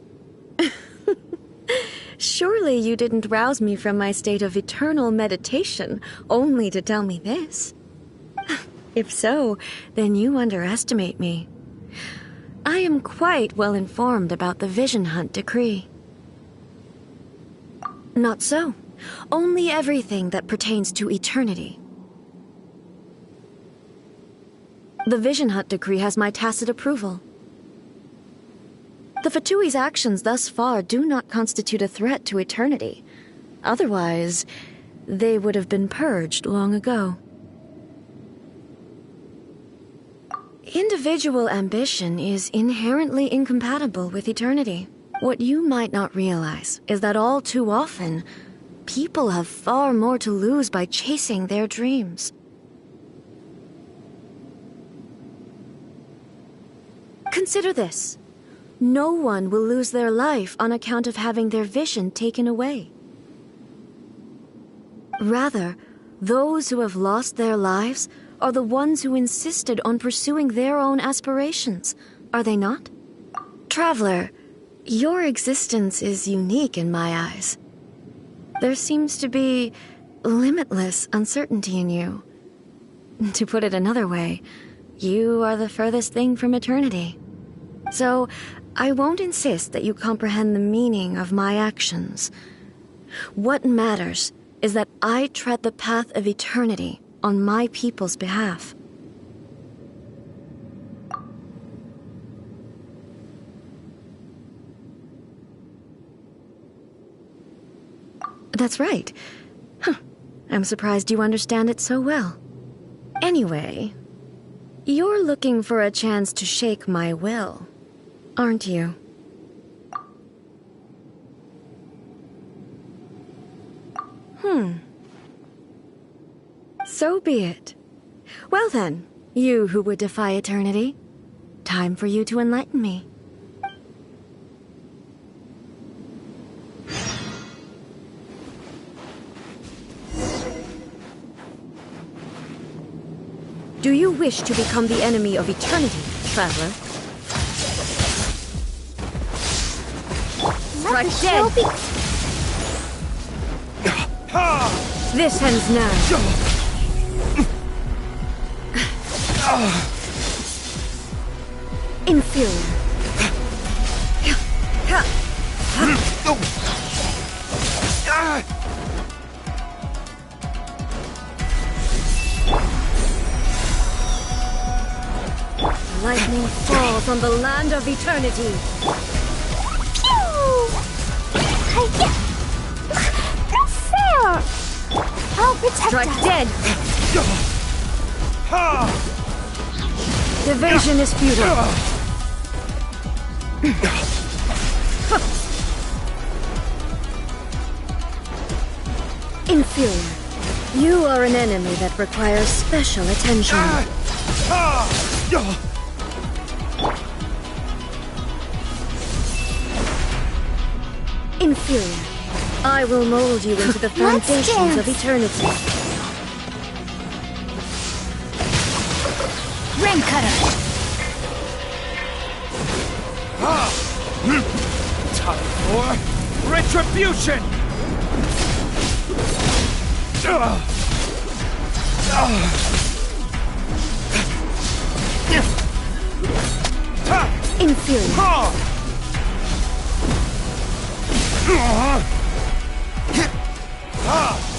Surely you didn't rouse me from my state of eternal meditation only to tell me this. If so, then you underestimate me. I am quite well informed about the Vision Hunt decree. Not so. Only everything that pertains to eternity. The Vision Hunt decree has my tacit approval. The Fatui's actions thus far do not constitute a threat to eternity. Otherwise, they would have been purged long ago. Individual ambition is inherently incompatible with eternity. What you might not realize is that all too often, people have far more to lose by chasing their dreams. Consider this. No one will lose their life on account of having their vision taken away. Rather, those who have lost their lives are the ones who insisted on pursuing their own aspirations, are they not? Traveler, your existence is unique in my eyes. There seems to be limitless uncertainty in you. To put it another way, you are the furthest thing from eternity. So, I won't insist that you comprehend the meaning of my actions. What matters is that I tread the path of eternity on my people's behalf. That's right. Huh. I'm surprised you understand it so well. Anyway, you're looking for a chance to shake my will, aren't you? So be it. Well then, you who would defy eternity, time for you to enlighten me. Do you wish to become the enemy of eternity, traveler? Strike dead! This ends now. Inferior. Lightning falls on the land of eternity. No fair! I'll protect Strike us. dead! Division is futile. Inferior. You are an enemy that requires special attention. Inferior. I will mold you into the foundations of eternity. Ring cutter. Time for retribution! Inferior.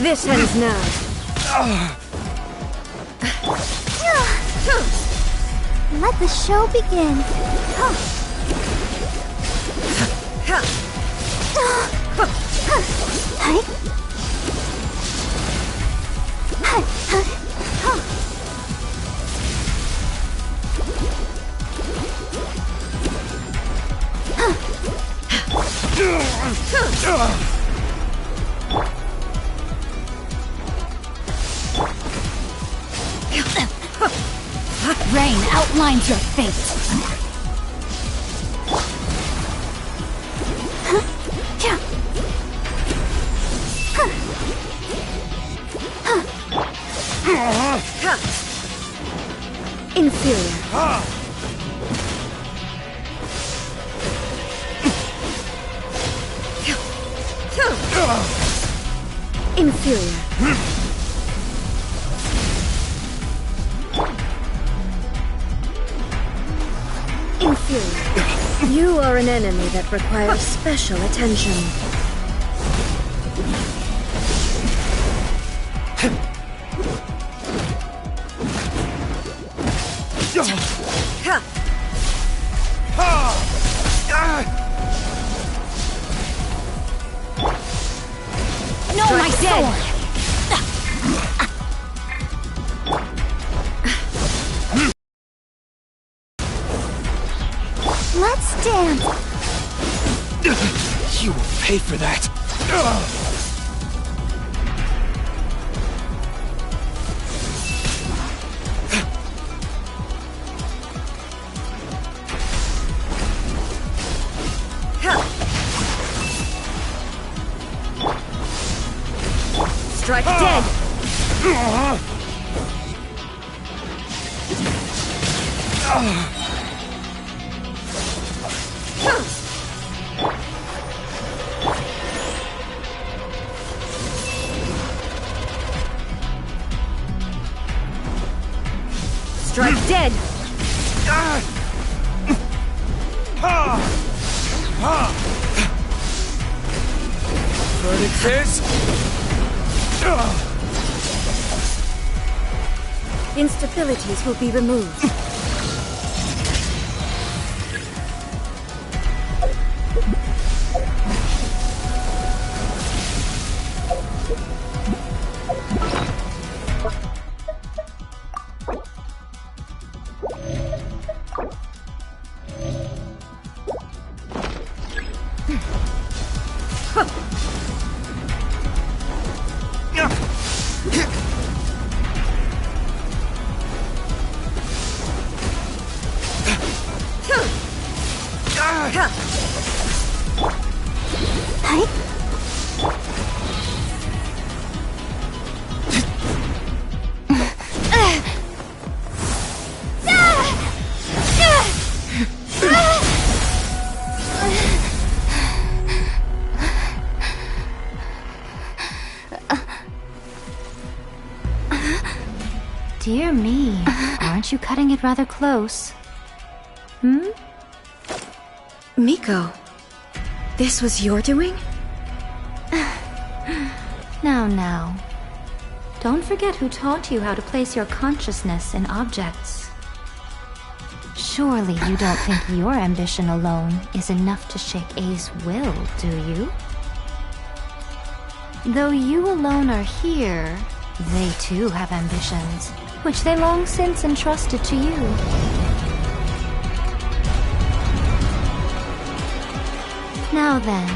This ends now. Let the show begin. Rain outlines your fate. Inferior. Inferior. Inferior. You are an enemy that requires special attention. No, my sword! Let's dance. You will pay for that. Strike dead! Strike dead! Verdict is... Instabilities will be removed. Dear me, aren't you cutting it rather close? Miko, this was your doing? Now. Don't forget who taught you how to place your consciousness in objects. Surely you don't think your ambition alone is enough to shake A's will, do you? Though you alone are here, they too have ambitions, which they long since entrusted to you. Now then,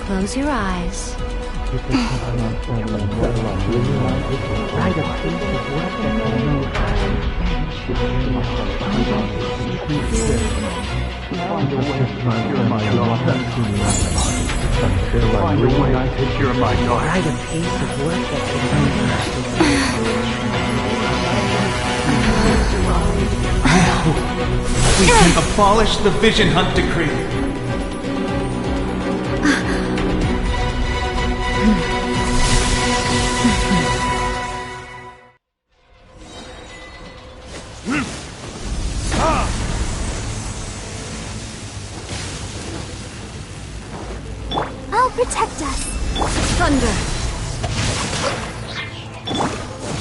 close your eyes. We can abolish the Vision Hunt Decree. I'll protect us. Thunder!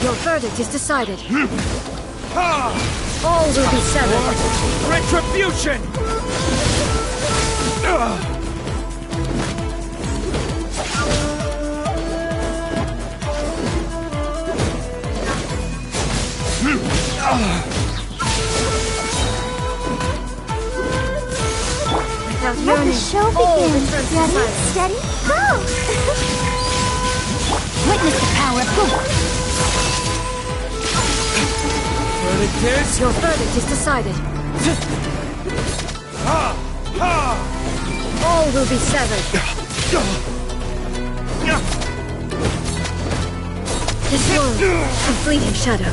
Your verdict is decided. All will be severed. Retribution! Without Let yearning, the show all begin. returns to Ready, silence. steady, go! Witness the power of Hola. it, kids! Your verdict is decided. All will be severed. This world, a fleeting shadow.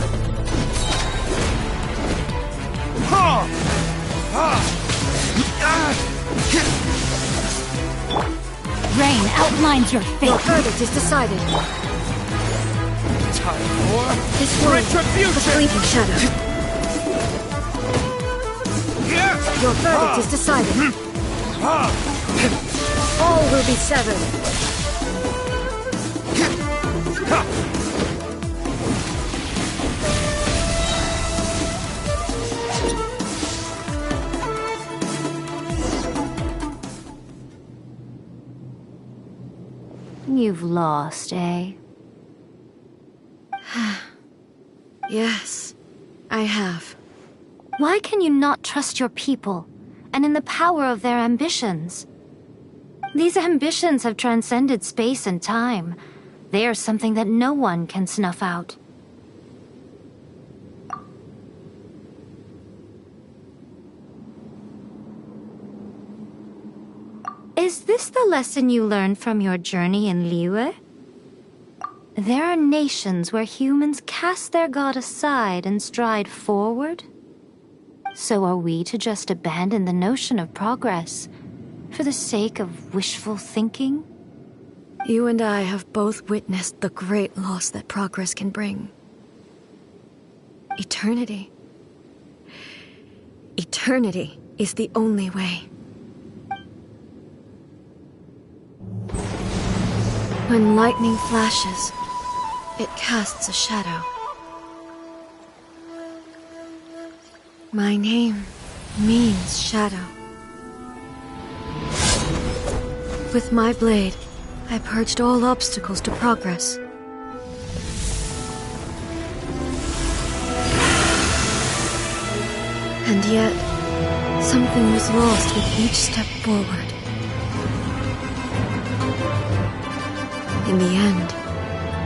Rain outlines your fate. Your verdict is decided. Time for This world, retribution! a fleeting shadow. Your verdict is decided. All will be severed. You've lost, eh? Yes, I have. Why can you not trust your people, and in the power of their ambitions? These ambitions have transcended space and time. They are something that no one can snuff out. Is this the lesson you learned from your journey in Liyue? There are nations where humans cast their god aside and stride forward. So are we to just abandon the notion of progress for the sake of wishful thinking? You and I have both witnessed the great loss that progress can bring. Eternity. Eternity is the only way. When lightning flashes, it casts a shadow. My name means shadow. With my blade, I purged all obstacles to progress. And yet, something was lost with each step forward. In the end,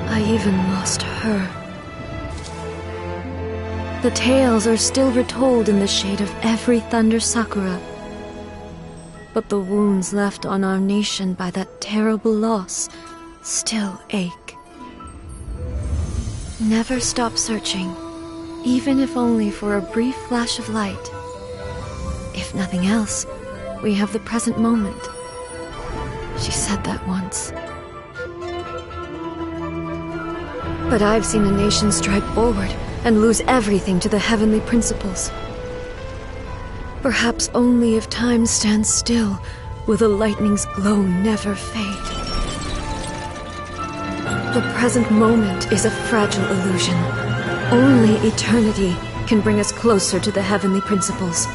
I even lost her. The tales are still retold in the shade of every thunder sakura. But the wounds left on our nation by that terrible loss still ache. Never stop searching, even if only for a brief flash of light. If nothing else, we have the present moment. She said that once. But I've seen a nation stride forward and lose everything to the heavenly principles. Perhaps only if time stands still will the lightning's glow never fade. The present moment is a fragile illusion. Only eternity can bring us closer to the heavenly principles.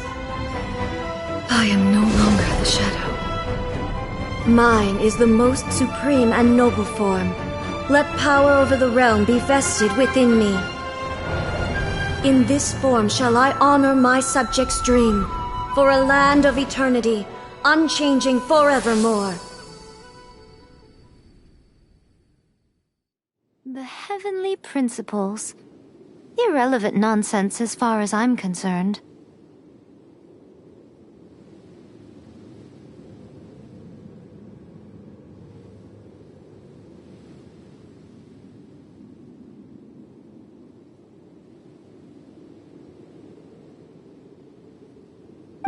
I am no longer the shadow. Mine is the most supreme and noble form. Let power over the realm be vested within me. In this form shall I honor my subjects' dream, for a land of eternity, unchanging forevermore. The heavenly principles. Irrelevant nonsense as far as I'm concerned.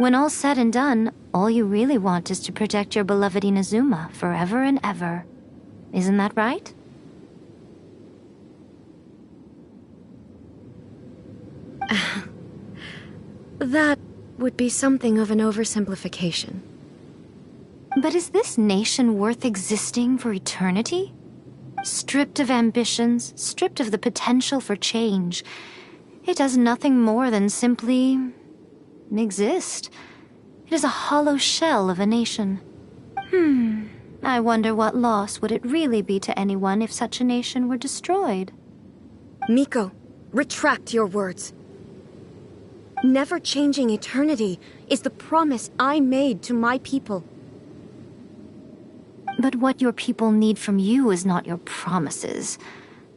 When all's said and done, all you really want is to protect your beloved Inazuma forever and ever. Isn't that right? That would be something of an oversimplification. But is this nation worth existing for eternity? Stripped of ambitions, stripped of the potential for change, it does nothing more than simply exist. It is a hollow shell of a nation. I wonder what loss would it really be to anyone if such a nation were destroyed? Miko, retract your words. Never changing eternity is the promise I made to my people. But what your people need from you is not your promises.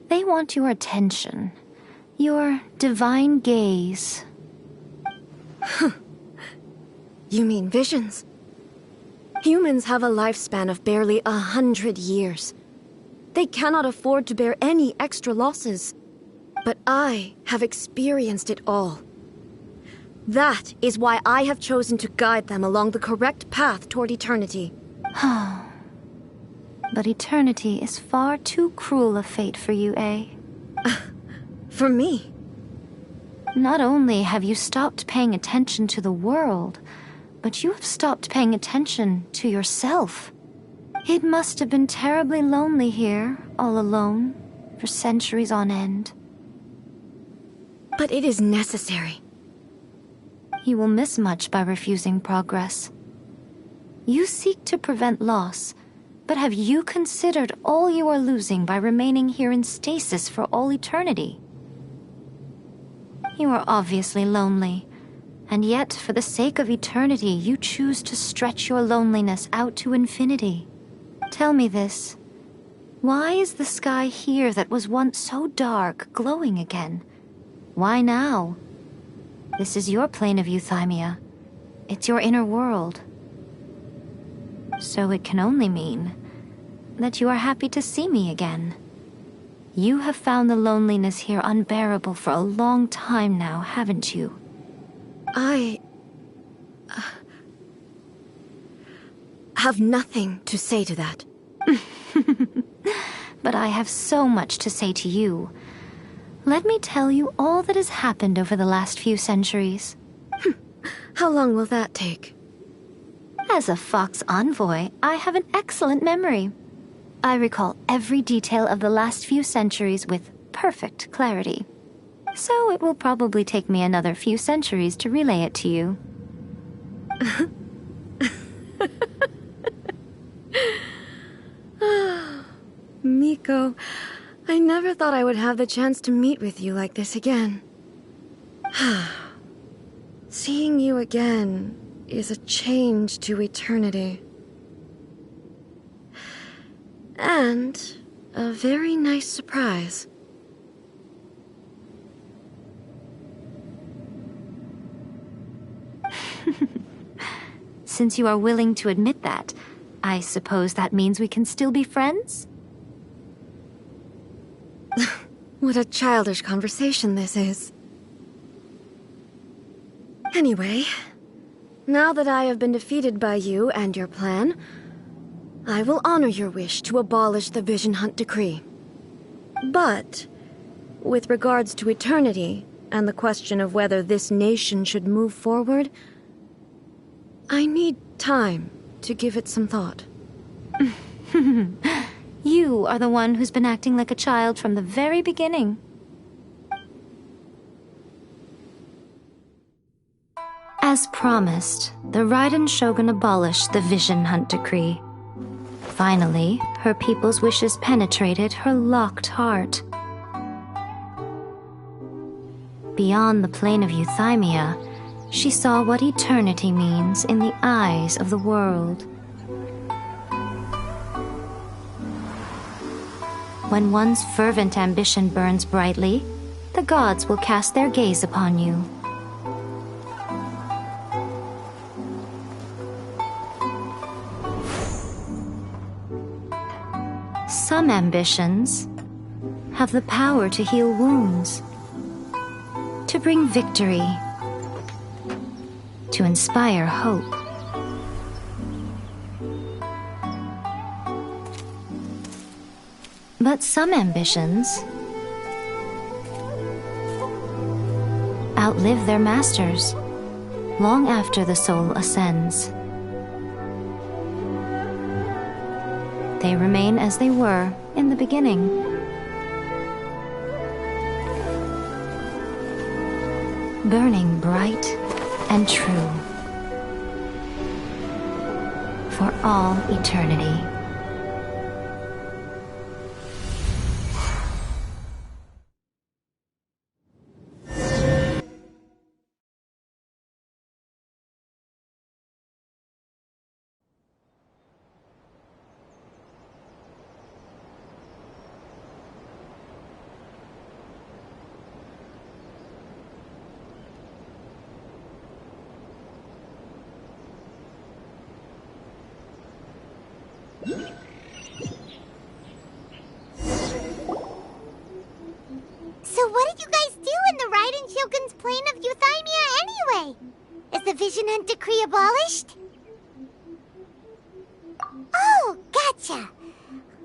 They want your attention. Your divine gaze. You mean visions? Humans have a lifespan of barely 100 years. They cannot afford to bear any extra losses. But I have experienced it all. That is why I have chosen to guide them along the correct path toward eternity. But eternity is far too cruel a fate for you, eh? For me? Not only have you stopped paying attention to the world, but you have stopped paying attention to yourself. It must have been terribly lonely here, all alone, for centuries on end. But it is necessary. You will miss much by refusing progress. You seek to prevent loss, but have you considered all you are losing by remaining here in stasis for all eternity? You are obviously lonely, and yet for the sake of eternity you choose to stretch your loneliness out to infinity. Tell me this. Why is the sky here that was once so dark glowing again? Why now? This is your plane of euthymia. It's your inner world. So it can only mean that you are happy to see me again. You have found the loneliness here unbearable for a long time now, haven't you? I have nothing to say to that. But I have so much to say to you. Let me tell you all that has happened over the last few centuries. How long will that take? As a Fox envoy, I have an excellent memory. I recall every detail of the last few centuries with perfect clarity. So it will probably take me another few centuries to relay it to you. Miko, I never thought I would have the chance to meet with you like this again. Seeing you again is a change to eternity. And a very nice surprise. Since you are willing to admit that, I suppose that means we can still be friends? What a childish conversation this is. Anyway, now that I have been defeated by you and your plan, I will honor your wish to abolish the Vision Hunt Decree. But, with regards to eternity and the question of whether this nation should move forward, I need time to give it some thought. You are the one who's been acting like a child from the very beginning. As promised, the Raiden Shogun abolished the Vision Hunt Decree. Finally, her people's wishes penetrated her locked heart. Beyond the plane of euthymia, she saw what eternity means in the eyes of the world. When one's fervent ambition burns brightly, the gods will cast their gaze upon you. Some ambitions have the power to heal wounds, to bring victory, to inspire hope. But some ambitions outlive their masters long after the soul ascends. They remain as they were in the beginning. Burning bright and true for all eternity. So what did you guys do in the Raiden Shogun's plane of Euthymia anyway? Is the Vision Hunt decree abolished? Oh, gotcha.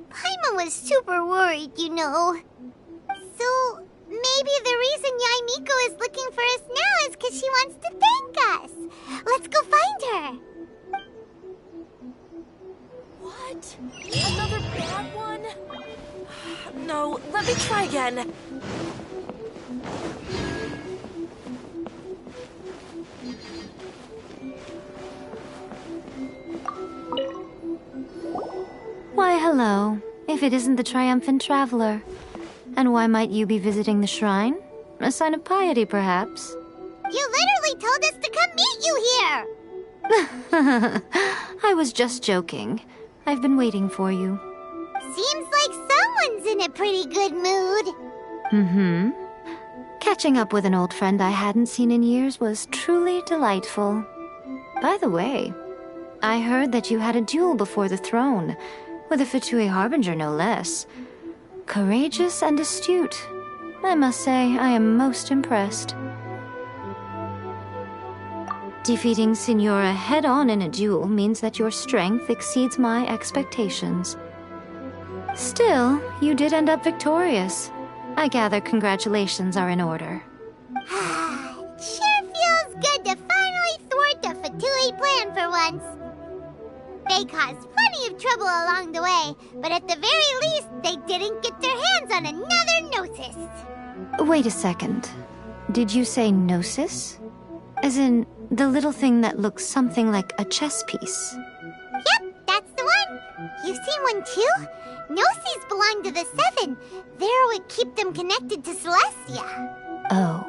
Paimon was super worried, you know. So, maybe the reason Yaimiko is looking for us now is because she wants to thank us. Let's go find her. What? Another bad one? No, let me try again. Why, hello. If it isn't the triumphant traveler. And why might you be visiting the shrine? A sign of piety, perhaps? You literally told us to come meet you here! I was just joking. I've been waiting for you. Seems like someone's in a pretty good mood. Mm-hmm. Catching up with an old friend I hadn't seen in years was truly delightful. By the way, I heard that you had a duel before the throne, with a Fatui Harbinger no less. Courageous and astute. I must say, I am most impressed. Defeating Signora head-on in a duel means that your strength exceeds my expectations. Still, you did end up victorious. I gather congratulations are in order. Sure feels good to finally thwart the Fatui plan for once. They caused plenty of trouble along the way, but at the very least, they didn't get their hands on another Gnosis. Wait a second. Did you say Gnosis? As in, the little thing that looks something like a chess piece? Yep, that's the one. You've seen one too? Gnosis belong to the Seven. They're what keep them connected to Celestia. Oh.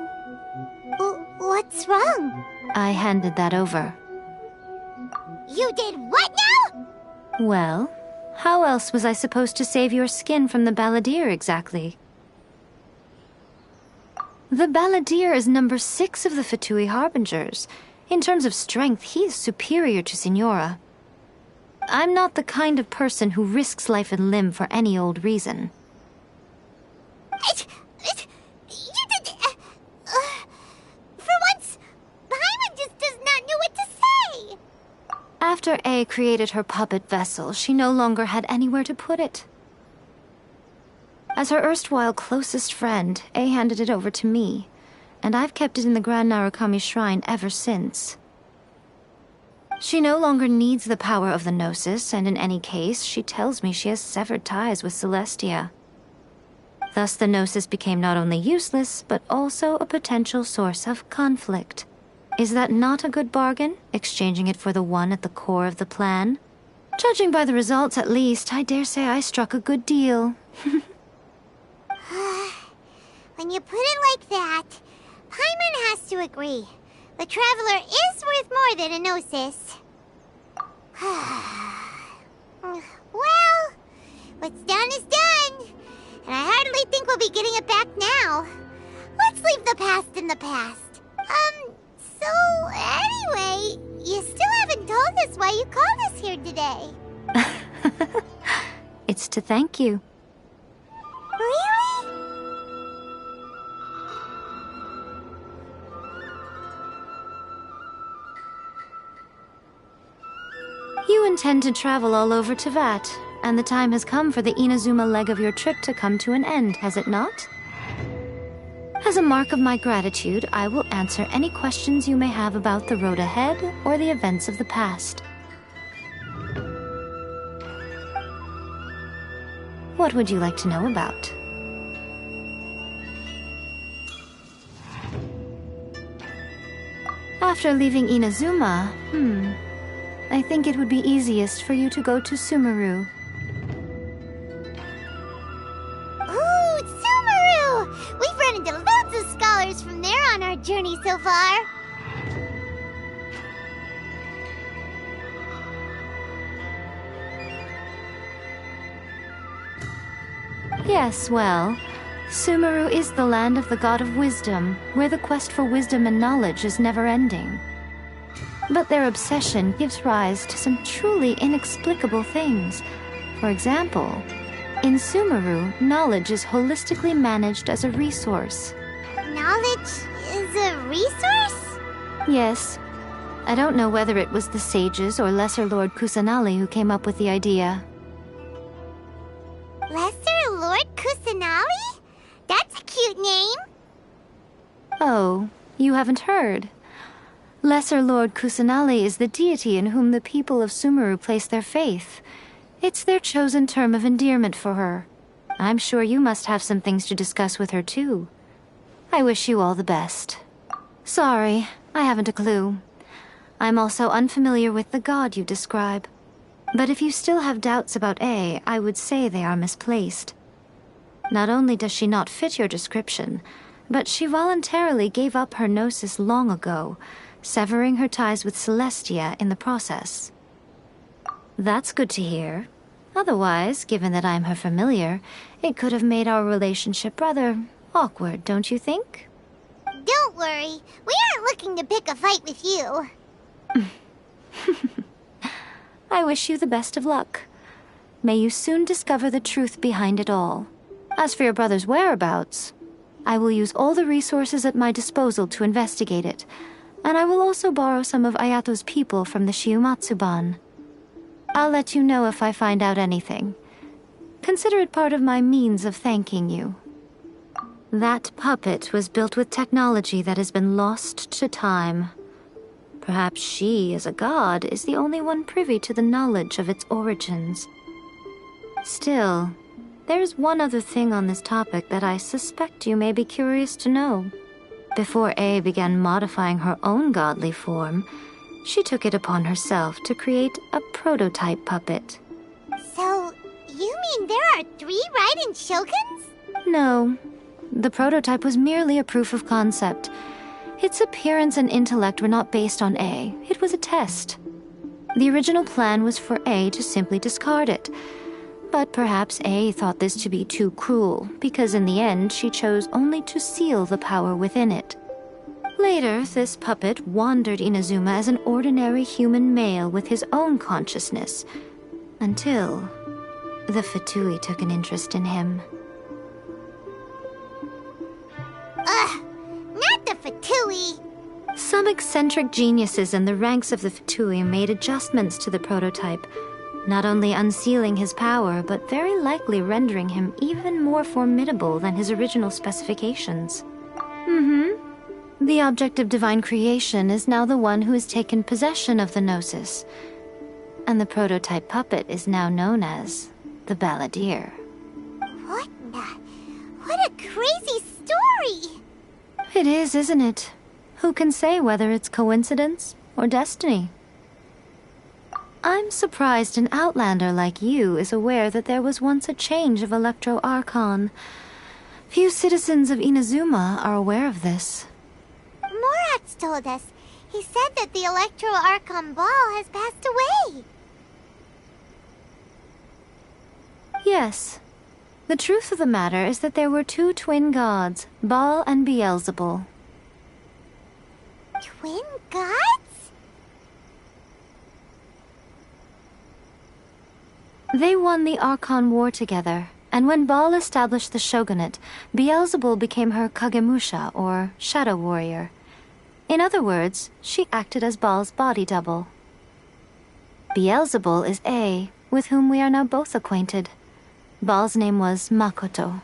What's wrong? I handed that over. You did what now? Well, how else was I supposed to save your skin from the Balladeer exactly? The Balladeer is number 6 of the Fatui Harbingers. In terms of strength, he is superior to Signora. I'm not the kind of person who risks life and limb for any old reason. You did... for once, Paimon just does not know what to say. After A created her puppet vessel, she no longer had anywhere to put it. As her erstwhile closest friend, A handed it over to me, and I've kept it in the Grand Narukami Shrine ever since. She no longer needs the power of the Gnosis, and in any case, she tells me she has severed ties with Celestia. Thus the Gnosis became not only useless, but also a potential source of conflict. Is that not a good bargain, exchanging it for the one at the core of the plan? Judging by the results, at least, I dare say I struck a good deal. When you put it like that, Paimon has to agree. The Traveler is worth more than a Gnosis. Well, what's done is done. And I hardly think we'll be getting it back now. Let's leave the past in the past. So anyway, you still haven't told us why you called us here today. It's to thank you. Really? You intend to travel all over Teyvat, and the time has come for the Inazuma leg of your trip to come to an end, has it not? As a mark of my gratitude, I will answer any questions you may have about the road ahead or the events of the past. What would you like to know about? After leaving Inazuma, I think it would be easiest for you to go to Sumeru. Ooh, Sumeru! We've run into lots of scholars from there on our journey so far. Yes, well, Sumeru is the land of the God of Wisdom, where the quest for wisdom and knowledge is never-ending. But their obsession gives rise to some truly inexplicable things, For example, in Sumeru, knowledge is holistically managed as a resource. Knowledge is a resource? Yes. I don't know whether it was the sages or Lesser Lord Kusanali who came up with the idea. Lesser Lord Kusanali? That's a cute name. Oh, you haven't heard. Lesser Lord Kusanali is the deity in whom the people of Sumeru place their faith. It's their chosen term of endearment for her. I'm sure you must have some things to discuss with her, too. I wish you all the best. Sorry, I haven't a clue. I'm also unfamiliar with the god you describe. But if you still have doubts about A, I would say they are misplaced. Not only does she not fit your description, but she voluntarily gave up her gnosis long ago, severing her ties with Celestia in the process. That's good to hear. Otherwise, given that I'm her familiar, it could have made our relationship rather awkward, don't you think? Don't worry, we aren't looking to pick a fight with you. I wish you the best of luck. May you soon discover the truth behind it all. As for your brother's whereabouts, I will use all the resources at my disposal to investigate it, and I will also borrow some of Ayato's people from the Shiumatsuban. I'll let you know if I find out anything. Consider it part of my means of thanking you. That puppet was built with technology that has been lost to time. Perhaps she, as a god, is the only one privy to the knowledge of its origins. Still, there's one other thing on this topic that I suspect you may be curious to know. Before A began modifying her own godly form, she took it upon herself to create a prototype puppet. So, you mean there are 3 Raiden Shoguns? No. The prototype was merely a proof of concept. Its appearance and intellect were not based on A. It was a test. The original plan was for A to simply discard it. But perhaps A thought this to be too cruel, because in the end she chose only to seal the power within it. Later, this puppet wandered Inazuma as an ordinary human male with his own consciousness, until the Fatui took an interest in him. Ugh, not the Fatui! Some eccentric geniuses in the ranks of the Fatui made adjustments to the prototype, not only unsealing his power, but very likely rendering him even more formidable than his original specifications. The object of divine creation is now the one who has taken possession of the Gnosis, and the prototype puppet is now known as the Balladeer. What a crazy story! It is, isn't it? Who can say whether it's coincidence or destiny? I'm surprised an outlander like you is aware that there was once a change of Electro Archon. Few citizens of Inazuma are aware of this. Morat's told us. He said that the Electro Archon Ball has passed away. Yes. The truth of the matter is that there were 2 twin gods, Baal and Beelzebul. Twin gods? They won the Archon War together, and when Baal established the shogunate, Beelzebul became her Kagemusha, or shadow warrior. In other words, she acted as Baal's body double. Beelzebul is A, with whom we are now both acquainted. Baal's name was Makoto.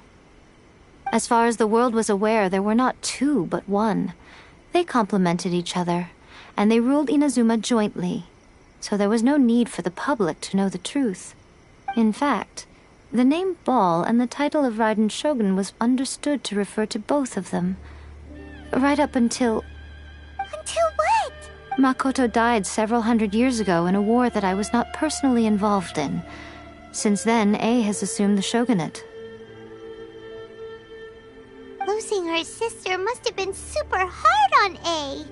As far as the world was aware, there were not 2, but 1. They complemented each other, and they ruled Inazuma jointly, so there was no need for the public to know the truth. In fact, the name Baal and the title of Raiden Shogun was understood to refer to both of them. Right up until... Until what? Makoto died several hundred years ago in a war that I was not personally involved in. Since then, A has assumed the shogunate. Losing her sister must have been super hard on A.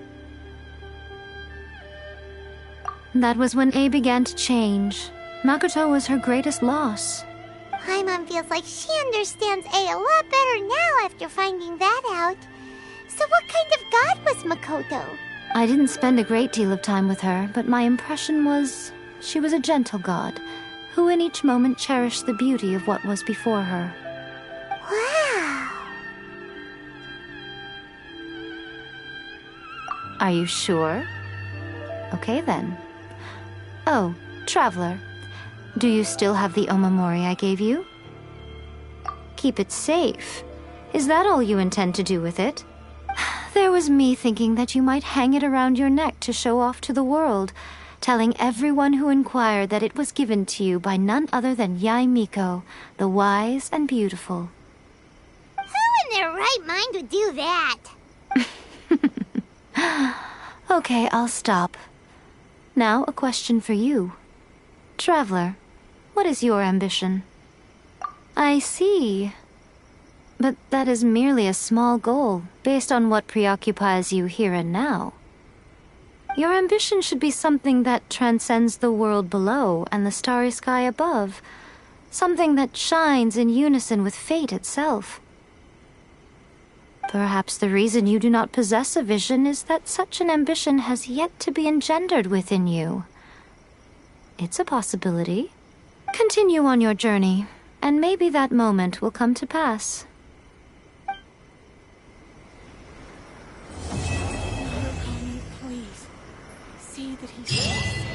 That was when A began to change. Makoto was her greatest loss. Paimon feels like she understands A a lot better now after finding that out. So what kind of god was Makoto? I didn't spend a great deal of time with her, but my impression was she was a gentle god who in each moment cherished the beauty of what was before her. Wow. Are you sure? Okay then. Oh, Traveler, do you still have the omamori I gave you? Keep it safe. Is that all you intend to do with it? There was me thinking that you might hang it around your neck to show off to the world, telling everyone who inquired that it was given to you by none other than Yae Miko, the wise and beautiful. Who in their right mind would do that? Okay, I'll stop. Now a question for you. Traveler, what is your ambition? I see. But that is merely a small goal, based on what preoccupies you here and now. Your ambition should be something that transcends the world below and the starry sky above. Something that shines in unison with fate itself. Perhaps the reason you do not possess a vision is that such an ambition has yet to be engendered within you. It's a possibility. Continue on your journey, and maybe that moment will come to pass. Please, say that he's